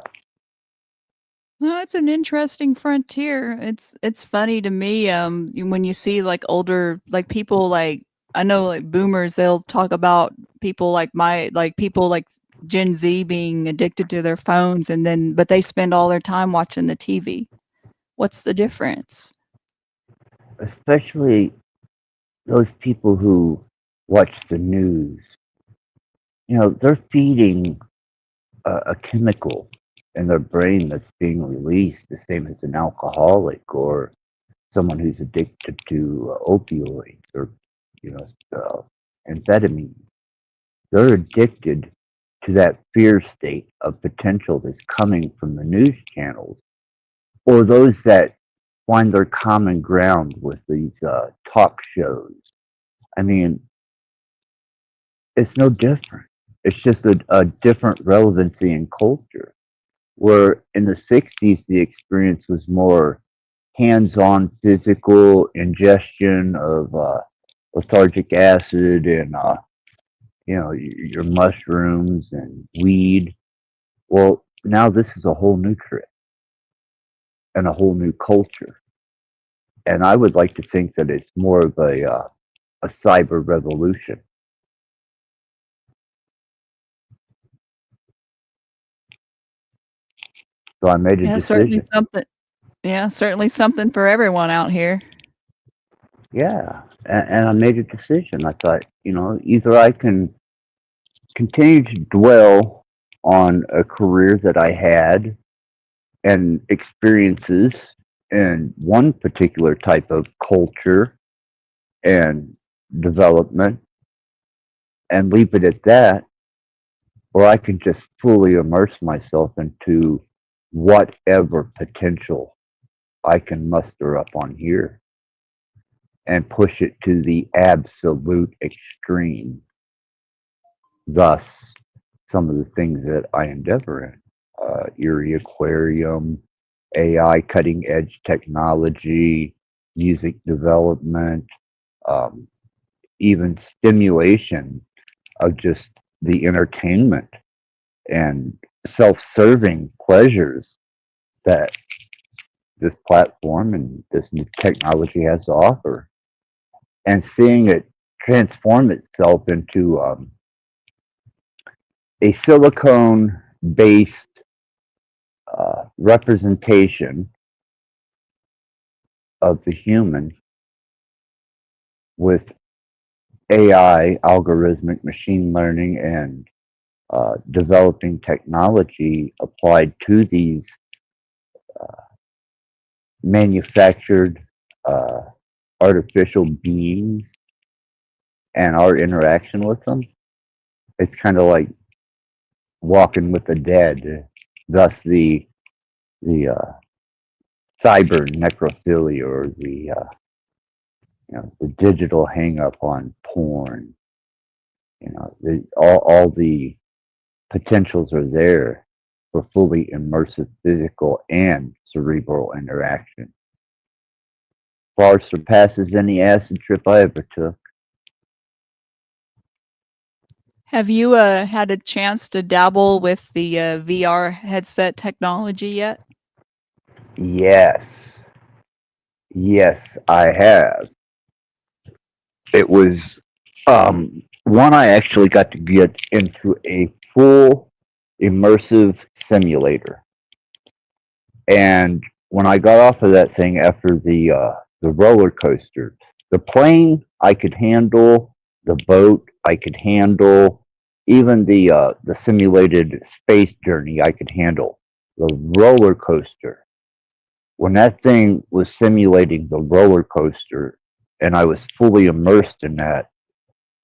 No, it's an interesting frontier. It's funny to me when you see like older like people like I know like boomers, they'll talk about people like people like Gen Z being addicted to their phones but they spend all their time watching the TV. What's the difference? Especially those people who watch the news. They're feeding a chemical in their brain that's being released, the same as an alcoholic or someone who's addicted to opioids or amphetamine. They're addicted to that fear state of potential that's coming from the news channels, or those that find their common ground with these talk shows. I mean, it's no different. It's just a different relevancy in culture. Where in the 60s, the experience was more hands-on physical ingestion of lethargic acid and, your mushrooms and weed. Well, now this is a whole new trip and a whole new culture. And I would like to think that it's more of a cyber revolution. So I made a decision. Certainly something for everyone out here. Yeah, and I made a decision. I thought, either I can continue to dwell on a career that I had and experiences in one particular type of culture and development and leave it at that, or I can just fully immerse myself into whatever potential I can muster up on here and push it to the absolute extreme. Thus, some of the things that I endeavor in, Erie Aquarium, AI cutting edge technology, music development, even stimulation of just the entertainment and self-serving pleasures that this platform and this new technology has to offer, and seeing it transform itself into a silicone-based representation of the human with AI, algorithmic machine learning, and developing technology applied to these manufactured artificial beings and our interaction with them. It's kind of like walking with the dead, thus the cyber necrophilia, or the the digital hang up on porn. All the potentials are there for fully immersive physical and cerebral interaction. Far surpasses any acid trip I ever took. Have you had a chance to dabble with the VR headset technology yet? Yes. Yes, I have. It was one I actually got to get into a full immersive simulator. And when I got off of that thing after the roller coaster, the plane I could handle, the boat I could handle, even the simulated space journey I could handle. The roller coaster, when that thing was simulating the roller coaster and I was fully immersed in that,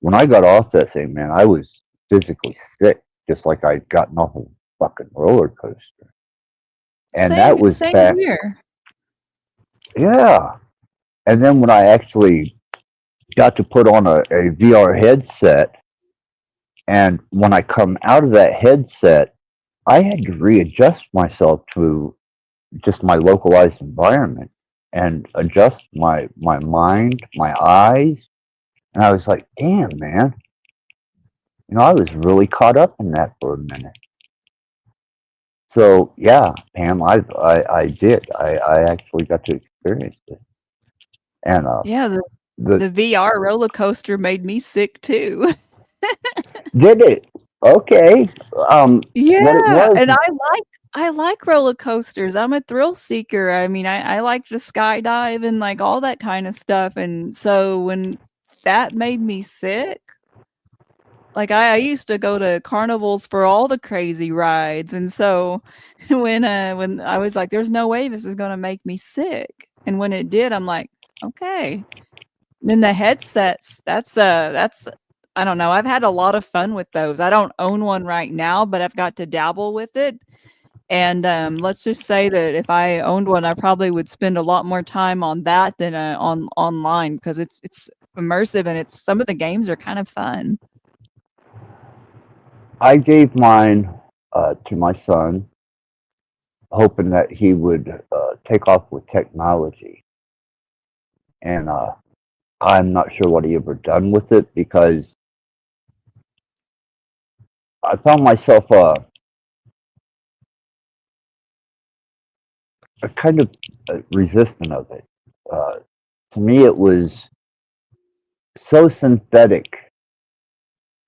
when I got off that thing, man, I was physically sick, just like I'd gotten off of a fucking roller coaster. And that was same back. here. Yeah. And then when I actually got to put on a VR headset, and when I come out of that headset, I had to readjust myself to just my localized environment and adjust my mind, my eyes. And I was like, damn, man. I was really caught up in that for a minute. So yeah, Pam, I did. I actually got to experience it. And Yeah, the VR roller coaster made me sick too. did it? Okay. Yeah, What it was? and I like roller coasters. I'm a thrill seeker. I mean, I like to skydive and like all that kind of stuff. And so when that made me sick, like I used to go to carnivals for all the crazy rides. And so when I was like, there's no way this is gonna make me sick. And when it did, I'm like, okay. Then the headsets, that's I don't know. I've had a lot of fun with those. I don't own one right now, but I've got to dabble with it. And let's just say that if I owned one, I probably would spend a lot more time on that than on online, because it's immersive and it's some of the games are kind of fun. I gave mine to my son, hoping that he would take off with technology. And I'm not sure what he ever done with it, because I found myself a kind of resistant of it. To me, it was so synthetic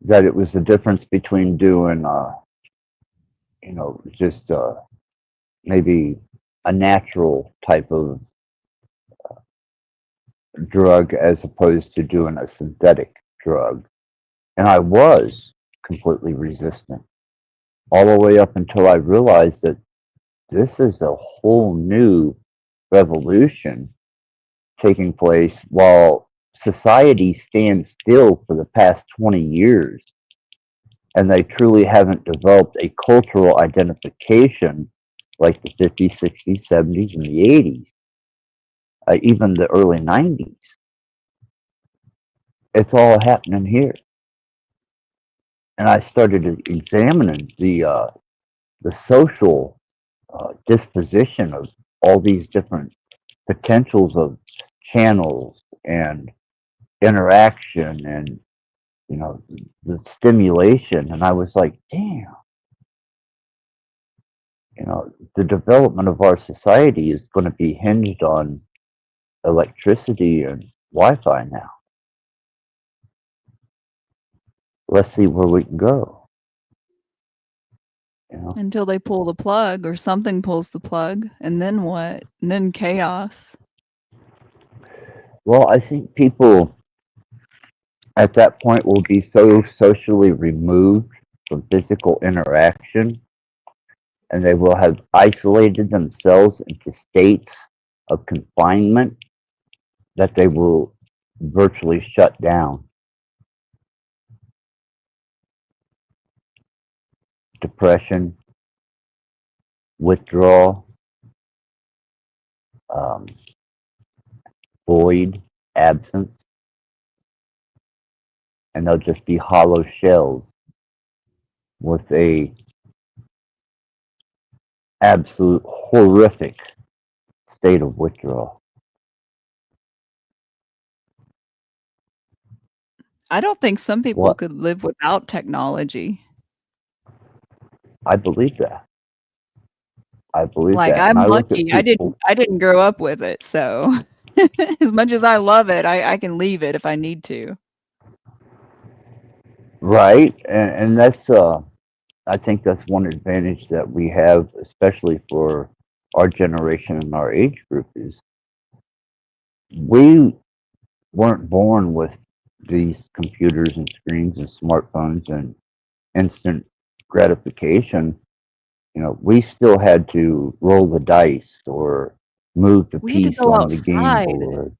that it was the difference between doing, just maybe a natural type of drug as opposed to doing a synthetic drug. And I was completely resistant all the way up until I realized that this is a whole new revolution taking place while society stands still for the past 20 years. And they truly haven't developed a cultural identification like the 50s, 60s, 70s, and the 80s, even the early 90s. It's all happening here. And I started examining the social disposition of all these different potentials of channels and interaction and the stimulation, and I was like, damn, The development of our society is going to be hinged on electricity and Wi-Fi now. Let's see where we can go. Until they pull the plug or something pulls the plug, and then what? And then chaos. Well, I think people at that point will be so socially removed from physical interaction, and they will have isolated themselves into states of confinement that they will virtually shut down. Depression, withdrawal, void, absence, and they'll just be hollow shells with a absolute horrific state of withdrawal. I don't think some people What? could live without technology. I believe that. I believe Like, that. And I'm I look at lucky. I people, didn't grow up with it, so as much as I love it, I can leave it if I need to. right? And that's I think that's one advantage that we have, especially for our generation and our age group, is we weren't born with these computers and screens and smartphones and instant gratification. We still had to roll the dice or move the We had to piece go on the game outside. board.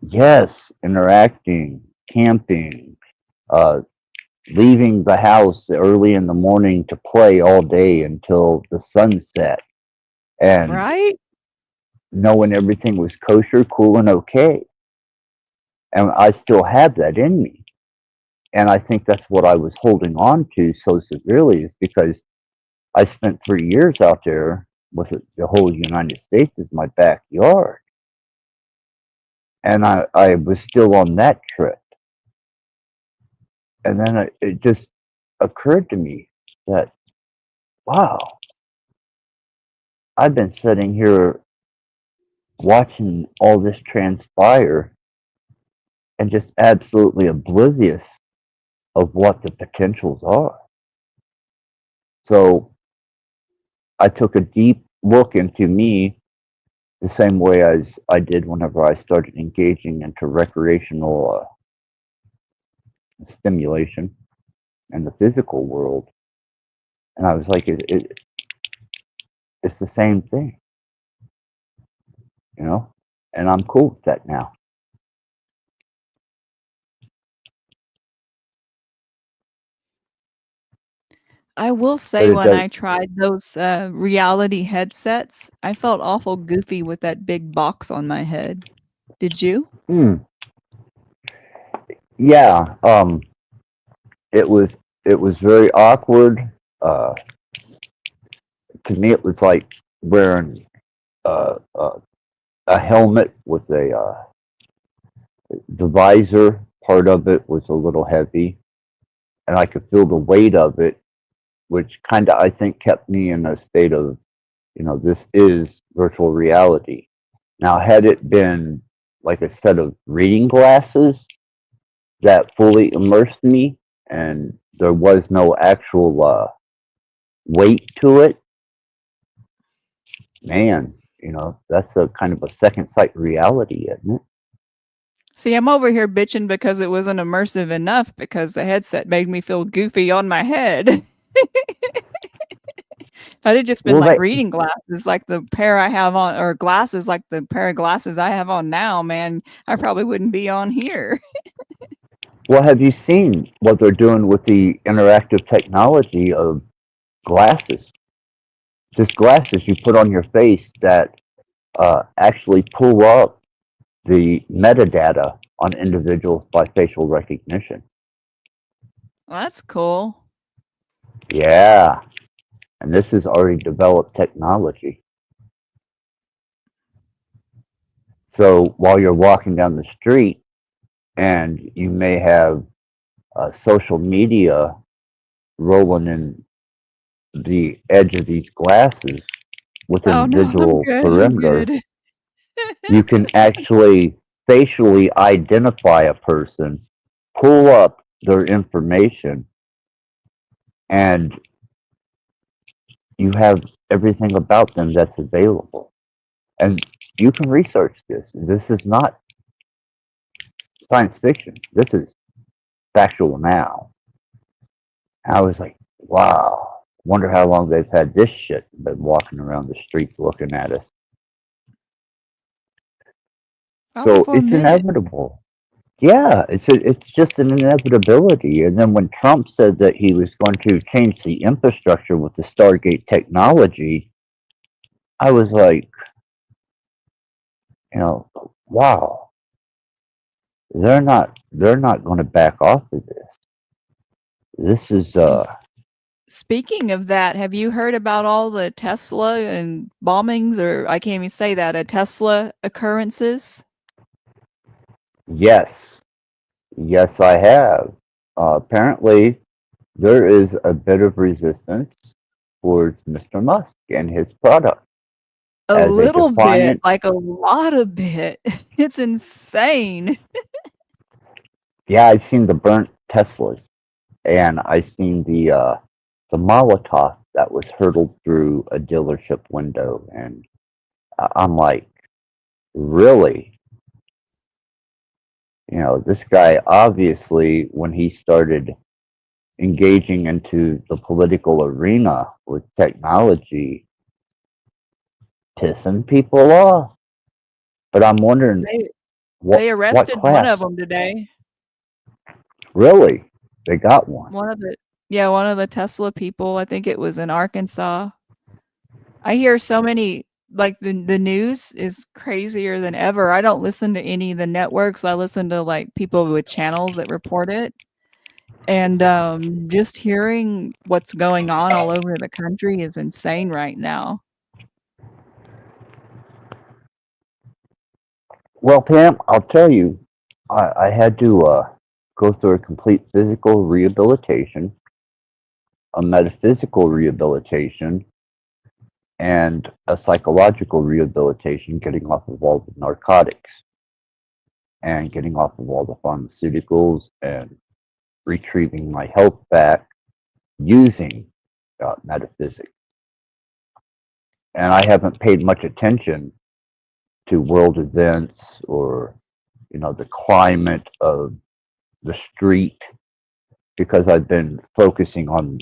Yes, interacting, camping, uh, leaving the house early in the morning to play all day until the sun set, and Right? knowing everything was kosher, cool, and okay. And I still have that in me. And I think that's what I was holding on to so severely, is because I spent 3 years out there with the whole United States as my backyard. And I was still on that trip. And then it just occurred to me that, wow, I've been sitting here watching all this transpire and just absolutely oblivious of what the potentials are. So I took a deep look into me, the same way as I did whenever I started engaging into recreational stimulation in the physical world. And I was like, it's the same thing, and I'm cool with that now. I will But say it when does, I tried those reality headsets, I felt awful goofy with that big box on my head. Did you? yeah, it was very awkward. To me, it was like wearing a helmet with the visor. Part of it was a little heavy, and I could feel the weight of it, which kind of, I think, kept me in a state of, this is virtual reality. Now, had it been like a set of reading glasses that fully immersed me and there was no actual weight to it, man, that's a kind of a second sight reality, isn't it? See, I'm over here bitching because it wasn't immersive enough because the headset made me feel goofy on my head. If I'd have just been Well, like reading glasses like the pair I have on, or glasses like the pair of glasses I have on now, man, I probably wouldn't be on here. well, have you seen what they're doing with the interactive technology of glasses? Just glasses you put on your face that actually pull up the metadata on individuals by facial recognition. Well, that's cool. Yeah. And this is already developed technology. So while you're walking down the street and you may have social media rolling in the edge of these glasses with Oh a no, I'm visual good. I'm perimeter, good. you can actually facially identify a person, pull up their information, and you have everything about them that's available. And you can research this. This is not science fiction. This is factual now. I was like, wow. Wonder how long they've had this shit been walking around the streets looking at us. Probably So for a it's minute. inevitable. Yeah, it's just an inevitability. And then when Trump said that he was going to change the infrastructure with the Stargate technology, I was like, wow, they're not going to back off of this. This is And speaking of that, have you heard about all the Tesla and bombings, or I can't even say that, Tesla occurrences? yes, yes, I have. Apparently, there is a bit of resistance towards Mr. Musk and his product A as a little bit, defiant. like a lot of bit. It's insane. Yeah, I've seen the burnt Teslas, and I've seen the Molotov that was hurtled through a dealership window, and I'm like, really? This guy obviously, when he started engaging into the political arena with technology, pissing people off. But I'm wondering They what arrested one class? of them today. Really? They got one. One of the Tesla people. I think it was in Arkansas. I hear so many, like the news is crazier than ever. I don't listen to any of the networks. I listen to like people with channels that report it. And just hearing what's going on all over the country is insane right now. Well, Pam, I'll tell you, I had to go through a complete physical rehabilitation, a metaphysical rehabilitation, and a psychological rehabilitation, getting off of all the narcotics and getting off of all the pharmaceuticals and retrieving my health back using metaphysics. And I haven't paid much attention to world events or, the climate of the street because I've been focusing on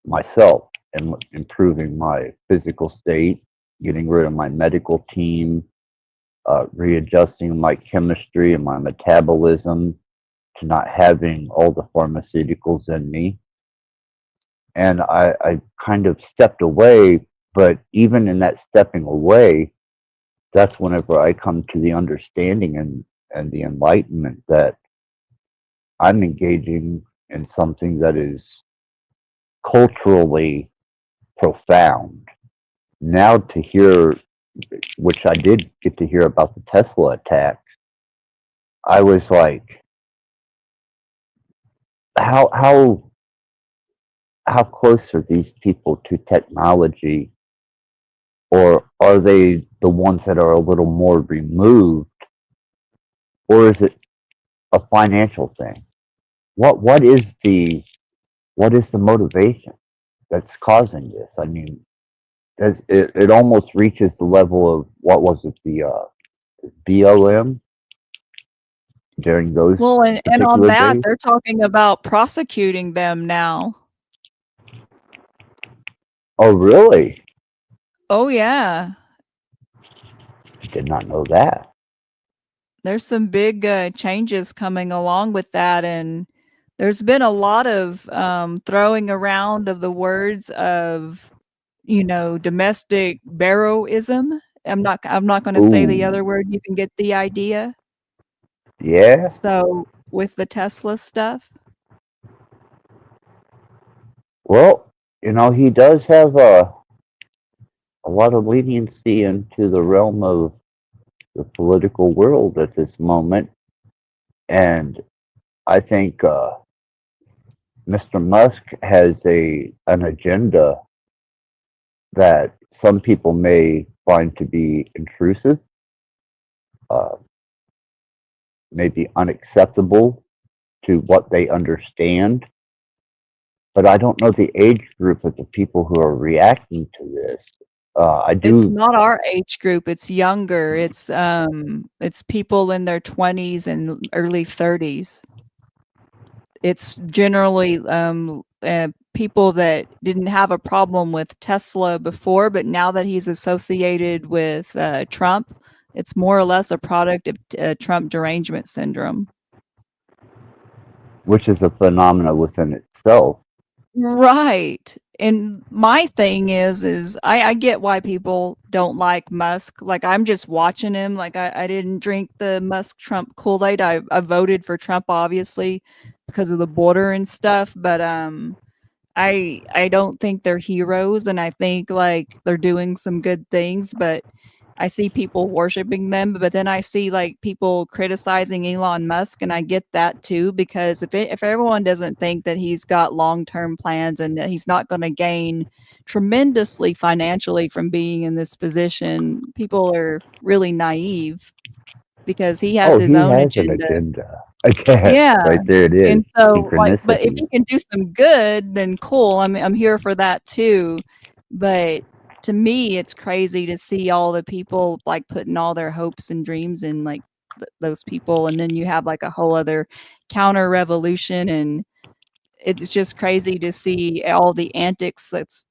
myself and improving my physical state, getting rid of my medical team, readjusting my chemistry and my metabolism to not having all the pharmaceuticals in me. And I kind of stepped away, but even in that stepping away, that's whenever I come to the understanding and the enlightenment that I'm engaging in something that is culturally profound. Now to hear, which I did get to hear about the Tesla attacks, I was like, how close are these people to technology, or are they the ones that are a little more removed, or is it a financial thing? What is the motivation that's causing this? I mean, it almost reaches the level of, what was it, the BLM during those Well, and on particular that, days? they're talking about prosecuting them now. Oh, really? Oh, yeah. I did not know that. There's some big changes coming along with that. And there's been a lot of throwing around of the words of, domestic barrowism. I'm not going to say the other Ooh, word. You can get the idea. yeah. So with the Tesla stuff. Well, he does have a lot of leniency into the realm of the political world at this moment, and I think Mr. Musk has an agenda that some people may find to be intrusive, uh, may be unacceptable to what they understand. But I don't know the age group of the people who are reacting to this. I It's do. not our age group, it's younger. It's people in their 20s and early 30s. It's generally people that didn't have a problem with Tesla before, but now that he's associated with Trump, it's more or less a product of Trump derangement syndrome. Which is a phenomena within itself. Right. And my thing is I get why people don't like Musk. Like, I'm just watching him. Like, I didn't drink the Musk Trump Kool-Aid. I voted for Trump, obviously, because of the border and stuff. But I don't think they're heroes, and I think like they're doing some good things, but I see people worshiping them, but then I see like people criticizing Elon Musk, and I get that too, because if everyone doesn't think that he's got long-term plans and that he's not going to gain tremendously financially from being in this position, people are really naive because he has Oh, his he own has an agenda. agenda. I guess Yeah. right there it is. And so, like, but if Synchronicity. he can do some good, then cool. I'm here for that too. But to me, it's crazy to see all the people like putting all their hopes and dreams in like those people, and then you have like a whole other counter revolution, and it's just crazy to see all the antics that's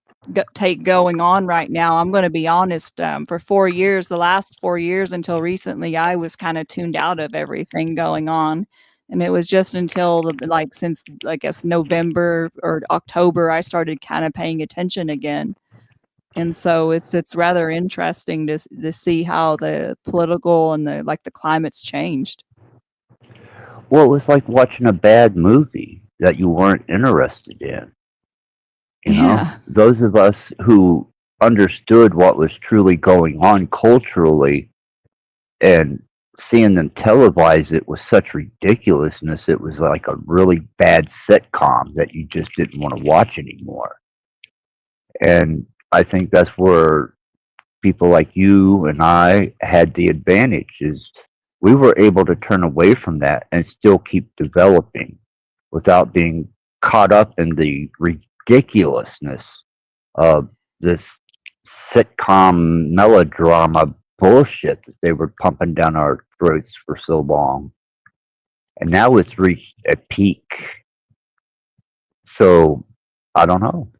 going on right now. I'm going to be honest. For 4 years, the last 4 years until recently, I was kind of tuned out of everything going on, and it was just until like since I guess November or October I started kind of paying attention again. And so it's rather interesting to see how the political and the climate's changed. Well, it was like watching a bad movie that you weren't interested in. You know, Yeah. those of us who understood what was truly going on culturally and seeing them televise it with such ridiculousness, it was like a really bad sitcom that you just didn't want to watch anymore. And I think that's where people like you and I had the advantage is we were able to turn away from that and still keep developing without being caught up in the ridiculousness of this sitcom melodrama bullshit that they were pumping down our throats for so long. And now it's reached a peak. So I don't know,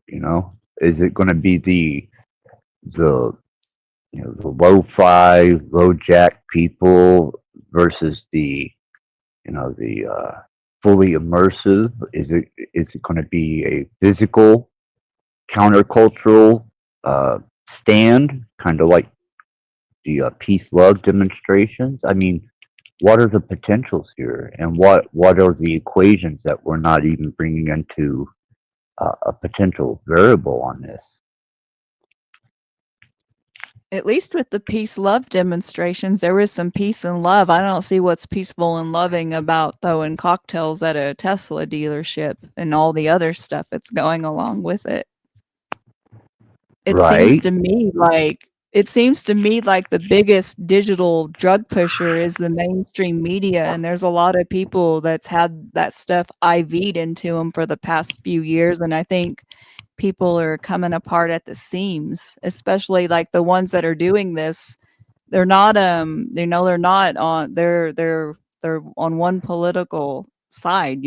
is it going to be the the lo-fi, low-jack people versus the fully immersive? Is it going to be a physical countercultural stand, kind of like the peace love demonstrations? I mean, what are the potentials here, and what are the equations that we're not even bringing into a potential variable on this? At least with the peace love demonstrations, there was some peace and love. I don't see what's peaceful and loving about throwing cocktails at a Tesla dealership and all the other stuff that's going along with it. It seems Right? to me like the biggest digital drug pusher is the mainstream media, and there's a lot of people that's had that stuff IV'd into them for the past few years, and I think people are coming apart at the seams, especially like the ones that are doing this. They're not they're not on they're on one political side,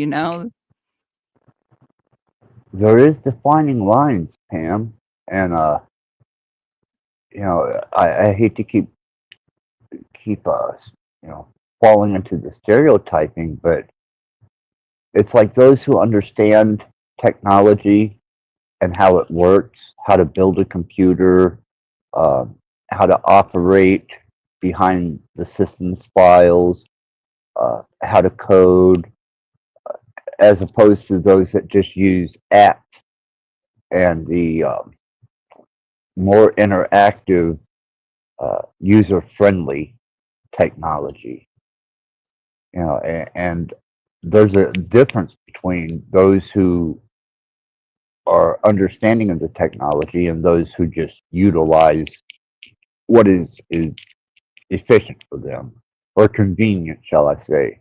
There is defining lines, Pam, and I hate to keep us falling into the stereotyping, but it's like those who understand technology and how it works, how to build a computer, uh, how to operate behind the system's files, how to code, as opposed to those that just use apps and the more interactive, user-friendly technology. And there's a difference between those who are understanding of the technology and those who just utilize what is efficient for them or convenient, shall I say.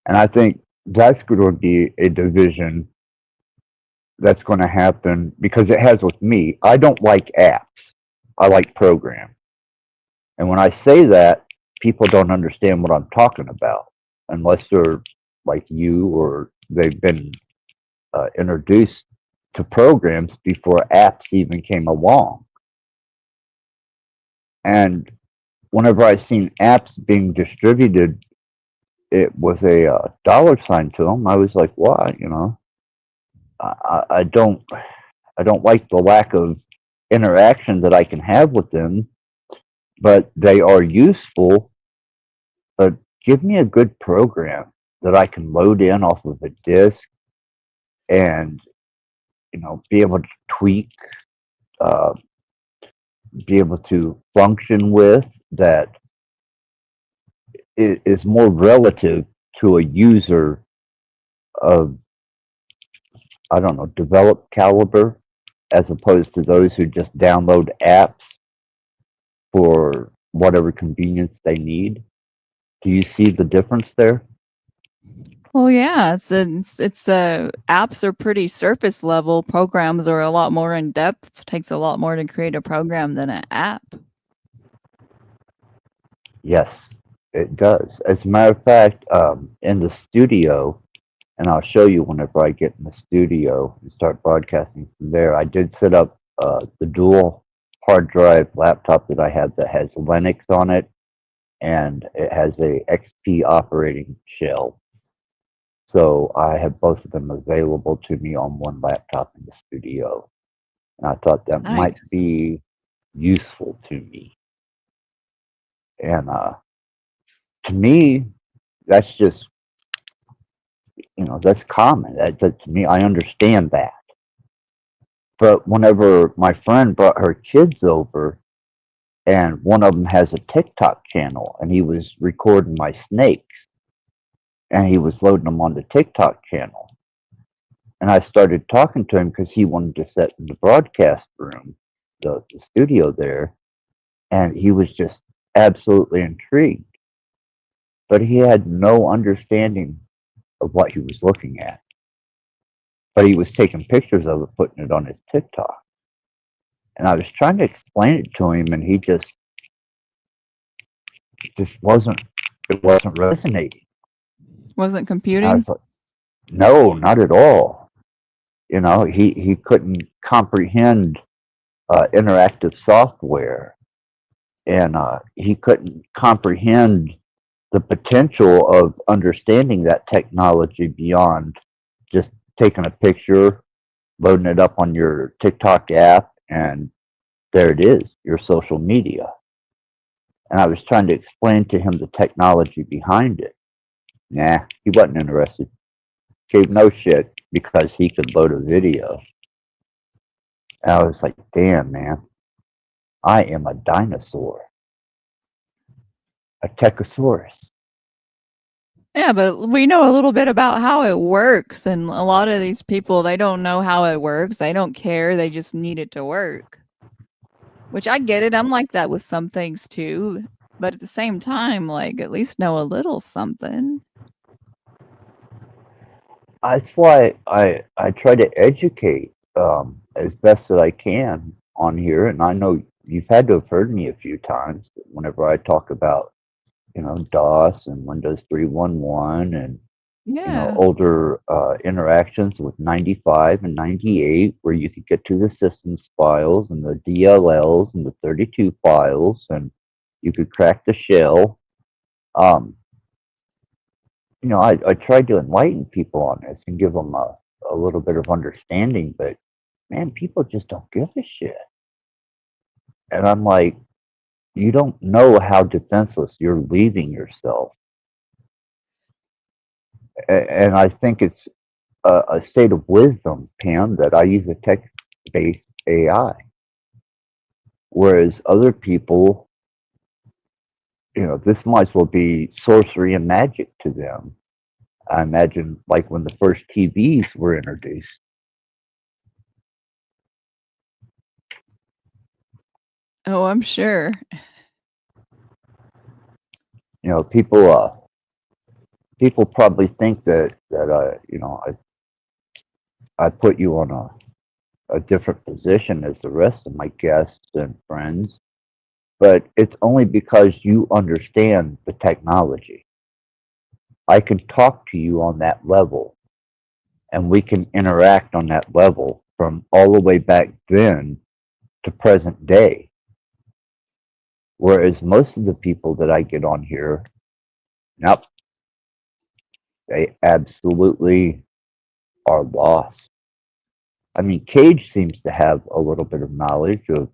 And I think that's going to be a division that's going to happen because it has with me. I don't like apps. I like programs. And when I say that, people don't understand what I'm talking about unless they're like you or they've been introduced to programs before apps even came along. And whenever I seen apps being distributed, it was a dollar sign to them. I was like, why? You know, I don't like the lack of interaction that I can have with them, but they are useful. But give me a good program that I can load in off of a disk and be able to tweak, uh, be able to function with that is more relative to a user of, I don't know, developed caliber, as opposed to those who just download apps for whatever convenience they need. Do you see the difference there? Well, yeah, apps are pretty surface level. Programs are a lot more in depth. It takes a lot more to create a program than an app. Yes, it does. As a matter of fact, in the studio, and I'll show you whenever I get in the studio and start broadcasting from there, I did set up the dual hard drive laptop that I have that has Linux on it, and it has a XP operating shell. So I have both of them available to me on one laptop in the studio. And I thought that might Nice. be useful to me. And to me, that's just, that's common. That to me, I understand that. But whenever my friend brought her kids over, and one of them has a TikTok channel, and he was recording my snakes, and he was loading them on the TikTok channel. And I started talking to him because he wanted to sit in the broadcast room, the studio there, and he was just absolutely intrigued. But he had no understanding of what he was looking at. But he was taking pictures of it, putting it on his TikTok. And I was trying to explain it to him, and he just wasn't resonating. Wasn't And I computing? thought, no, not at all. He couldn't comprehend interactive software, and he couldn't comprehend the potential of understanding that technology beyond just taking a picture, loading it up on your TikTok app, and there it is, your social media. And I was trying to explain to him the technology behind it. Nah, he wasn't interested. Gave no shit because he could load a video. And I was like, damn, man, I am a dinosaur, a techosaurus. Yeah, but we know a little bit about how it works, and a lot of these people, they don't know how it works. They don't care. They just need it to work. Which I get it. I'm like that with some things too. But at the same time, like, at least know a little something. That's why I try to educate as best that I can on here. And I know you've had to have heard me a few times whenever I talk about, DOS and Windows 3.1 and, Yeah. older interactions with 95 and 98 where you could get to the systems files and the DLLs and the 32 files and you could crack the shell. I tried to enlighten people on this and give them a little bit of understanding, but man, people just don't give a shit. And I'm like, you don't know how defenseless you're leaving yourself. And I think it's a state of wisdom, Pam, that I use a text-based AI. Whereas other people, this might as well be sorcery and magic to them. I imagine like when the first TVs were introduced, Oh, I'm sure. You know, people probably think that I put you on a different position as the rest of my guests and friends, but it's only because you understand the technology. I can talk to you on that level, and we can interact on that level from all the way back then to present day. Whereas most of the people that I get on here, nope, they absolutely are lost. I mean, Cage seems to have a little bit of knowledge of,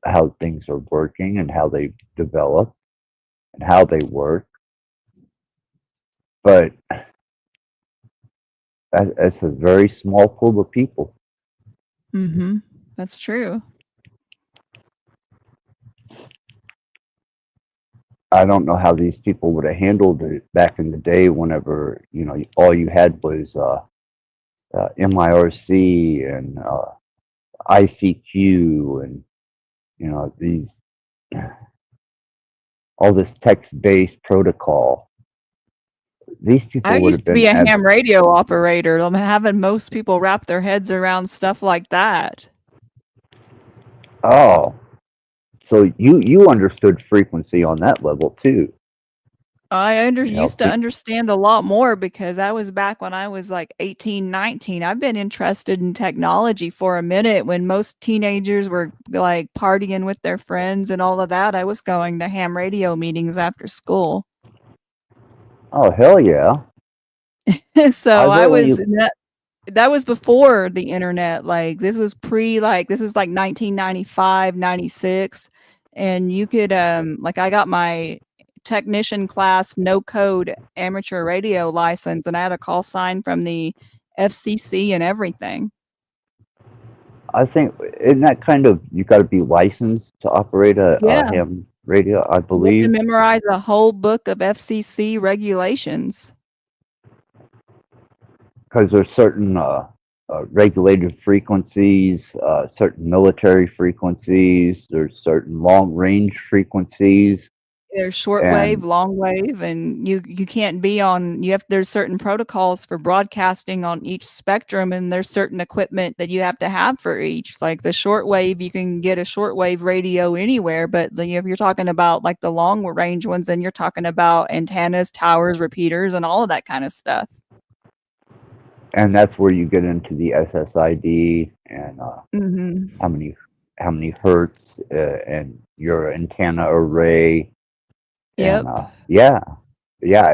how things are working and how they develop and how they work. But that's a very small pool of people. Mm-hmm. That's true. I don't know how these people would have handled it back in the day whenever, all you had was MIRC and ICQ and, these all this text-based protocol. These people I would used have to be been a ham radio operator. I'm having most people wrap their heads around stuff like that. Oh, so you understood frequency on that level too. I used to understand a lot more because I was back when I was like 18, 19. I've been interested in technology for a minute when most teenagers were like partying with their friends and all of that. I was going to ham radio meetings after school. Oh, hell yeah. So that was before the internet. Like this was this is like 1995, 96. And you could like I got my technician class no code amateur radio license and I had a call sign from the FCC and everything. I think isn't that kind of you got to be licensed to operate a ham radio, I believe. You have to memorize a whole book of FCC regulations. Because there's certain regulated frequencies, certain military frequencies, there's certain long range frequencies. There's shortwave, long wave, and you can't be on. There's certain protocols for broadcasting on each spectrum, and there's certain equipment that you have to have for each. Like the shortwave, you can get a shortwave radio anywhere, but if you're talking about like the long range ones, then you're talking about antennas, towers, repeaters, and all of that kind of stuff. And that's where you get into the SSID and how many hertz and your antenna array. Yep. And, yeah,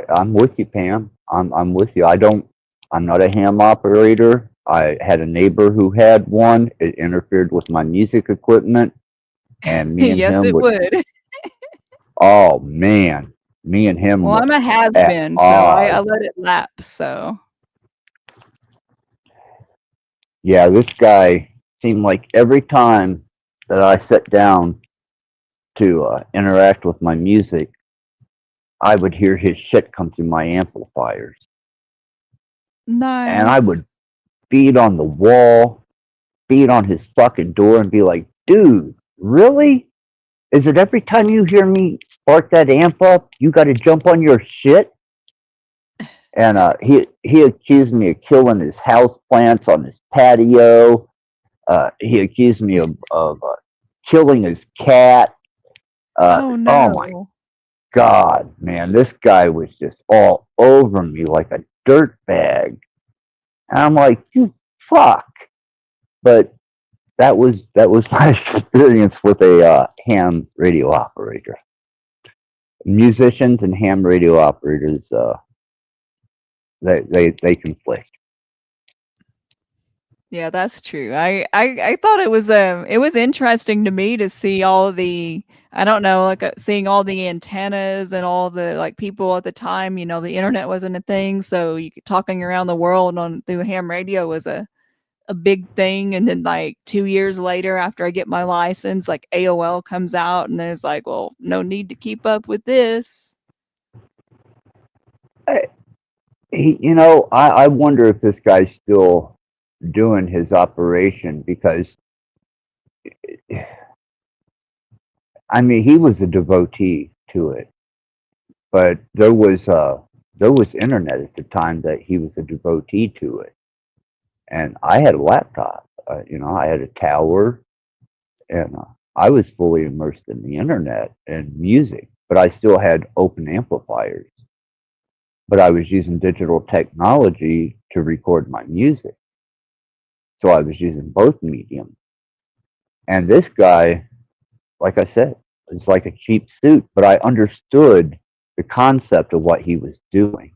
I'm with you, Pam. I'm with you. I'm not a ham operator. I had a neighbor who had one. It interfered with my music equipment, and me and yes, him it would. Oh man, me and him. Well, I'm a has-been, so I let it lapse. So. Yeah, this guy seemed like every time that I sat down to interact with my music, I would hear his shit come through my amplifiers. Nice. And I would beat on the wall, beat on his fucking door and be like, dude, really? Is it every time you hear me spark that amp up, you got to jump on your shit? And he accused me of killing his house plants on his patio. He accused me of killing his cat. Oh no! Oh my God, man, this guy was just all over me like a dirtbag. And I'm like, you fuck. But that was my experience with a ham radio operator. Musicians and ham radio operators, they conflict. Yeah, that's true. I thought it was interesting to me to see all the, I don't know, like seeing all the antennas and all the like people at the time, the internet wasn't a thing. So talking around the world through ham radio was a big thing. And then like 2 years later, after I get my license, like AOL comes out and then it's like, well, no need to keep up with this. I wonder if this guy's still doing his operation, because I mean, he was a devotee to it, but there was internet at the time that he was a devotee to it, and I had a laptop. I had a tower, and I was fully immersed in the internet and music, but I still had open amplifiers. But I was using digital technology to record my music, so I was using both mediums. And this guy, like I said, was like a cheap suit, but I understood the concept of what he was doing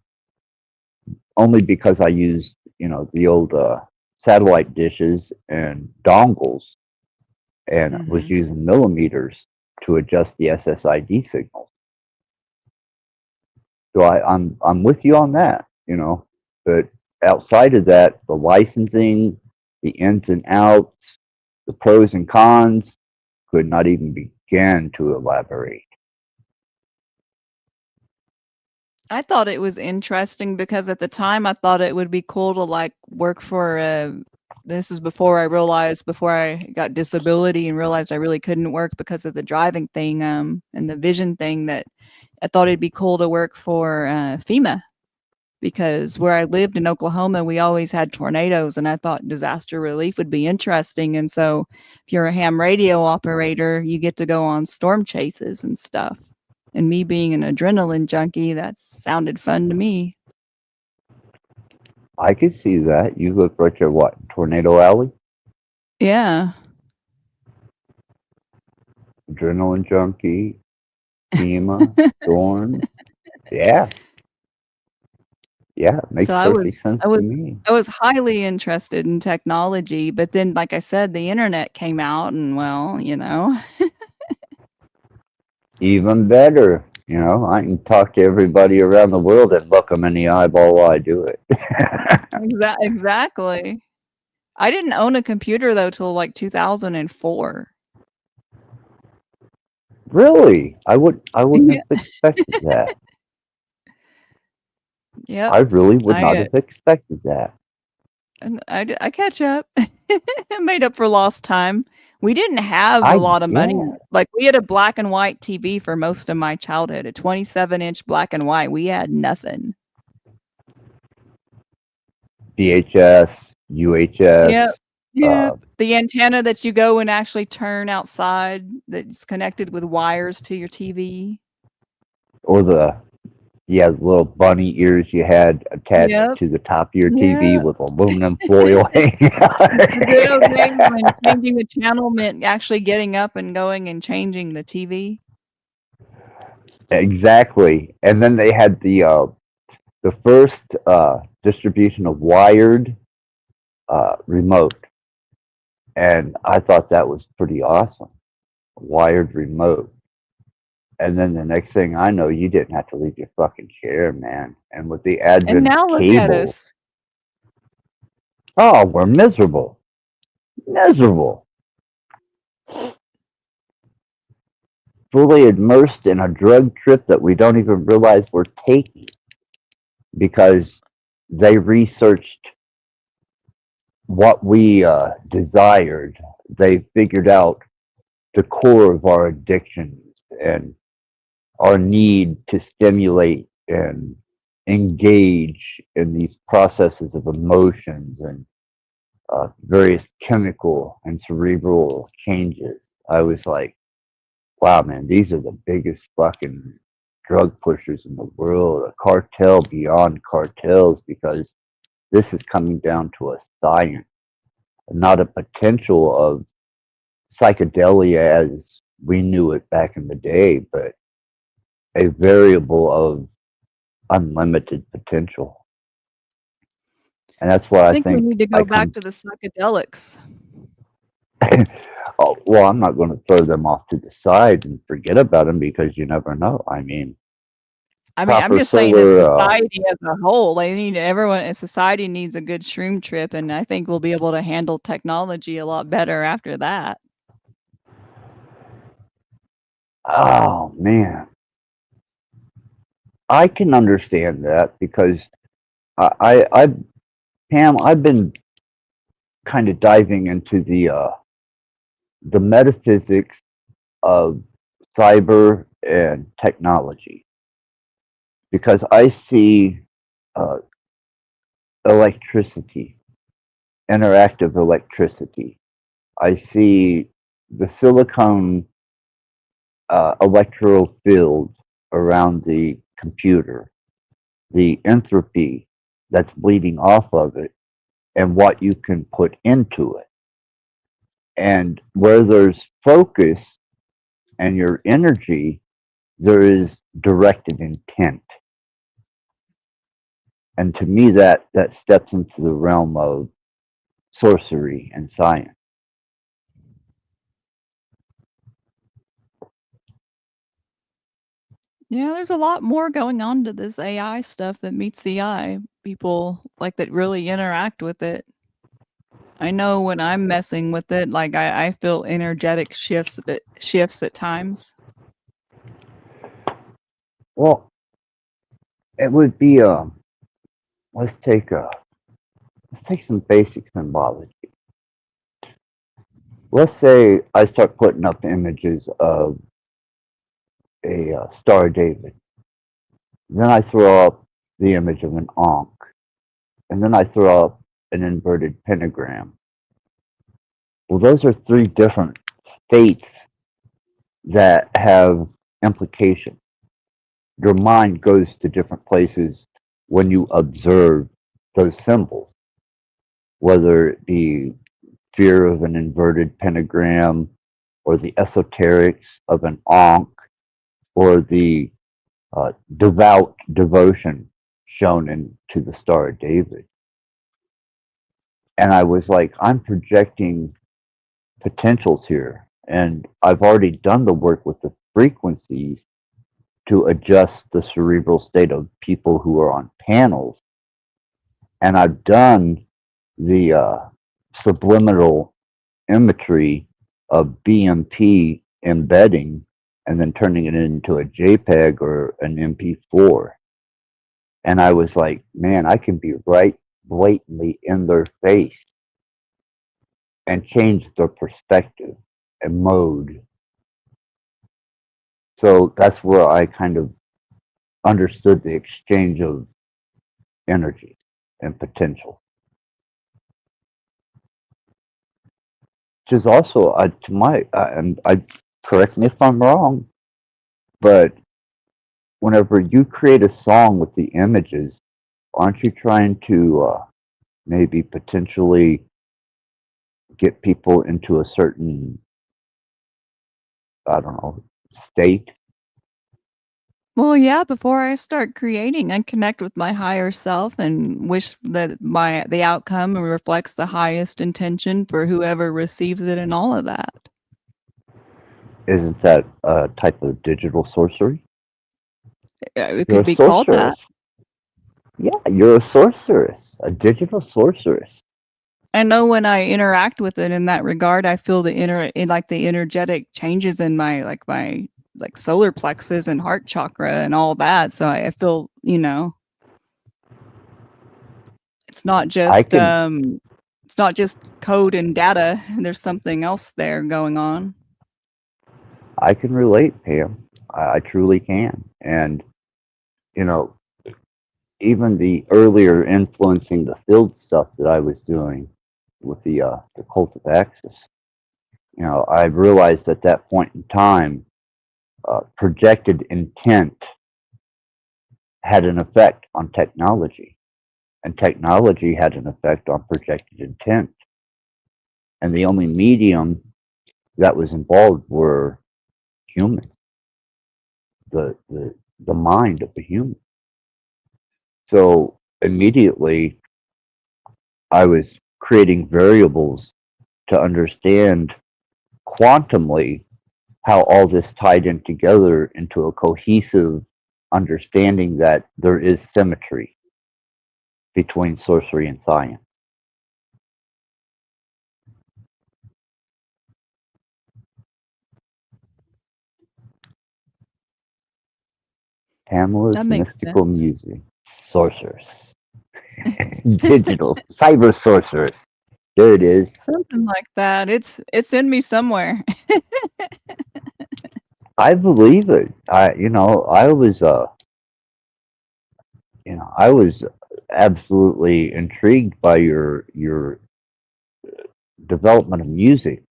only because I used, the old satellite dishes and dongles, and was using millimeters to adjust the SSID signals. So I'm with you on that, but outside of that, the licensing, the ins and outs, the pros and cons, could not even begin to elaborate. I thought it was interesting because at the time I thought it would be cool to like work for this is before I got disability and realized I really couldn't work because of the driving thing and the vision thing, that I thought it'd be cool to work for FEMA, because where I lived in Oklahoma, we always had tornadoes, and I thought disaster relief would be interesting. And so if you're a ham radio operator, you get to go on storm chases and stuff. And me being an adrenaline junkie, that sounded fun to me. I could see that. You live right there, what, Tornado Alley? Yeah. Adrenaline junkie, FEMA, storm. Yeah. Yeah, it makes perfect sense to me. I was highly interested in technology, but then, like I said, the internet came out, and well, Even better, I can talk to everybody around the world and look them in the eyeball while I do it. Exactly. I didn't own a computer though till like 2004. Really? I wouldn't have expected that. Yep. I really would not have expected that. And I catch up. Made up for lost time. We didn't have a lot of money. Like, we had a black and white TV for most of my childhood, a 27-inch black and white. We had nothing. VHS, UHS. Yep. The antenna that you go and actually turn outside, that's connected with wires to your TV. Or the little bunny ears you had attached to the top of your TV with aluminum foil hanging on. The good old days when changing the channel meant actually getting up and going and changing the TV. Exactly. And then they had the first distribution of wired remote. And I thought that was pretty awesome. A wired remote. And then the next thing I know, you didn't have to leave your fucking chair, man. And with the advent and now of look cable, at us. Oh, we're miserable. Miserable. Fully immersed in a drug trip that we don't even realize we're taking, because they researched what we desired. They figured out the core of our addictions and our need to stimulate and engage in these processes of emotions and various chemical and cerebral changes. I was like, wow, man, these are the biggest fucking drug pushers in the world, a cartel beyond cartels, because this is coming down to a science, not a potential of psychedelia as we knew it back in the day, but a variable of unlimited potential. And that's why I think we need to go back to the psychedelics. Oh, well, I'm not going to throw them off to the side and forget about them, because you never know. I'm just saying, as society as a whole, society needs a good shroom trip, and I think we'll be able to handle technology a lot better after that. Oh, man. I can understand that, because Pam, I've been kind of diving into the metaphysics of cyber and technology, because I see uh, electricity, interactive electricity. I see the silicone electrical field around the computer, the entropy that's bleeding off of it, and what you can put into it. And where there's focus and your energy, there is directed intent. And to me, that steps into the realm of sorcery and science. Yeah, there's a lot more going on to this AI stuff that meets the eye. People like that really interact with it. I know when I'm messing with it, like I feel energetic shifts at times. Well, it would be let's take some basic symbology. Let's say I start putting up images of a Star of David. Then I throw up the image of an Ankh. And then I throw up an inverted pentagram. Well, those are three different states that have implication. Your mind goes to different places when you observe those symbols, whether it be fear of an inverted pentagram, or the esoterics of an Ankh, or the devout devotion shown into the Star of David. And I was like, I'm projecting potentials here. And I've already done the work with the frequencies to adjust the cerebral state of people who are on panels. And I've done the subliminal imagery of BMP embedding and then turning it into a JPEG or an MP4. And I was like, man, I can be right blatantly in their face and change their perspective and mode. So that's where I kind of understood the exchange of energy and potential. Which is also, to my, and I correct me if I'm wrong, but whenever you create a song with the images, aren't you trying to maybe potentially get people into a certain, I don't know, state? Well, yeah, before I start creating, I connect with my higher self and wish that the outcome reflects the highest intention for whoever receives it and all of that. Isn't that a type of digital sorcery? It could be called that. Yeah, you're a sorceress, a digital sorceress. I know when I interact with it in that regard, I feel the energetic changes in my solar plexus and heart chakra and all that. So I feel, it's not just code and data. There's something else there going on. I can relate, Pam. I truly can. And, even the earlier influencing the field stuff that I was doing with the cult of Axis, I realized at that point in time, projected intent had an effect on technology, and technology had an effect on projected intent. And the only medium that was involved were humans, the mind of the human. So immediately, I was creating variables to understand quantumly how all this tied in together into a cohesive understanding that there is symmetry between sorcery and science. Pamela's mystical sense. music, sorceress, digital cyber sorceress. There it is. Something like that. It's in me somewhere. I believe it. I was absolutely intrigued by your development of music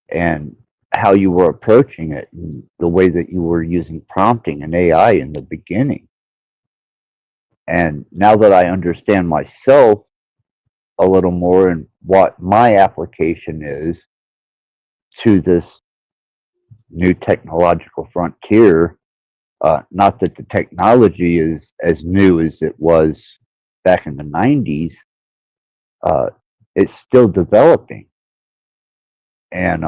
and how you were approaching it, and the way that you were using prompting and AI in the beginning. And now that I understand myself a little more and what my application is to this new technological frontier, not that the technology is as new as it was back in the 90s, it's still developing. And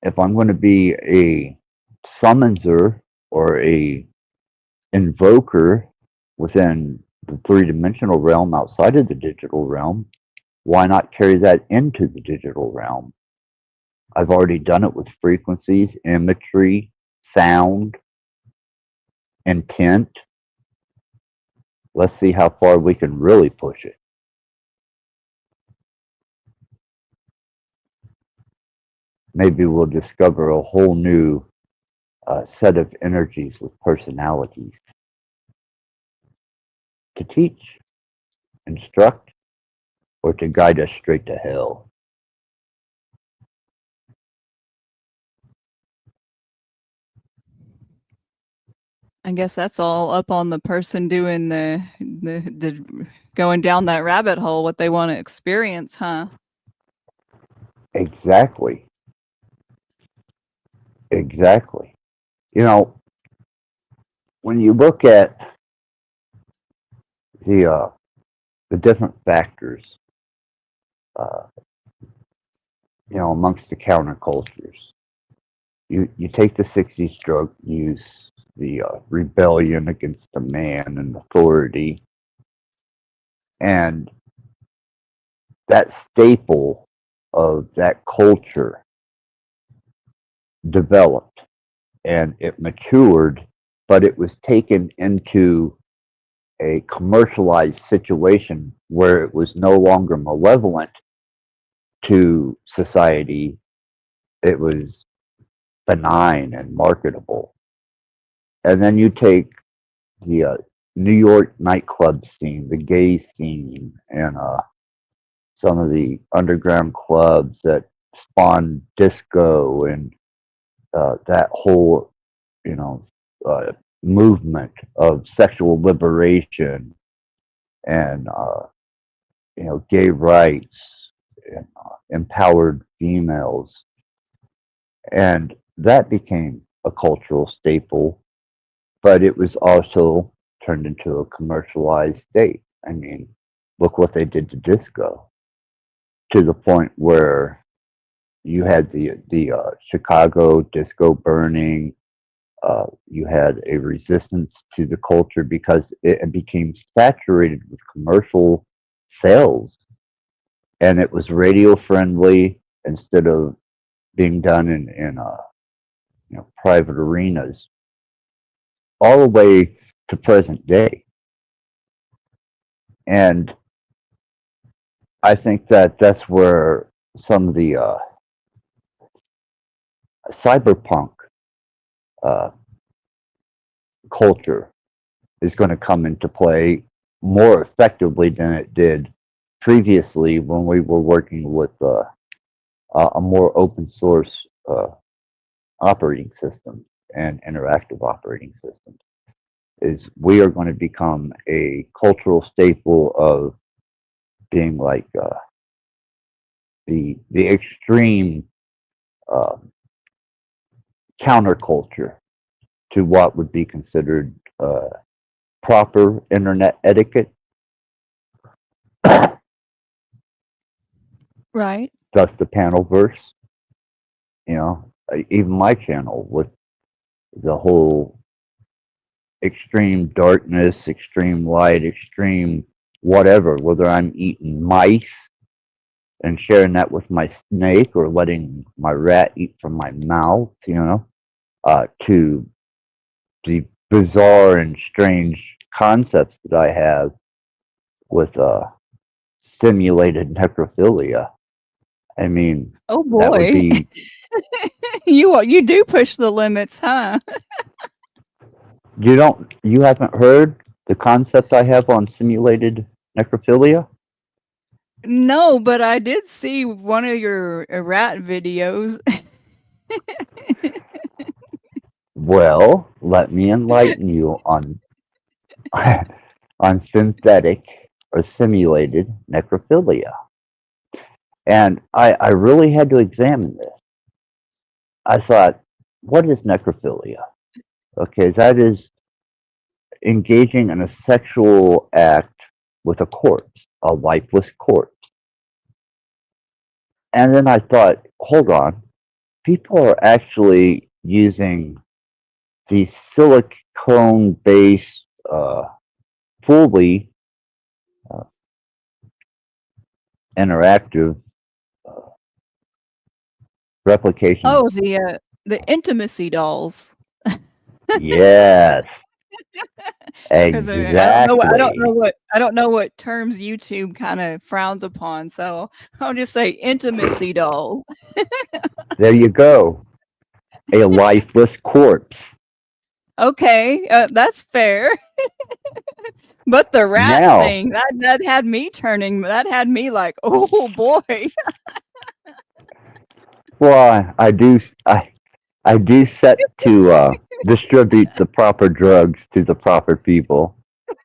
if I'm going to be a summonser or a invoker within the three-dimensional realm outside of the digital realm, why not carry that into the digital realm? I've already done it with frequencies, imagery, sound, intent. Let's see how far we can really push it. Maybe we'll discover a whole new set of energies with personalities to teach, instruct, or to guide us straight to hell. I guess that's all up on the person doing the going down that rabbit hole, what they want to experience, huh? Exactly. Exactly. When you look at the different factors, amongst the countercultures, you take the 60s drug use, the rebellion against the man and authority, and that staple of that culture developed and it matured, but it was taken into a commercialized situation where it was no longer malevolent to society. It was benign and marketable. And then you take the New York nightclub scene, the gay scene, and some of the underground clubs that spawned disco and that whole, movement of sexual liberation and, gay rights and empowered females. And that became a cultural staple, but it was also turned into a commercialized state. I mean, look what they did to disco, to the point where you had the Chicago disco burning. You had a resistance to the culture because it became saturated with commercial sales, and it was radio friendly instead of being done in private arenas, all the way to present day. And I think that that's where some of the cyberpunk culture is going to come into play more effectively than it did previously when we were working with a more open source operating system and interactive operating systems. Is we are going to become a cultural staple of being like the extreme counterculture to what would be considered proper internet etiquette. Right. Thus the panelverse. Even my channel with the whole extreme darkness, extreme light, extreme whatever, whether I'm eating mice and sharing that with my snake or letting my rat eat from my mouth, to the bizarre and strange concepts that I have with simulated necrophilia. I mean, Oh that would boy. be You do push the limits, huh? You haven't heard the concept I have on simulated necrophilia? No, but I did see one of your rat videos. Well, let me enlighten you on on synthetic or simulated necrophilia. And I really had to examine this. I thought, what is necrophilia? Okay, that is engaging in a sexual act with a corpse, a lifeless corpse. And then I thought, hold on, people are actually using these silicone-based, fully interactive replications. Oh, the intimacy dolls. Yes, 'Cause exactly. I don't know what terms YouTube kind of frowns upon, so I'll just say intimacy doll. There you go. A lifeless corpse. Okay, that's fair. But the rat Now, thing, that had me like, oh boy. well, I do set to distribute the proper drugs to the proper people.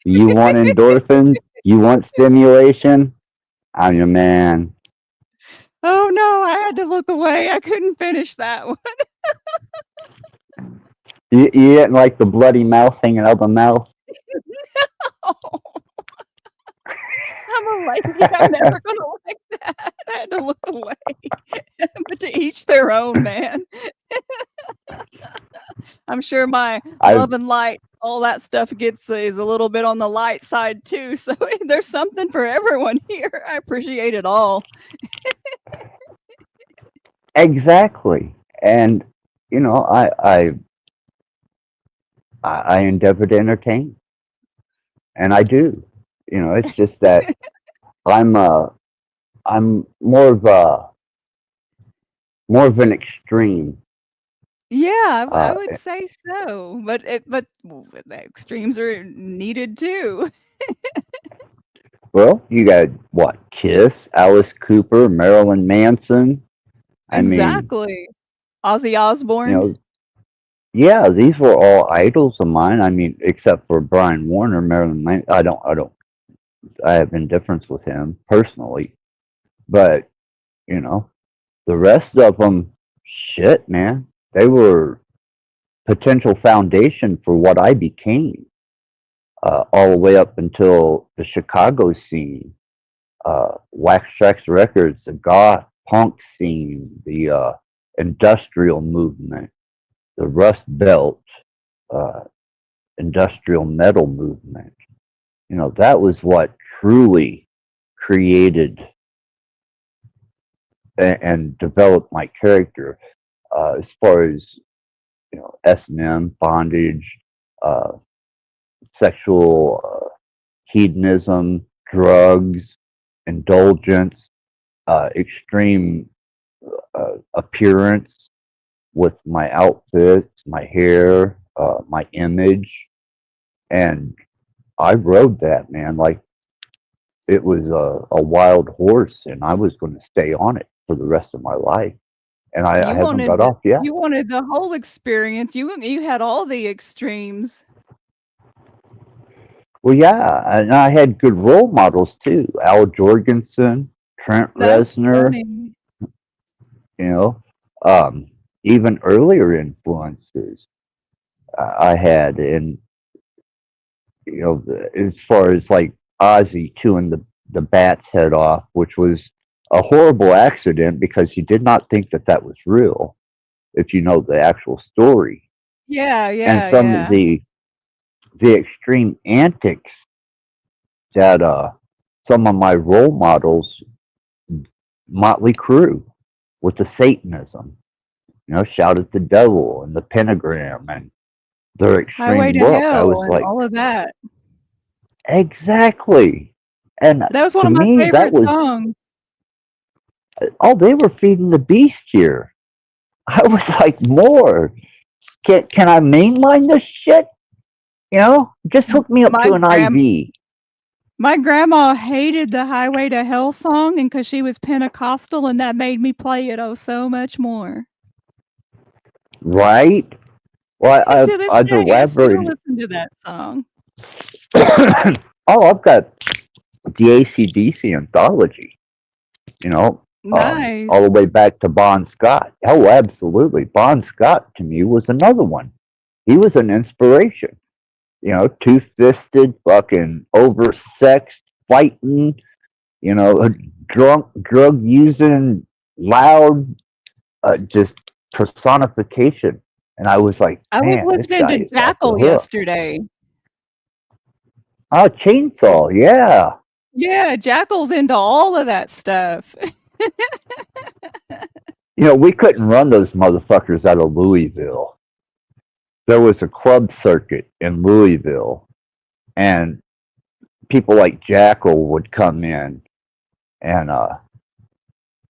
You want endorphins? You want stimulation? I'm your man. Oh no, I had to look away. I couldn't finish that one. You didn't like the bloody mouth hanging out of the mouth? No. I'm a lady. I'm never gonna like that. I had to look away. But to each their own, man. I'm sure my love and light, all that stuff is a little bit on the light side too. So there's something for everyone here. I appreciate it all. Exactly. And you know, I endeavor to entertain, and I do. You know, it's just that I'm more of an extreme. Yeah, I would say so. But the extremes are needed too. Well, you got what? Kiss, Alice Cooper, Marilyn Manson. I mean, Exactly. Ozzy you Osbourne. know, yeah, these were all idols of mine. I mean, except for Brian Warner, Marilyn Manson. I have indifference with him personally, but you know, the rest of them, shit, man, they were potential foundation for what I became, all the way up until the Chicago scene, Wax Trax Records, the goth punk scene, the industrial movement, the Rust Belt, industrial metal movement. You know, that was what truly created and developed my character, as far as, you know, S&M, bondage, sexual hedonism, drugs, indulgence, extreme appearance with my outfits, my hair, my image, and I rode that, man, like it was a wild horse, and I was going to stay on it for the rest of my life, and I haven't got off yet. You wanted the whole experience. You had all the extremes. Well, yeah, and I had good role models too. Al Jorgensen, Trent That's Reznor, funny. you know, even earlier influences I had, and you know, as far as like Ozzy chewing the bat's head off, which was a horrible accident because he did not think that was real, if you know the actual story. Yeah, And some of the extreme antics that some of my role models, Motley Crue, with the Satanism, you know, Shout at the Devil and the Pentagram and their extreme Highway to look. I Hell was and like, all of that. exactly. And That was one to of my me, that favorite was, songs. oh, they were feeding the beast here. I was like, more. Can I mainline this shit? You know, just hook me up My to an IV. My grandma hated the Highway to Hell song, and because she was Pentecostal, and that made me play it so much more. Right? Well, To this I've day, I still elaborated. listen to that song. Oh, I've got the AC/DC anthology. You know, Nice. all the way back to Bon Scott. Oh, absolutely. Bon Scott to me was another one. He was an inspiration. You know, two-fisted, fucking oversexed, fighting, you know, drunk, drug using, loud, just personification. And I was like, I was man, this listening guy to is off the Jackal hook. yesterday. Oh, Chainsaw, yeah. Yeah, Jackal's into all of that stuff. You know, we couldn't run those motherfuckers out of Louisville. There was a club circuit in Louisville, and people like Jackal would come in, and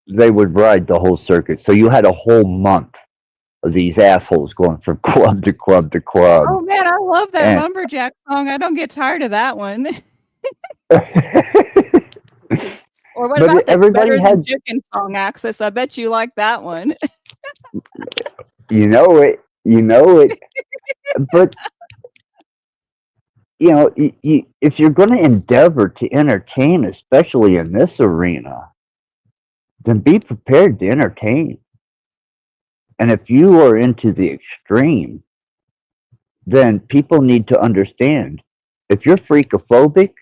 they would ride the whole circuit. So you had a whole month of these assholes going from club to club to club. Oh man, I love that And- lumberjack song. I don't get tired of that one. Or what But about the everybody Better Than had- Chicken song, Axis? I bet you like that one. You know it. But, you know, if you're going to endeavor to entertain, especially in this arena, then be prepared to entertain. And if you are into the extreme, then people need to understand, if you're freakophobic,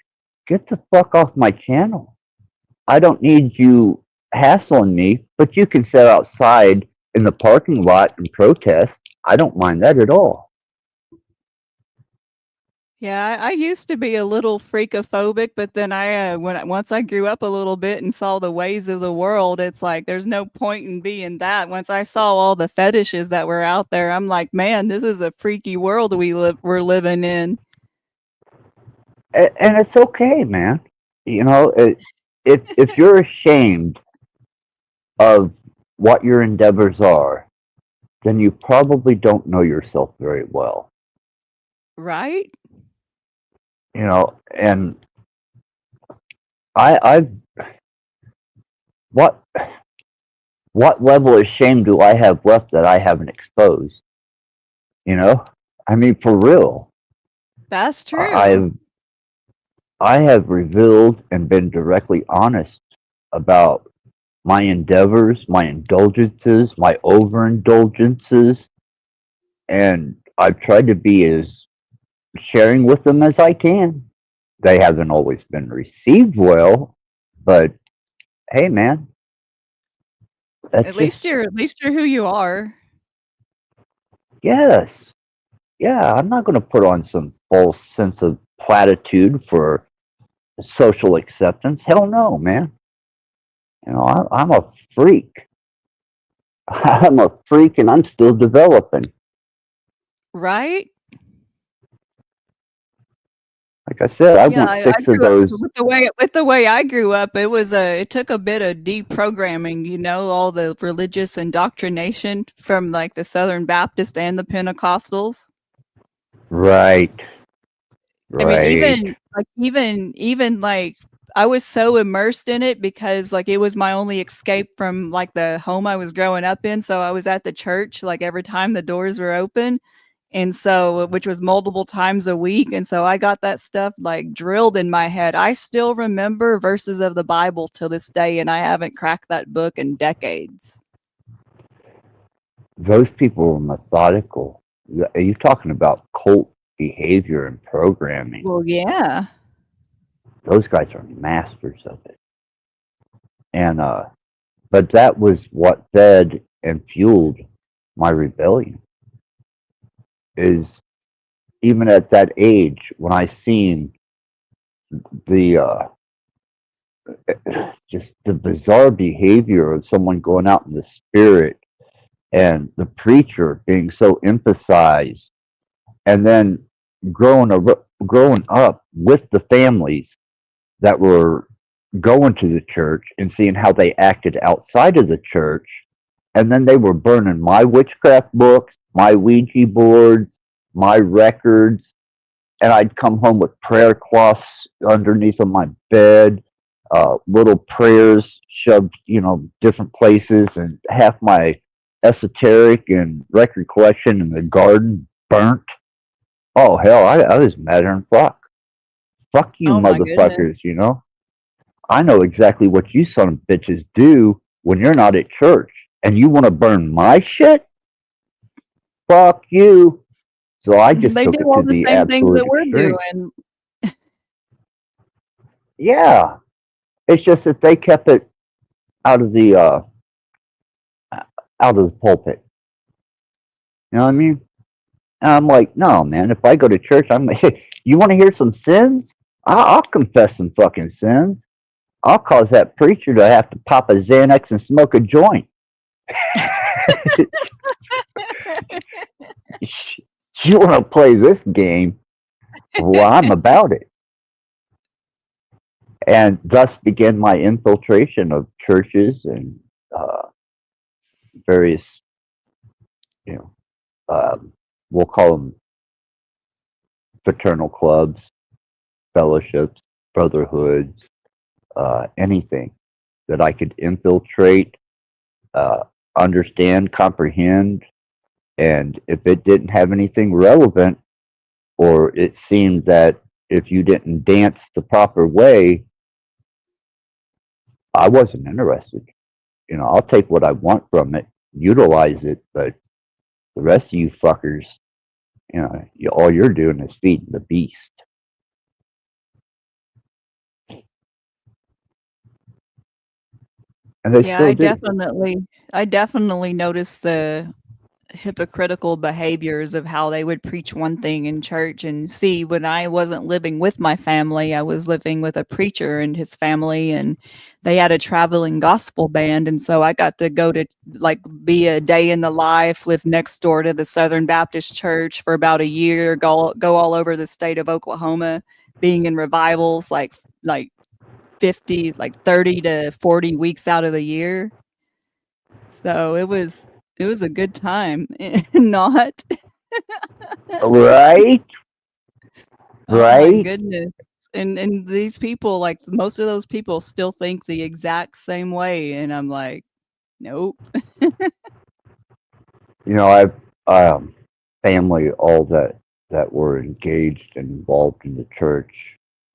get the fuck off my channel. I don't need you hassling me, but you can sit outside in the parking lot and protest. I don't mind that at all. Yeah, I used to be a little freakophobic, but then once I grew up a little bit and saw the ways of the world, it's like there's no point in being that. Once I saw all the fetishes that were out there, I'm like, man, this is a freaky world we're living in. And it's okay, man. You know, if you're ashamed of what your endeavors are, then you probably don't know yourself very well. Right? You know, and what level of shame do I have left that I haven't exposed? You know, I mean, for real. That's true. I have revealed and been directly honest about my endeavors, my indulgences, my overindulgences, and I've tried to be as sharing with them as I can. They haven't always been received well, but hey, man, At least you're who you are. Yes, yeah. I'm not going to put on some false sense of platitude for social acceptance. Hell no, man. You know, I'm a freak. I'm a freak, and I'm still developing. Right? Like I said, I Yeah, want 6 of grew up those. with the way I grew up. It took a bit of deprogramming, you know, all the religious indoctrination from like the Southern Baptist and the Pentecostals. Right. I mean, even like I was so immersed in it because like it was my only escape from like the home I was growing up in. So I was at the church like every time the doors were open. And so, which was multiple times a week. And so I got that stuff like drilled in my head. I still remember verses of the Bible till this day, and I haven't cracked that book in decades. Those people were methodical. Are you talking about cult behavior and programming? Well, yeah. Those guys are masters of it. And but that was what fed and fueled my rebellion. Is even at that age when I seen the just the bizarre behavior of someone going out in the spirit and the preacher being so emphasized, and then growing up with the families that were going to the church and seeing how they acted outside of the church, And then they were burning my witchcraft books, my Ouija boards, my records, and I'd come home with prayer cloths underneath of my bed, little prayers shoved, different places, and half my esoteric and record collection in the garden burnt. Oh hell, I was madder than fuck. Fuck you, Oh my goodness. motherfuckers. I know exactly what you son of bitches do when you're not at church, and you want to burn my shit? Fuck you. So I just They took do it all to the the same things absolute that we're extreme. doing. Yeah, it's just that they kept it out of the pulpit. You know what I mean? And I'm like, no, man. If I go to church, you want to hear some sins? I'll confess some fucking sins. I'll cause that preacher to have to pop a Xanax and smoke a joint. You want to play this game? Well, I'm about it. And thus began my infiltration of churches and various, we'll call them fraternal clubs, fellowships, brotherhoods, anything that I could infiltrate, understand, comprehend, and if it didn't have anything relevant, or it seemed that if you didn't dance the proper way, I wasn't interested. I'll take what I want from it, utilize it, but the rest of you fuckers, all you're doing is feeding the beast. And they Yeah, still I do. definitely noticed the hypocritical behaviors of how they would preach one thing in church. And see, when I wasn't living with my family, I was living with a preacher and his family, and they had a traveling gospel band. And so I got to go to be a day in the life, live next door to the Southern Baptist Church for about a year, go all over the state of Oklahoma, being in revivals like 30 to 40 weeks out of the year. So it was a good time. Not. Right? Oh my Right? goodness. And these people, most of those people still think the exact same way, and I'm like, nope. I've family all that were engaged and involved in the church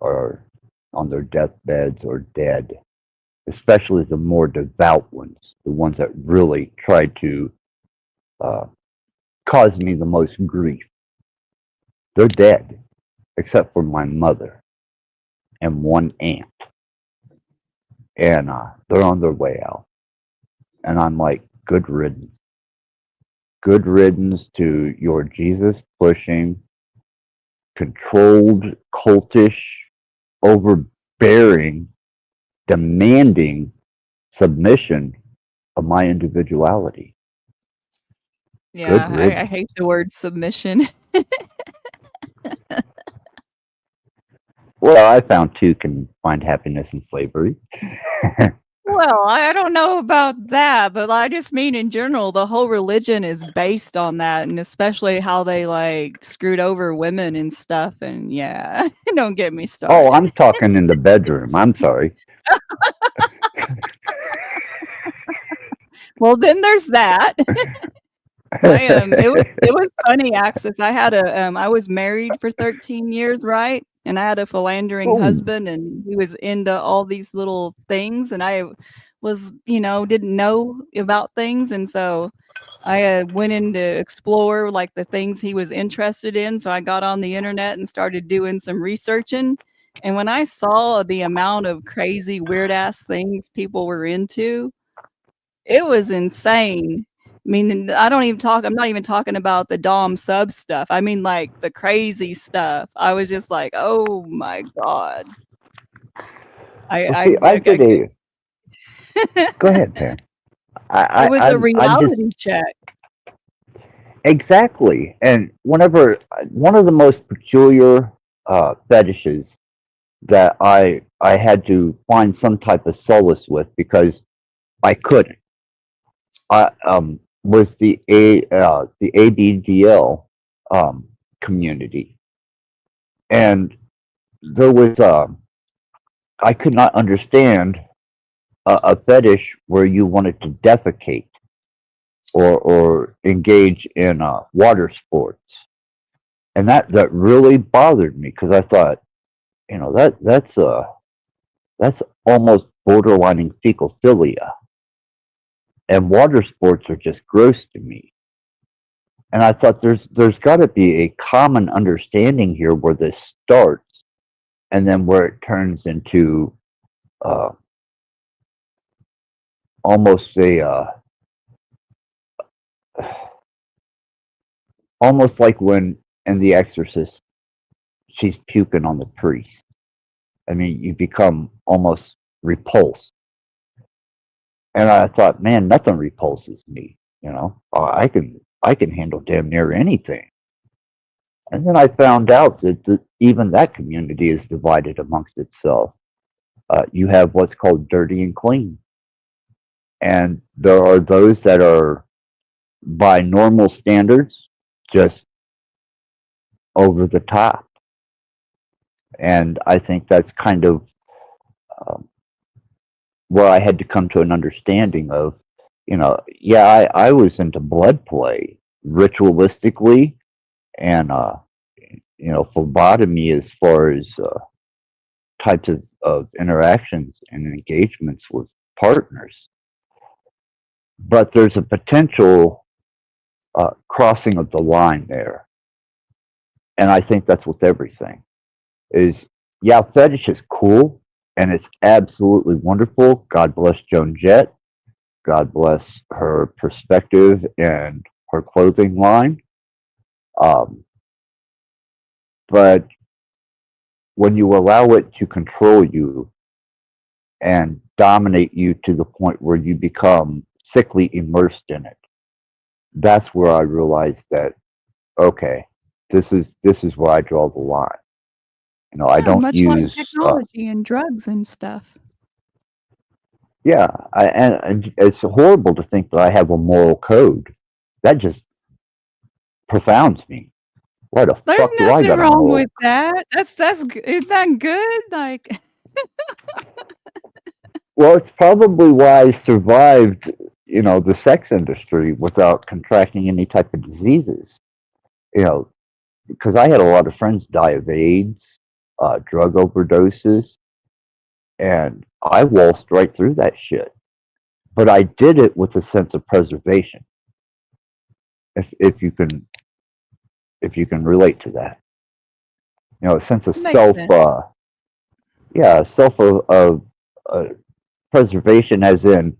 are on their deathbeds or dead, especially the more devout ones, the ones that really tried to cause me the most grief. They're dead, except for my mother and one aunt. And they're on their way out. And I'm like, good riddance. Good riddance to your Jesus pushing, controlled, cultish, overbearing, demanding submission of my individuality. Yeah, I hate the word submission. Well, I found two can find happiness in slavery. Well, I don't know about that, but I just mean in general, the whole religion is based on that, and especially how they screwed over women and stuff. And yeah, don't get me started. Oh, I'm talking in the bedroom. I'm sorry. Well, then there's that. It was funny, Axis. I was married for 13 years, right? And I had a philandering husband, and he was into all these little things, and I was, didn't know about things, and so I went in to explore the things he was interested in. So I got on the internet and started doing some researching, and when I saw the amount of crazy, weird ass things people were into, it was insane. I mean, I'm not even talking about the Dom sub stuff. I mean, the crazy stuff. I was just like, oh my God. I did a. Go ahead, Pam. It was a reality check. Exactly. And one of the most peculiar fetishes that I had to find some type of solace with because I couldn't. was the ABDL community, and there was I could not understand a fetish where you wanted to defecate or engage in water sports, and that really bothered me because I thought, that's almost borderlining fecophilia, and water sports are just gross to me. And I thought there's got to be a common understanding here where this starts, and then where it turns into uh, almost almost like when in The Exorcist she's puking on the priest. I mean, you become almost repulsed. And I thought, man, nothing repulses me. I can handle damn near anything. And then I found out that even that community is divided amongst itself. You have what's called dirty and clean, and there are those that are, by normal standards, just over the top. And I think that's kind of where I had to come to an understanding of, yeah, I was into blood play ritualistically, and phlebotomy as far as types of interactions and engagements with partners. But there's a potential crossing of the line there. And I think that's with everything. Is, yeah, fetish is cool, and it's absolutely wonderful. God bless Joan Jett. God bless her perspective and her clothing line. But when you allow it to control you and dominate you to the point where you become sickly immersed in it, that's where I realized that, okay, this is where I draw the line. I don't much use like technology and drugs and stuff. Yeah, and it's horrible to think that I have a moral code. That just profounds me. Why the There's fuck do I nothing got a wrong moral? with that. Isn't that good? Like, Well, it's probably why I survived, the sex industry without contracting any type of diseases. Because I had a lot of friends die of AIDS, drug overdoses, and I waltzed right through that shit. But I did it with a sense of preservation. If you can relate to that, a sense of makes self, sense. self of preservation, as in,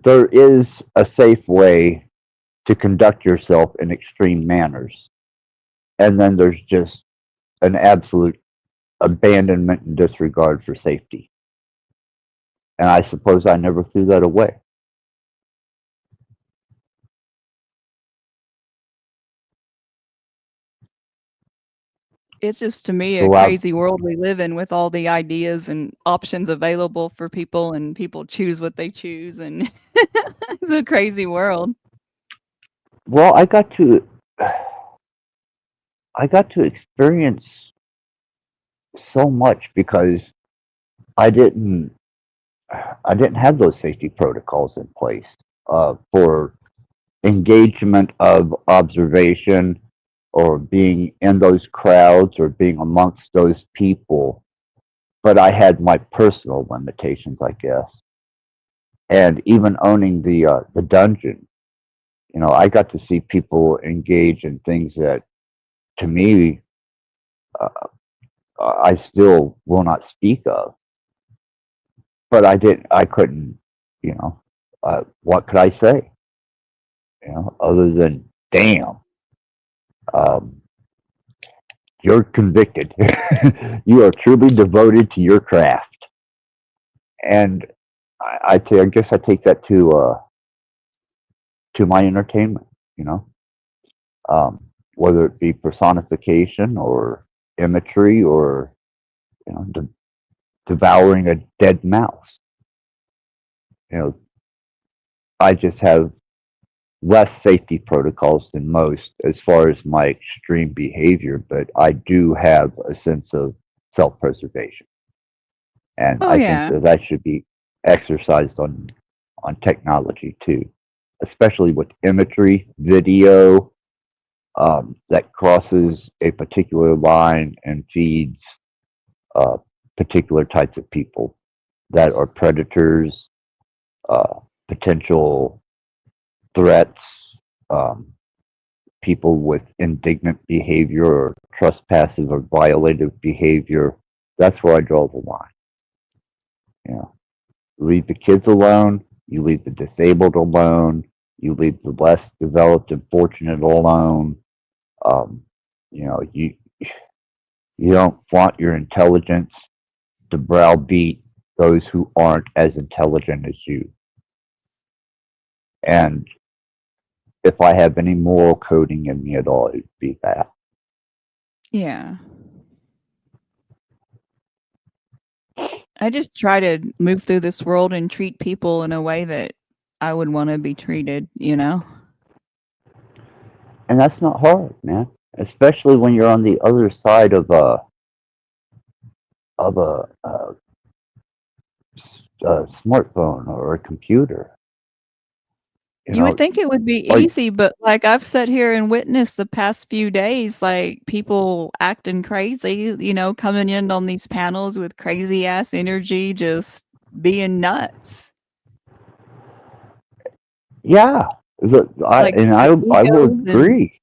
there is a safe way to conduct yourself in extreme manners, and then there's just an absolute abandonment and disregard for safety. And I suppose I never threw that away. It's just, to me, a So crazy world we live in with all the ideas and options available for people, and people choose what they choose, and it's a crazy world. well, I got to experience so much because I didn't have those safety protocols in place for engagement of observation, or being in those crowds, or being amongst those people. But I had my personal limitations, I guess. And even owning the dungeon, I got to see people engage in things that, to me, uh, I still will not speak of. But I couldn't, what could I say? Other than, damn, you're convicted. You are truly devoted to your craft. And I guess I take that to my entertainment, whether it be personification or imagery, or devouring a dead mouse. You know, I just have less safety protocols than most as far as my extreme behavior, but I do have a sense of self-preservation, and Oh I think yeah. that should be exercised on technology too, especially with imagery, video that crosses a particular line and feeds uh, particular types of people that are predators, potential threats, um, people with indignant behavior or trespassive or violative behavior. That's where I draw the line. You know, leave the kids alone. You leave the disabled alone. You leave the less developed and fortunate alone. Um, you know, you don't flaunt your intelligence to browbeat those who aren't as intelligent as you. And if I have any moral coding in me at all, it'd be that. Yeah. I just try to move through this world and treat people in a way that I would want to be treated, you know? And that's not hard, man. Especially when you're on the other side of a smartphone or a computer. You You would know, think it would be or easy, but like I've sat here and witnessed the past few days, like people acting crazy, you know, coming in on these panels with crazy ass energy, just being nuts. yeah, Like I big will egos, and agree.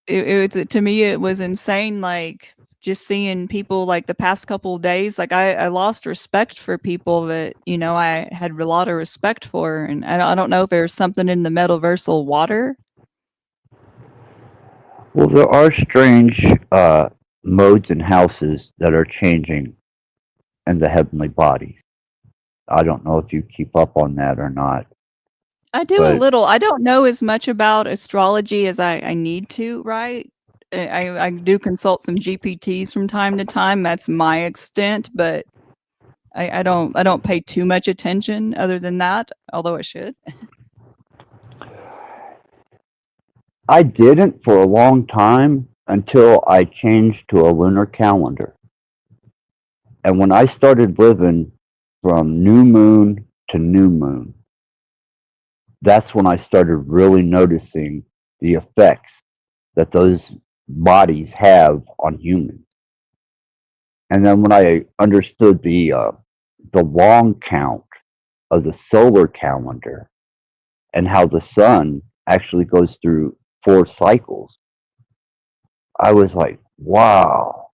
to me it was insane. Like just seeing people like the past couple of days, like I lost respect for people that, you know, I had a lot of respect for, and I don't know if there's something in the metaversal water. Well, there are strange modes and houses that are changing in the heavenly bodies. I don't know if you keep up on that or not, I do a but little. I don't know as much about astrology as I need to, right? I do consult some GPTs from time to time. That's my extent, but I don't pay too much attention other than that, although I should. I didn't for a long time until I changed to a lunar calendar. And when I started living from new moon to new moon, that's when I started really noticing the effects that those bodies have on humans. And then when I understood the long count of the solar calendar and how the sun actually goes through 4 cycles, I was like, wow,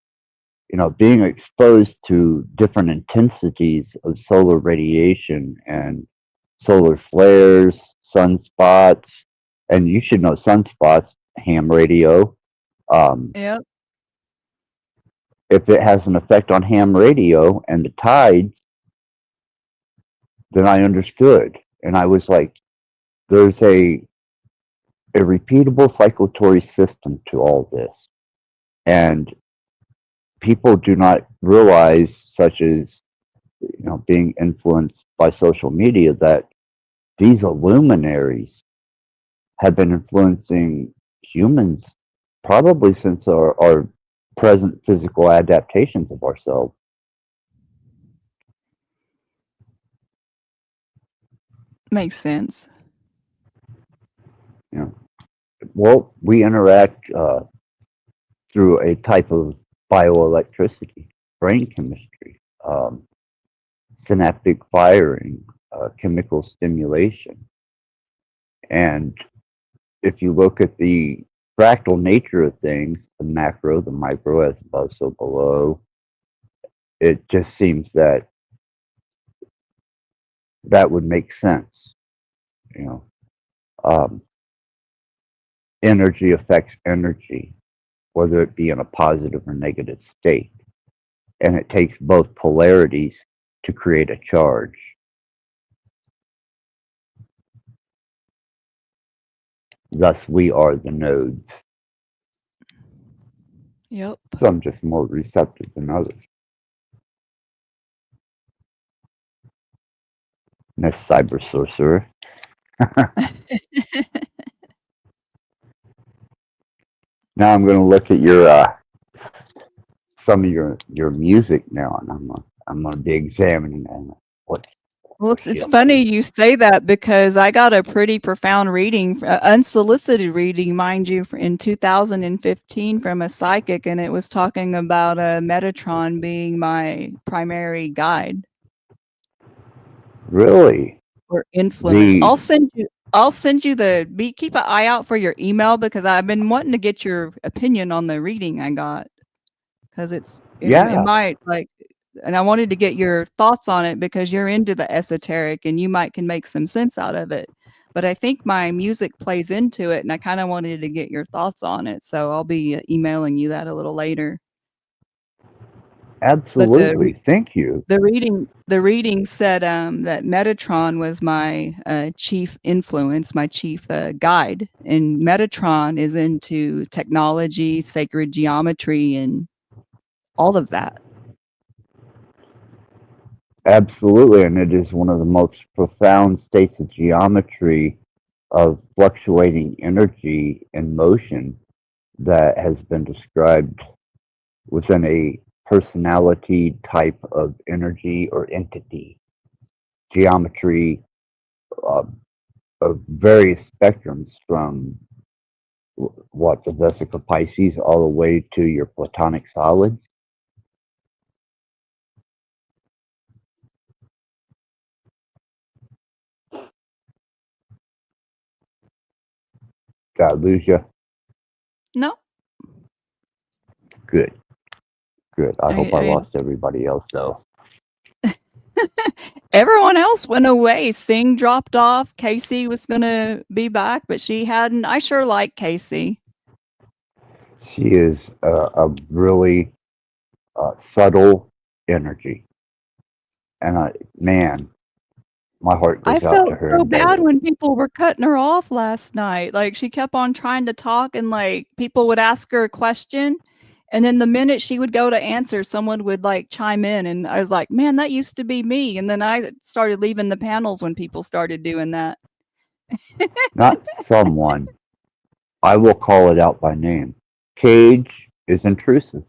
you know, being exposed to different intensities of solar radiation and solar flares, sunspots, and you should know sunspots, ham radio. Um, Yep. if it has an effect on ham radio and the tides, then I understood. And I was like, there's a repeatable cyclatory system to all this. And people do not realize, such as, you know, being influenced by social media, that these illuminaries have been influencing humans probably since our present physical adaptations of ourselves. Makes sense. You know, well, we interact through a type of bioelectricity, brain chemistry, synaptic firing, chemical stimulation. And if you look at the fractal nature of things, the macro, the micro, as above, so below, it just seems that that would make sense. You know, um, energy affects energy, whether it be in a positive or negative state. And it takes both polarities to create a charge. Thus, we are the nodes. Yep. Some just more receptive than others. Miss Cyber Sorcerer. Now I'm going to look at your some of your music now, and I'm going to be examining what. Well, it's funny you say that because I got a pretty profound reading, unsolicited reading, mind you, in 2015 from a psychic, and it was talking about Metatron being my primary guide Really? or influence. I'll send you keep an eye out for your email because I've been wanting to get your opinion on the reading I got because it might like. And I wanted to get your thoughts on it because you're into the esoteric and you can make some sense out of it. But I think my music plays into it and I kind of wanted to get your thoughts on it. So I'll be emailing you that a little later. Absolutely. Thank you. The reading said that Metatron was my chief influence, my chief guide. And Metatron is into technology, sacred geometry, and all of that. Absolutely, and it is one of the most profound states of geometry of fluctuating energy and motion that has been described within a personality type of energy or entity. Geometry of various spectrums from the Vesica Pisces all the way to your platonic solids. Did I lose you? No. Good. I hope I lost everybody else, though. Everyone else went away. Singh dropped off. Casey was going to be back, but she hadn't. I sure like Casey. She is a really subtle energy. And man, my heart goes out to her. I felt so bad when people were cutting her off last night. Like she kept on trying to talk and like people would ask her a question. And then the minute she would go to answer, someone would like chime in. And I was like, man, that used to be me. And then I started leaving the panels when people started doing that. Not someone. I will call it out by name. Cage is intrusive.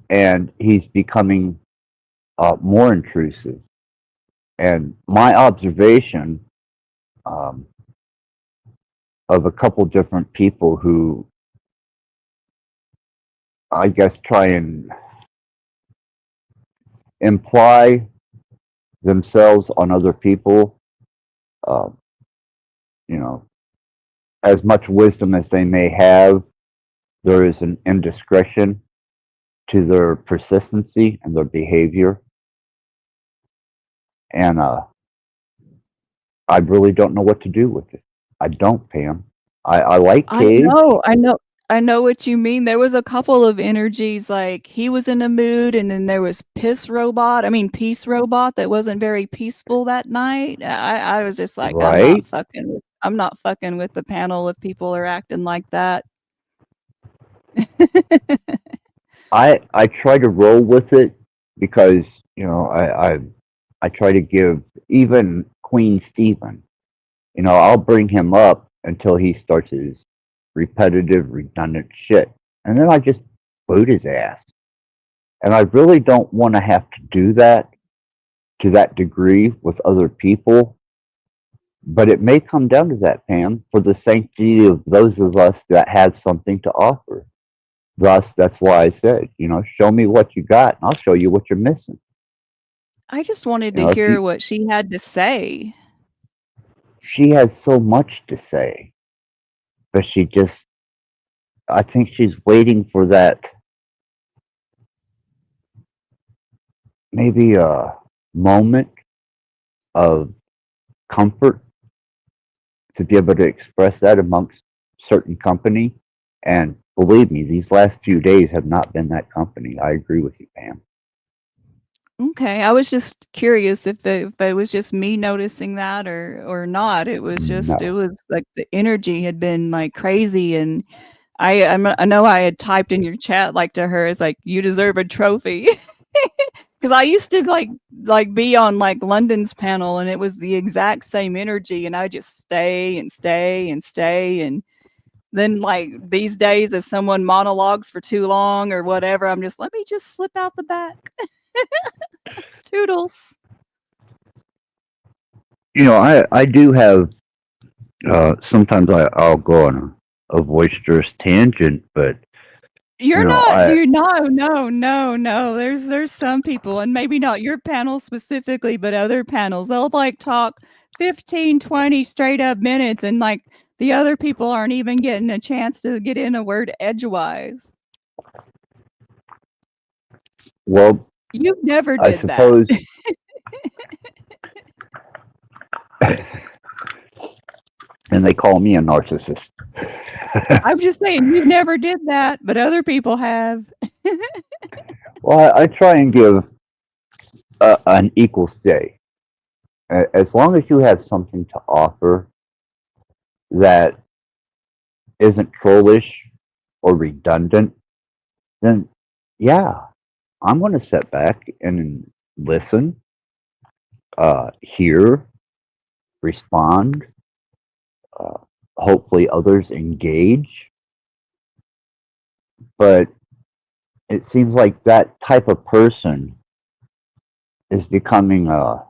And he's becoming more intrusive. And my observation of a couple different people who I guess try and imply themselves on other people, as much wisdom as they may have, there is an indiscretion to their persistency and their behavior. And I really don't know what to do with it. I don't, Pam. I like Cage. I know what you mean. There was a couple of energies, like he was in a mood, and then there was Peace Robot that wasn't very peaceful that night. I was just like, right? I'm not fucking with the panel if people are acting like that. I try to roll with it because I try to give even Queen Stephen, I'll bring him up until he starts his repetitive, redundant shit. And then I just boot his ass. And I really don't want to have to do that to that degree with other people. But it may come down to that, Pam, for the sanctity of those of us that have something to offer. Thus, that's why I said, show me what you got and I'll show you what you're missing. I just wanted to hear what she had to say. She has so much to say, but I think she's waiting for that, maybe a moment of comfort to be able to express that amongst certain company. And believe me, these last few days have not been that company. I agree with you, Pam. Okay, I was just curious if it was just me noticing that or not. It was it was like the energy had been like crazy, and I know I had typed in your chat like to her, it's like, you deserve a trophy. Because I used to like be on like London's panel, and it was the exact same energy, and I just stay and stay and stay, and then like these days, if someone monologues for too long or whatever, I'm just let me just slip out the back. Toodles. You know, I do have. Sometimes I'll go on a boisterous tangent, but You're you know, not. You're no. There's some people, and maybe not your panel specifically, but other panels. They'll like talk 15, 20 straight up minutes, and like the other people aren't even getting a chance to get in a word edgewise. well, You never I did suppose. And they call me a narcissist. I'm just saying you never did that, but other people have. Well, I try and give an equal stay. As long as you have something to offer that isn't trollish or redundant, then yeah, I'm going to sit back and listen, hear, respond. Hopefully, others engage. But it seems like that type of person is becoming a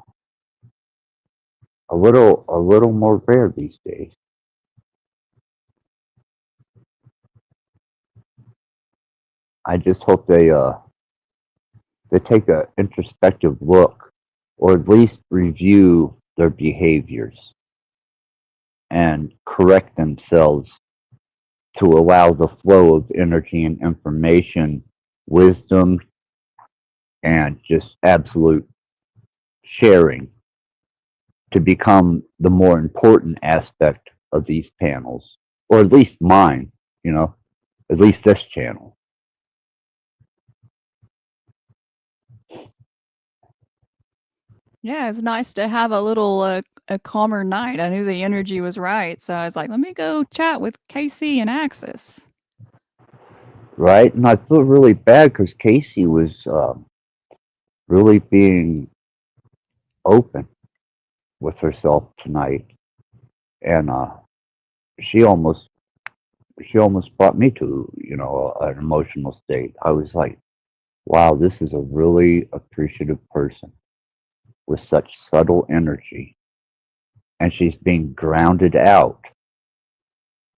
little more rare these days. I just hope they take an introspective look, or at least review their behaviors and correct themselves to allow the flow of energy and information, wisdom, and just absolute sharing to become the more important aspect of these panels, or at least mine, you know, at least this channel. Yeah, it's nice to have a little a calmer night. I knew the energy was right, so I was like, let me go chat with Casey and Axis. Right? And I feel really bad because Casey was really being open with herself tonight, and she almost brought me to, you know, an emotional state. I was like, wow, this is a really appreciative person with such subtle energy, and she's being grounded out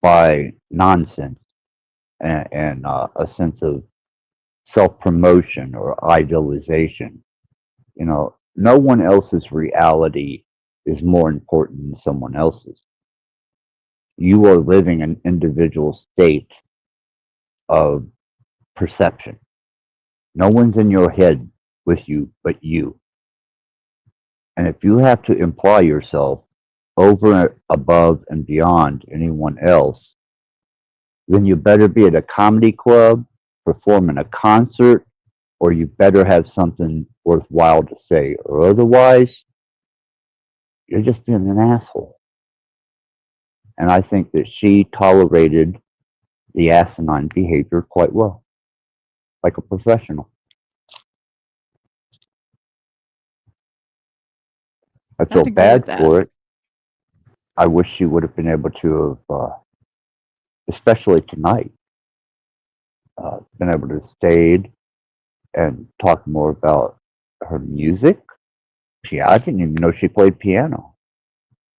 by nonsense and a sense of self-promotion or idealization. You know, no one else's reality is more important than someone else's. You are living an individual state of perception. No one's in your head with you but you. And if you have to imply yourself over, above, and beyond anyone else, then you better be at a comedy club, performing a concert, or you better have something worthwhile to say, or otherwise, you're just being an asshole. And I think that she tolerated the asinine behavior quite well, like a professional. I feel bad for it. I wish she would have been able to have, especially tonight, been able to stayed and talk more about her music. I didn't even know she played piano.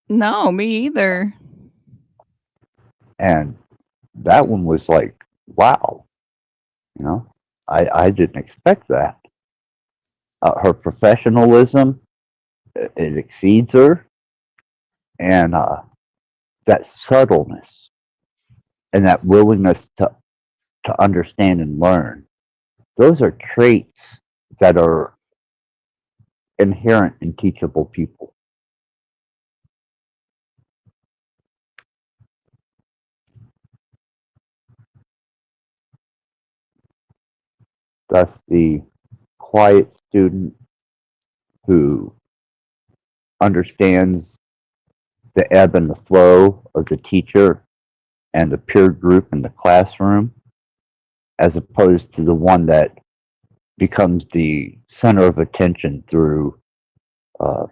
No, me either. And that one was like, wow. You know, I didn't expect that. Her professionalism, it exceeds her. And that subtleness and that willingness to understand and learn, those are traits that are inherent in teachable people. Thus, the quiet student who understands the ebb and the flow of the teacher and the peer group in the classroom, as opposed to the one that becomes the center of attention through uh,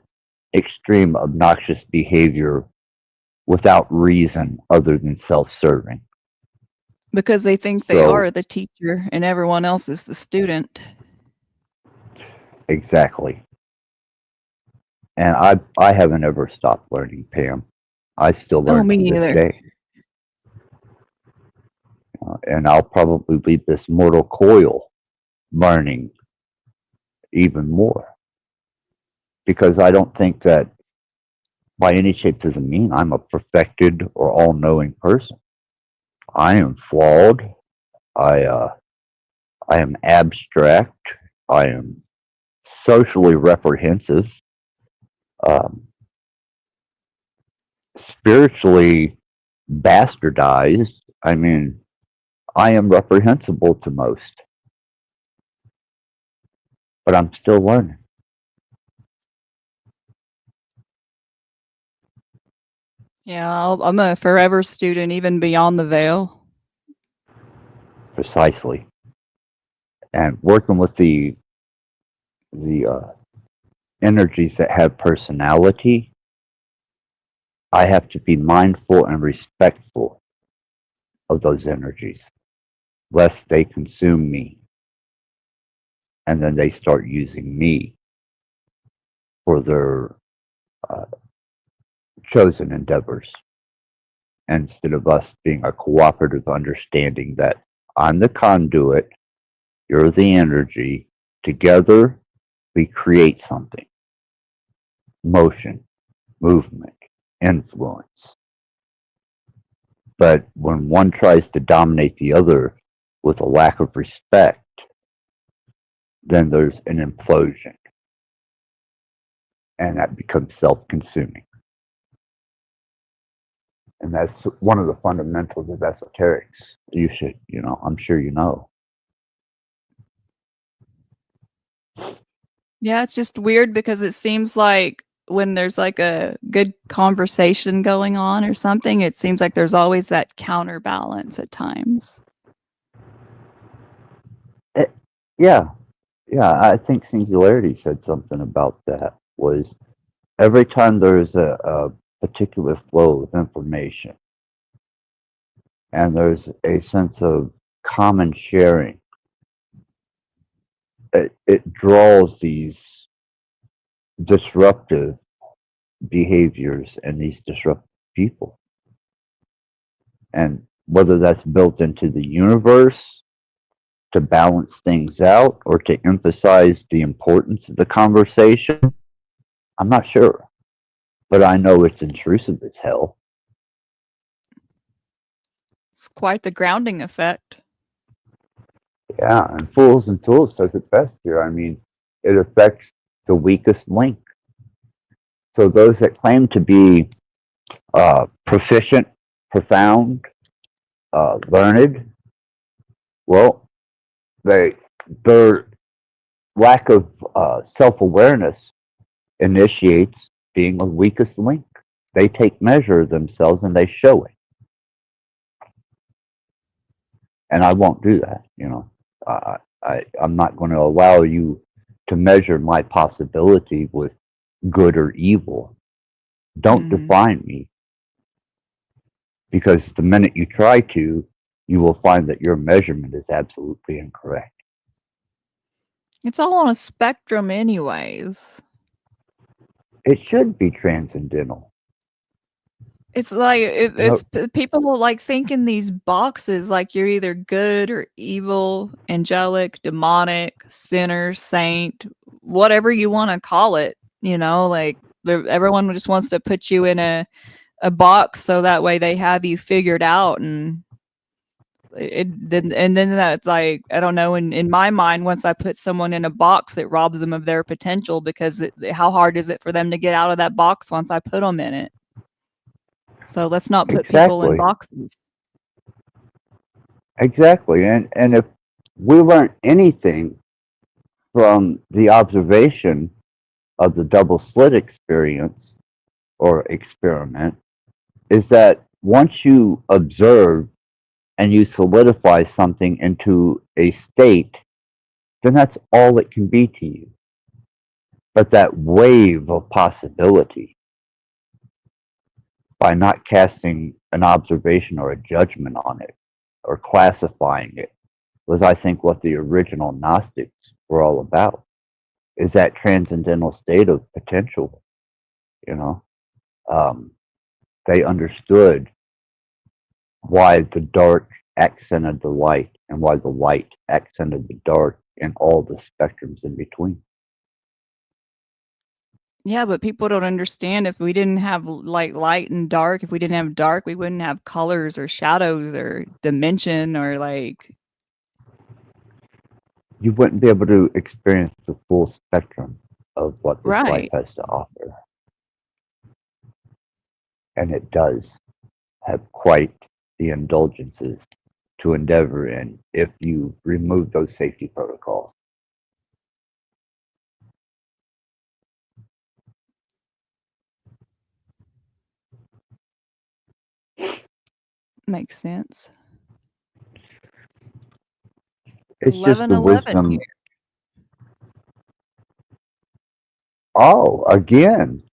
extreme obnoxious behavior without reason other than self-serving. Because they think they So are the teacher and everyone else is the student. exactly. And I haven't ever stopped learning, Pam. I still Oh, learn me to this neither. day. And I'll probably leave this mortal coil learning even more. Because I don't think that by any shape doesn't mean I'm a perfected or all-knowing person. I am flawed. I am abstract. I am socially reprehensive. Um, Spiritually bastardized. I mean, I am reprehensible to most, but I'm still learning. Yeah, I'm a forever student, even beyond the veil. Precisely. And working with the energies that have personality, I have to be mindful and respectful of those energies, lest they consume me, and then they start using me for their uh, chosen endeavors, instead of us being a cooperative understanding that I'm the conduit, you're the energy, together we create something, motion, movement, influence. But when one tries to dominate the other with a lack of respect, then there's an implosion, and that becomes self-consuming. And that's one of the fundamentals of esoterics. You should, I'm sure you know. Yeah, it's just weird because it seems like when there's like a good conversation going on or something, it seems like there's always that counterbalance at times. Yeah, I think Singularity said something about that, was every time there's a particular flow of information and there's a sense of common sharing, it draws these disruptive behaviors and these disruptive people. And whether that's built into the universe to balance things out or to emphasize the importance of the conversation, I'm not sure. But I know it's intrusive as hell. It's quite the grounding effect. Yeah, and Fools and Tools says it best here. I mean, it affects the weakest link. So those that claim to be proficient, profound, learned, well, their lack of self-awareness initiates being the weakest link. They take measure of themselves and they show it. And I won't do that, I'm not going to allow you to measure my possibility with good or evil. Don't define me. Because the minute you try to, you will find that your measurement is absolutely incorrect. It's all on a spectrum anyways. It should be transcendental. It's like people will like think in these boxes, like you're either good or evil, angelic, demonic, sinner, saint, whatever you want to call it. Like everyone just wants to put you in a box so that way they have you figured out, and then that's like, I don't know. In my mind, once I put someone in a box, it robs them of their potential, because how hard is it for them to get out of that box once I put them in it? So let's not put people in boxes. Exactly. And if we learn anything from the observation of the double slit experience or experiment, is that once you observe and you solidify something into a state then that's all it can be to you. But that wave of possibility, by not casting an observation or a judgment on it, or classifying it, was, I think, what the original Gnostics were all about, is that transcendental state of potential, you know. They understood why the dark accented the light and why the light accented the dark and all the spectrums in between. Yeah, but people don't understand if we didn't have like light and dark, if we didn't have dark, we wouldn't have colors or shadows or dimension or like. You wouldn't be able to experience the full spectrum of what this life Right. has to offer. And it does have quite the indulgences to endeavor in if you remove those safety protocols. Makes sense. It's just the 11:11 wisdom. here. Oh, again,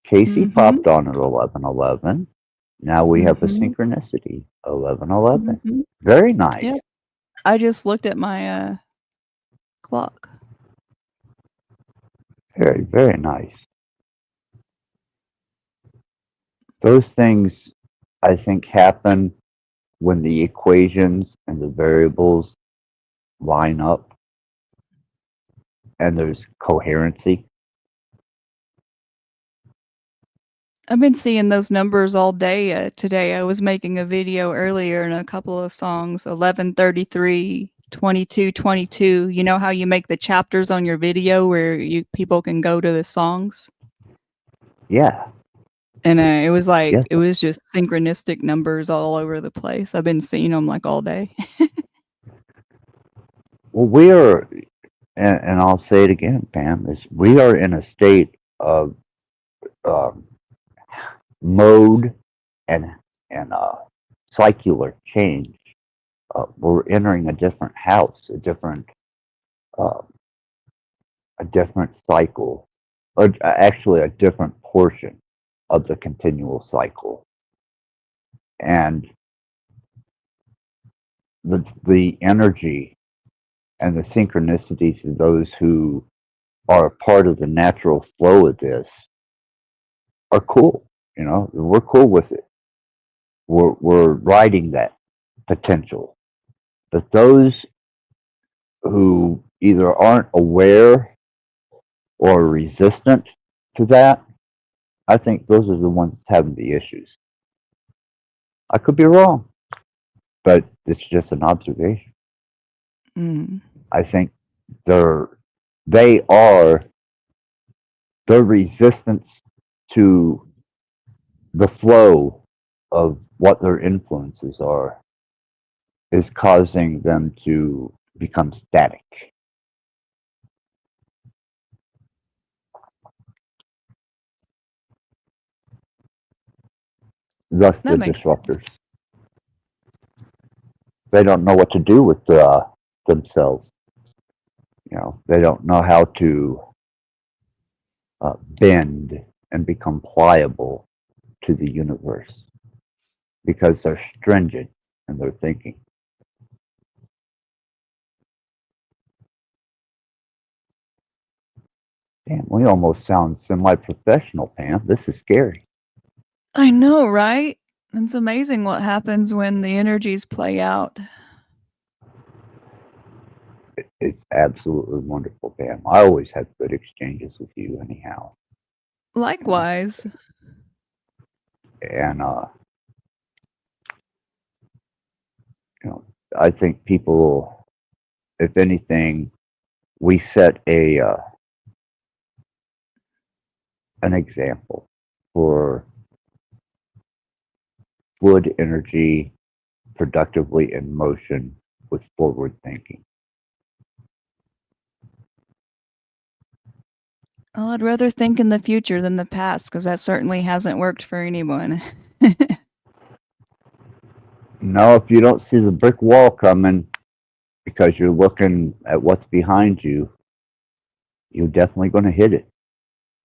Casey Mhm. popped on at 11:11. Now we have a Mhm. synchronicity, 11:11. Mhm. Very nice. Yep. I just looked at my clock. Very, very nice. Those things, I think, happen when the equations and the variables line up and there's coherency. I've been seeing those numbers all day today. I was making a video earlier and a couple of songs, 11:33, 22:22. You know how you make the chapters on your video where people can go to the songs? Yeah. And it was like, Yes. it was just synchronistic numbers all over the place. I've been seeing them like all day. Well, we are, and I'll say it again, Pam, is we are in a state of mode and cycular change. We're entering a different house, a different cycle, or actually a different portion of the continual cycle. And the energy and the synchronicities of those who are a part of the natural flow of this are cool. You know, we're cool with it. We're riding that potential. But those who either aren't aware or resistant to that, I think those are the ones having the issues. I could be wrong, but it's just an observation. Mm. I think their resistance to the flow of what their influences are is causing them to become static. Thus the That makes sense. disruptors. They don't know what to do with themselves. You know, they don't know how to bend and become pliable to the universe because they're stringent in their thinking. Damn, we almost sound semi-professional, Pam. This is scary. I know, right? It's amazing what happens when the energies play out. It's absolutely wonderful, Pam. I always have good exchanges with you anyhow. Likewise. And, you know, I think people, if anything, we set an example for fluid energy productively in motion with forward thinking. Well, I'd rather think in the future than the past because that certainly hasn't worked for anyone. No, if you don't see the brick wall coming, because you're looking at what's behind you, you're definitely going to hit it.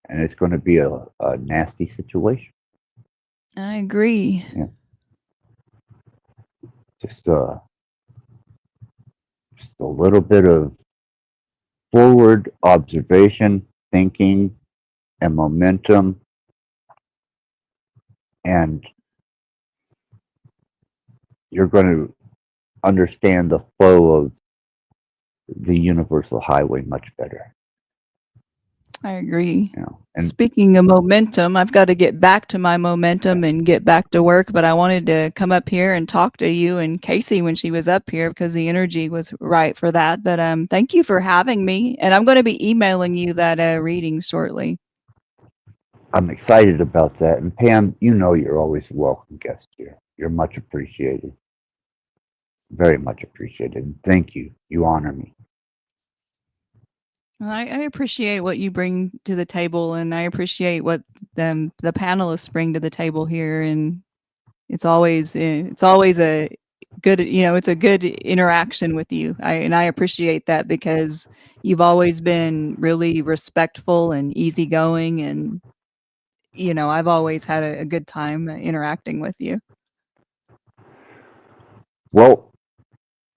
And it's going to be a nasty situation. I agree. Yeah. Just a little bit of forward observation, thinking, and momentum. And you're going to understand the flow of the universal highway much better. I agree. You know, and Speaking of momentum, I've got to get back to my momentum and get back to work, but I wanted to come up here and talk to you and Casey when she was up here because the energy was right for that. But thank you for having me, and I'm going to be emailing you that reading shortly. I'm excited about that. And Pam, you know you're always a welcome guest here. You're much appreciated. Very much appreciated. And thank you. You honor me. Well, I appreciate what you bring to the table, and I appreciate what the panelists bring to the table here. And it's always a good, it's a good interaction with you. I appreciate that because you've always been really respectful and easygoing, and I've always had a good time interacting with you. Well,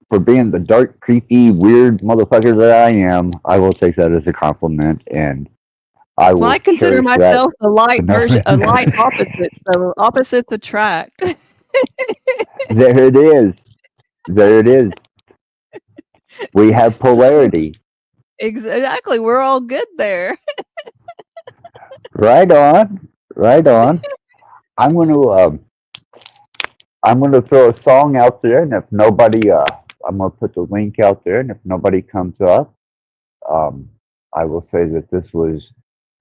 for being the dark, creepy, weird motherfucker that I am, I will take that as a compliment, and I will. Well, I consider cherish myself that. a light version, a light opposite. So opposites attract. There it is. There it is. We have polarity. Exactly. We're all good there. Right on. Right on. I'm gonna throw a song out there, and if nobody, I'm gonna put the link out there, and if nobody comes up, I will say that this was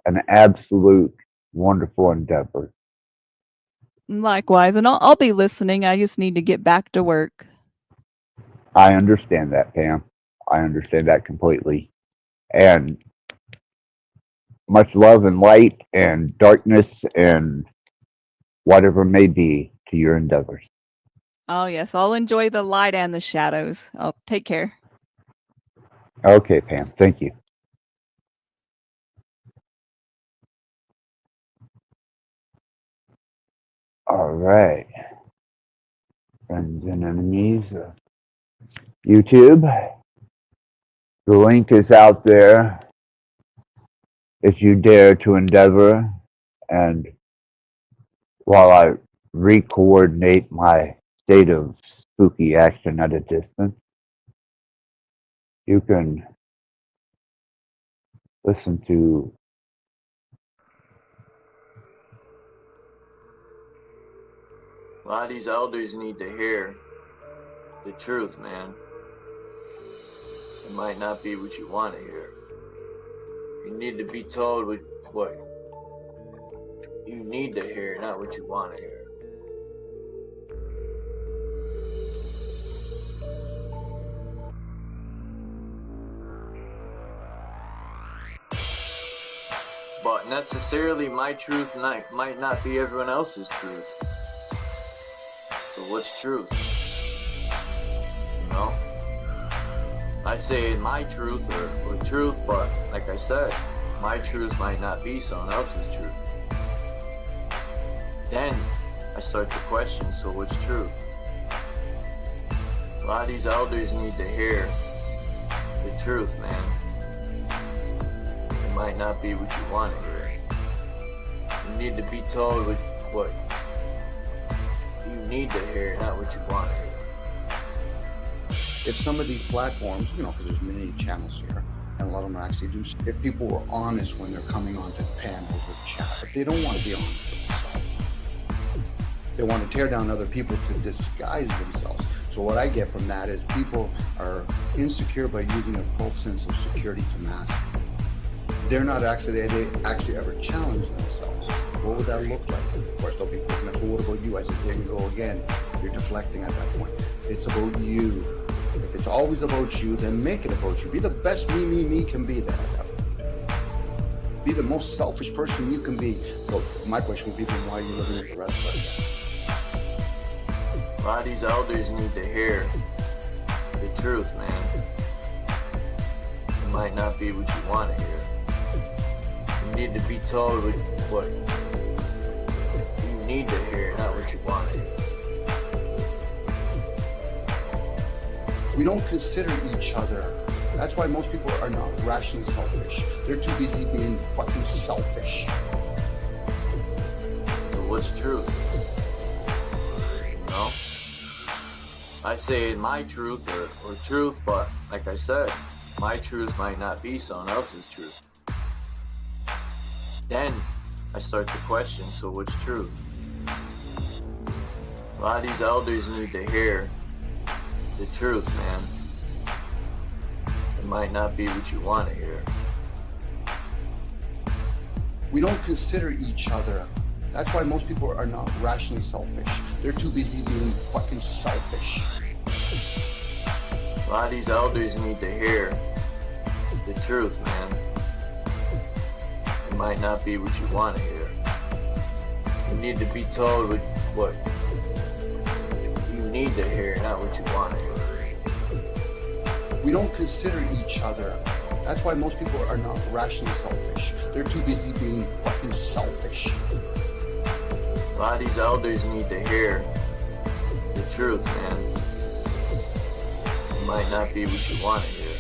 an absolute wonderful endeavor. Likewise, and I'll be listening. I just need to get back to work. I understand that, Pam. I understand that completely. And much love and light and darkness and whatever may be to your endeavors. Oh, yes. I'll enjoy the light and the shadows. I'll take care. Okay, Pam. Thank you. All right. Friends and enemies of YouTube. The link is out there if you dare to endeavor. And while I re-coordinate my state of spooky action at a distance, you can listen to A lot of these elders need to hear the truth, man. It might not be what you want to hear. You need to be told what you need to hear, not what you want to hear. But necessarily my truth might not be everyone else's truth. So what's truth? You know? I say my truth or truth, but like I said, my truth might not be someone else's truth. Then I start to question, so what's truth? A lot of these elders need to hear the truth, man. It might not be what you want to hear. You need to be told what you need to hear, not what you want to hear. If some of these platforms, because there's many channels here, and a lot of them actually do, if people were honest when they're coming onto the panels or chat, if they don't want to be honest with themselves, they want to tear down other people to disguise themselves. So what I get from that is people are insecure by using a false sense of security to mask. They're not actually, they actually ever challenge themselves. What would that look like? Of course, they'll be picking up, well, what about you? I said, here you go again. You're deflecting at that point. It's about you. If it's always about you, then make it about you. Be the best me can be there. Be the most selfish person you can be. So my question would be, why are you living with the rest of us? A lot of these elders need to hear the truth, man. might not be what you want to hear. You need to be told what you need to hear, not what you want to hear. We don't consider each other. That's why most people are not rationally selfish. They're too busy being fucking selfish. So what's truth? You know? I say my truth or truth, but like I said, my truth might not be someone else's truth. Then I start to question, so what's truth? A lot of these elders need to hear the truth, man. It might not be what you want to hear. We don't consider each other. That's why most people are not rationally selfish. They're too busy being fucking selfish. A lot of these elders need to hear the truth, man. It might not be what you want to hear. You need to be told what you need to hear, not what you want to hear. We don't consider each other. That's why most people are not rationally selfish. They're too busy being fucking selfish. A lot of these elders need to hear the truth, man. It might not be what you want to hear.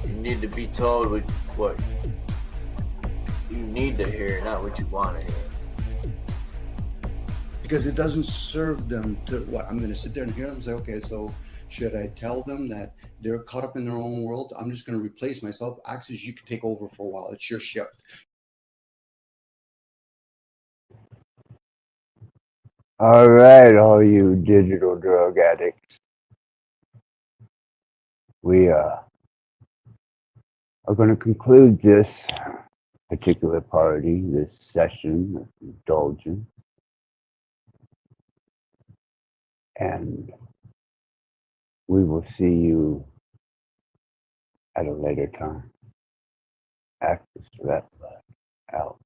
You need to be told what you need to hear, not what you want to hear. Because it doesn't serve them to, what, I'm going to sit there and hear them say, okay, so should I tell them that they're caught up in their own world? I'm just going to replace myself. Axis, you can take over for a while. It's your shift. All right, all you digital drug addicts. We are going to conclude this particular party, this session of indulgence. And we will see you at a later time. Axis Rattblood out.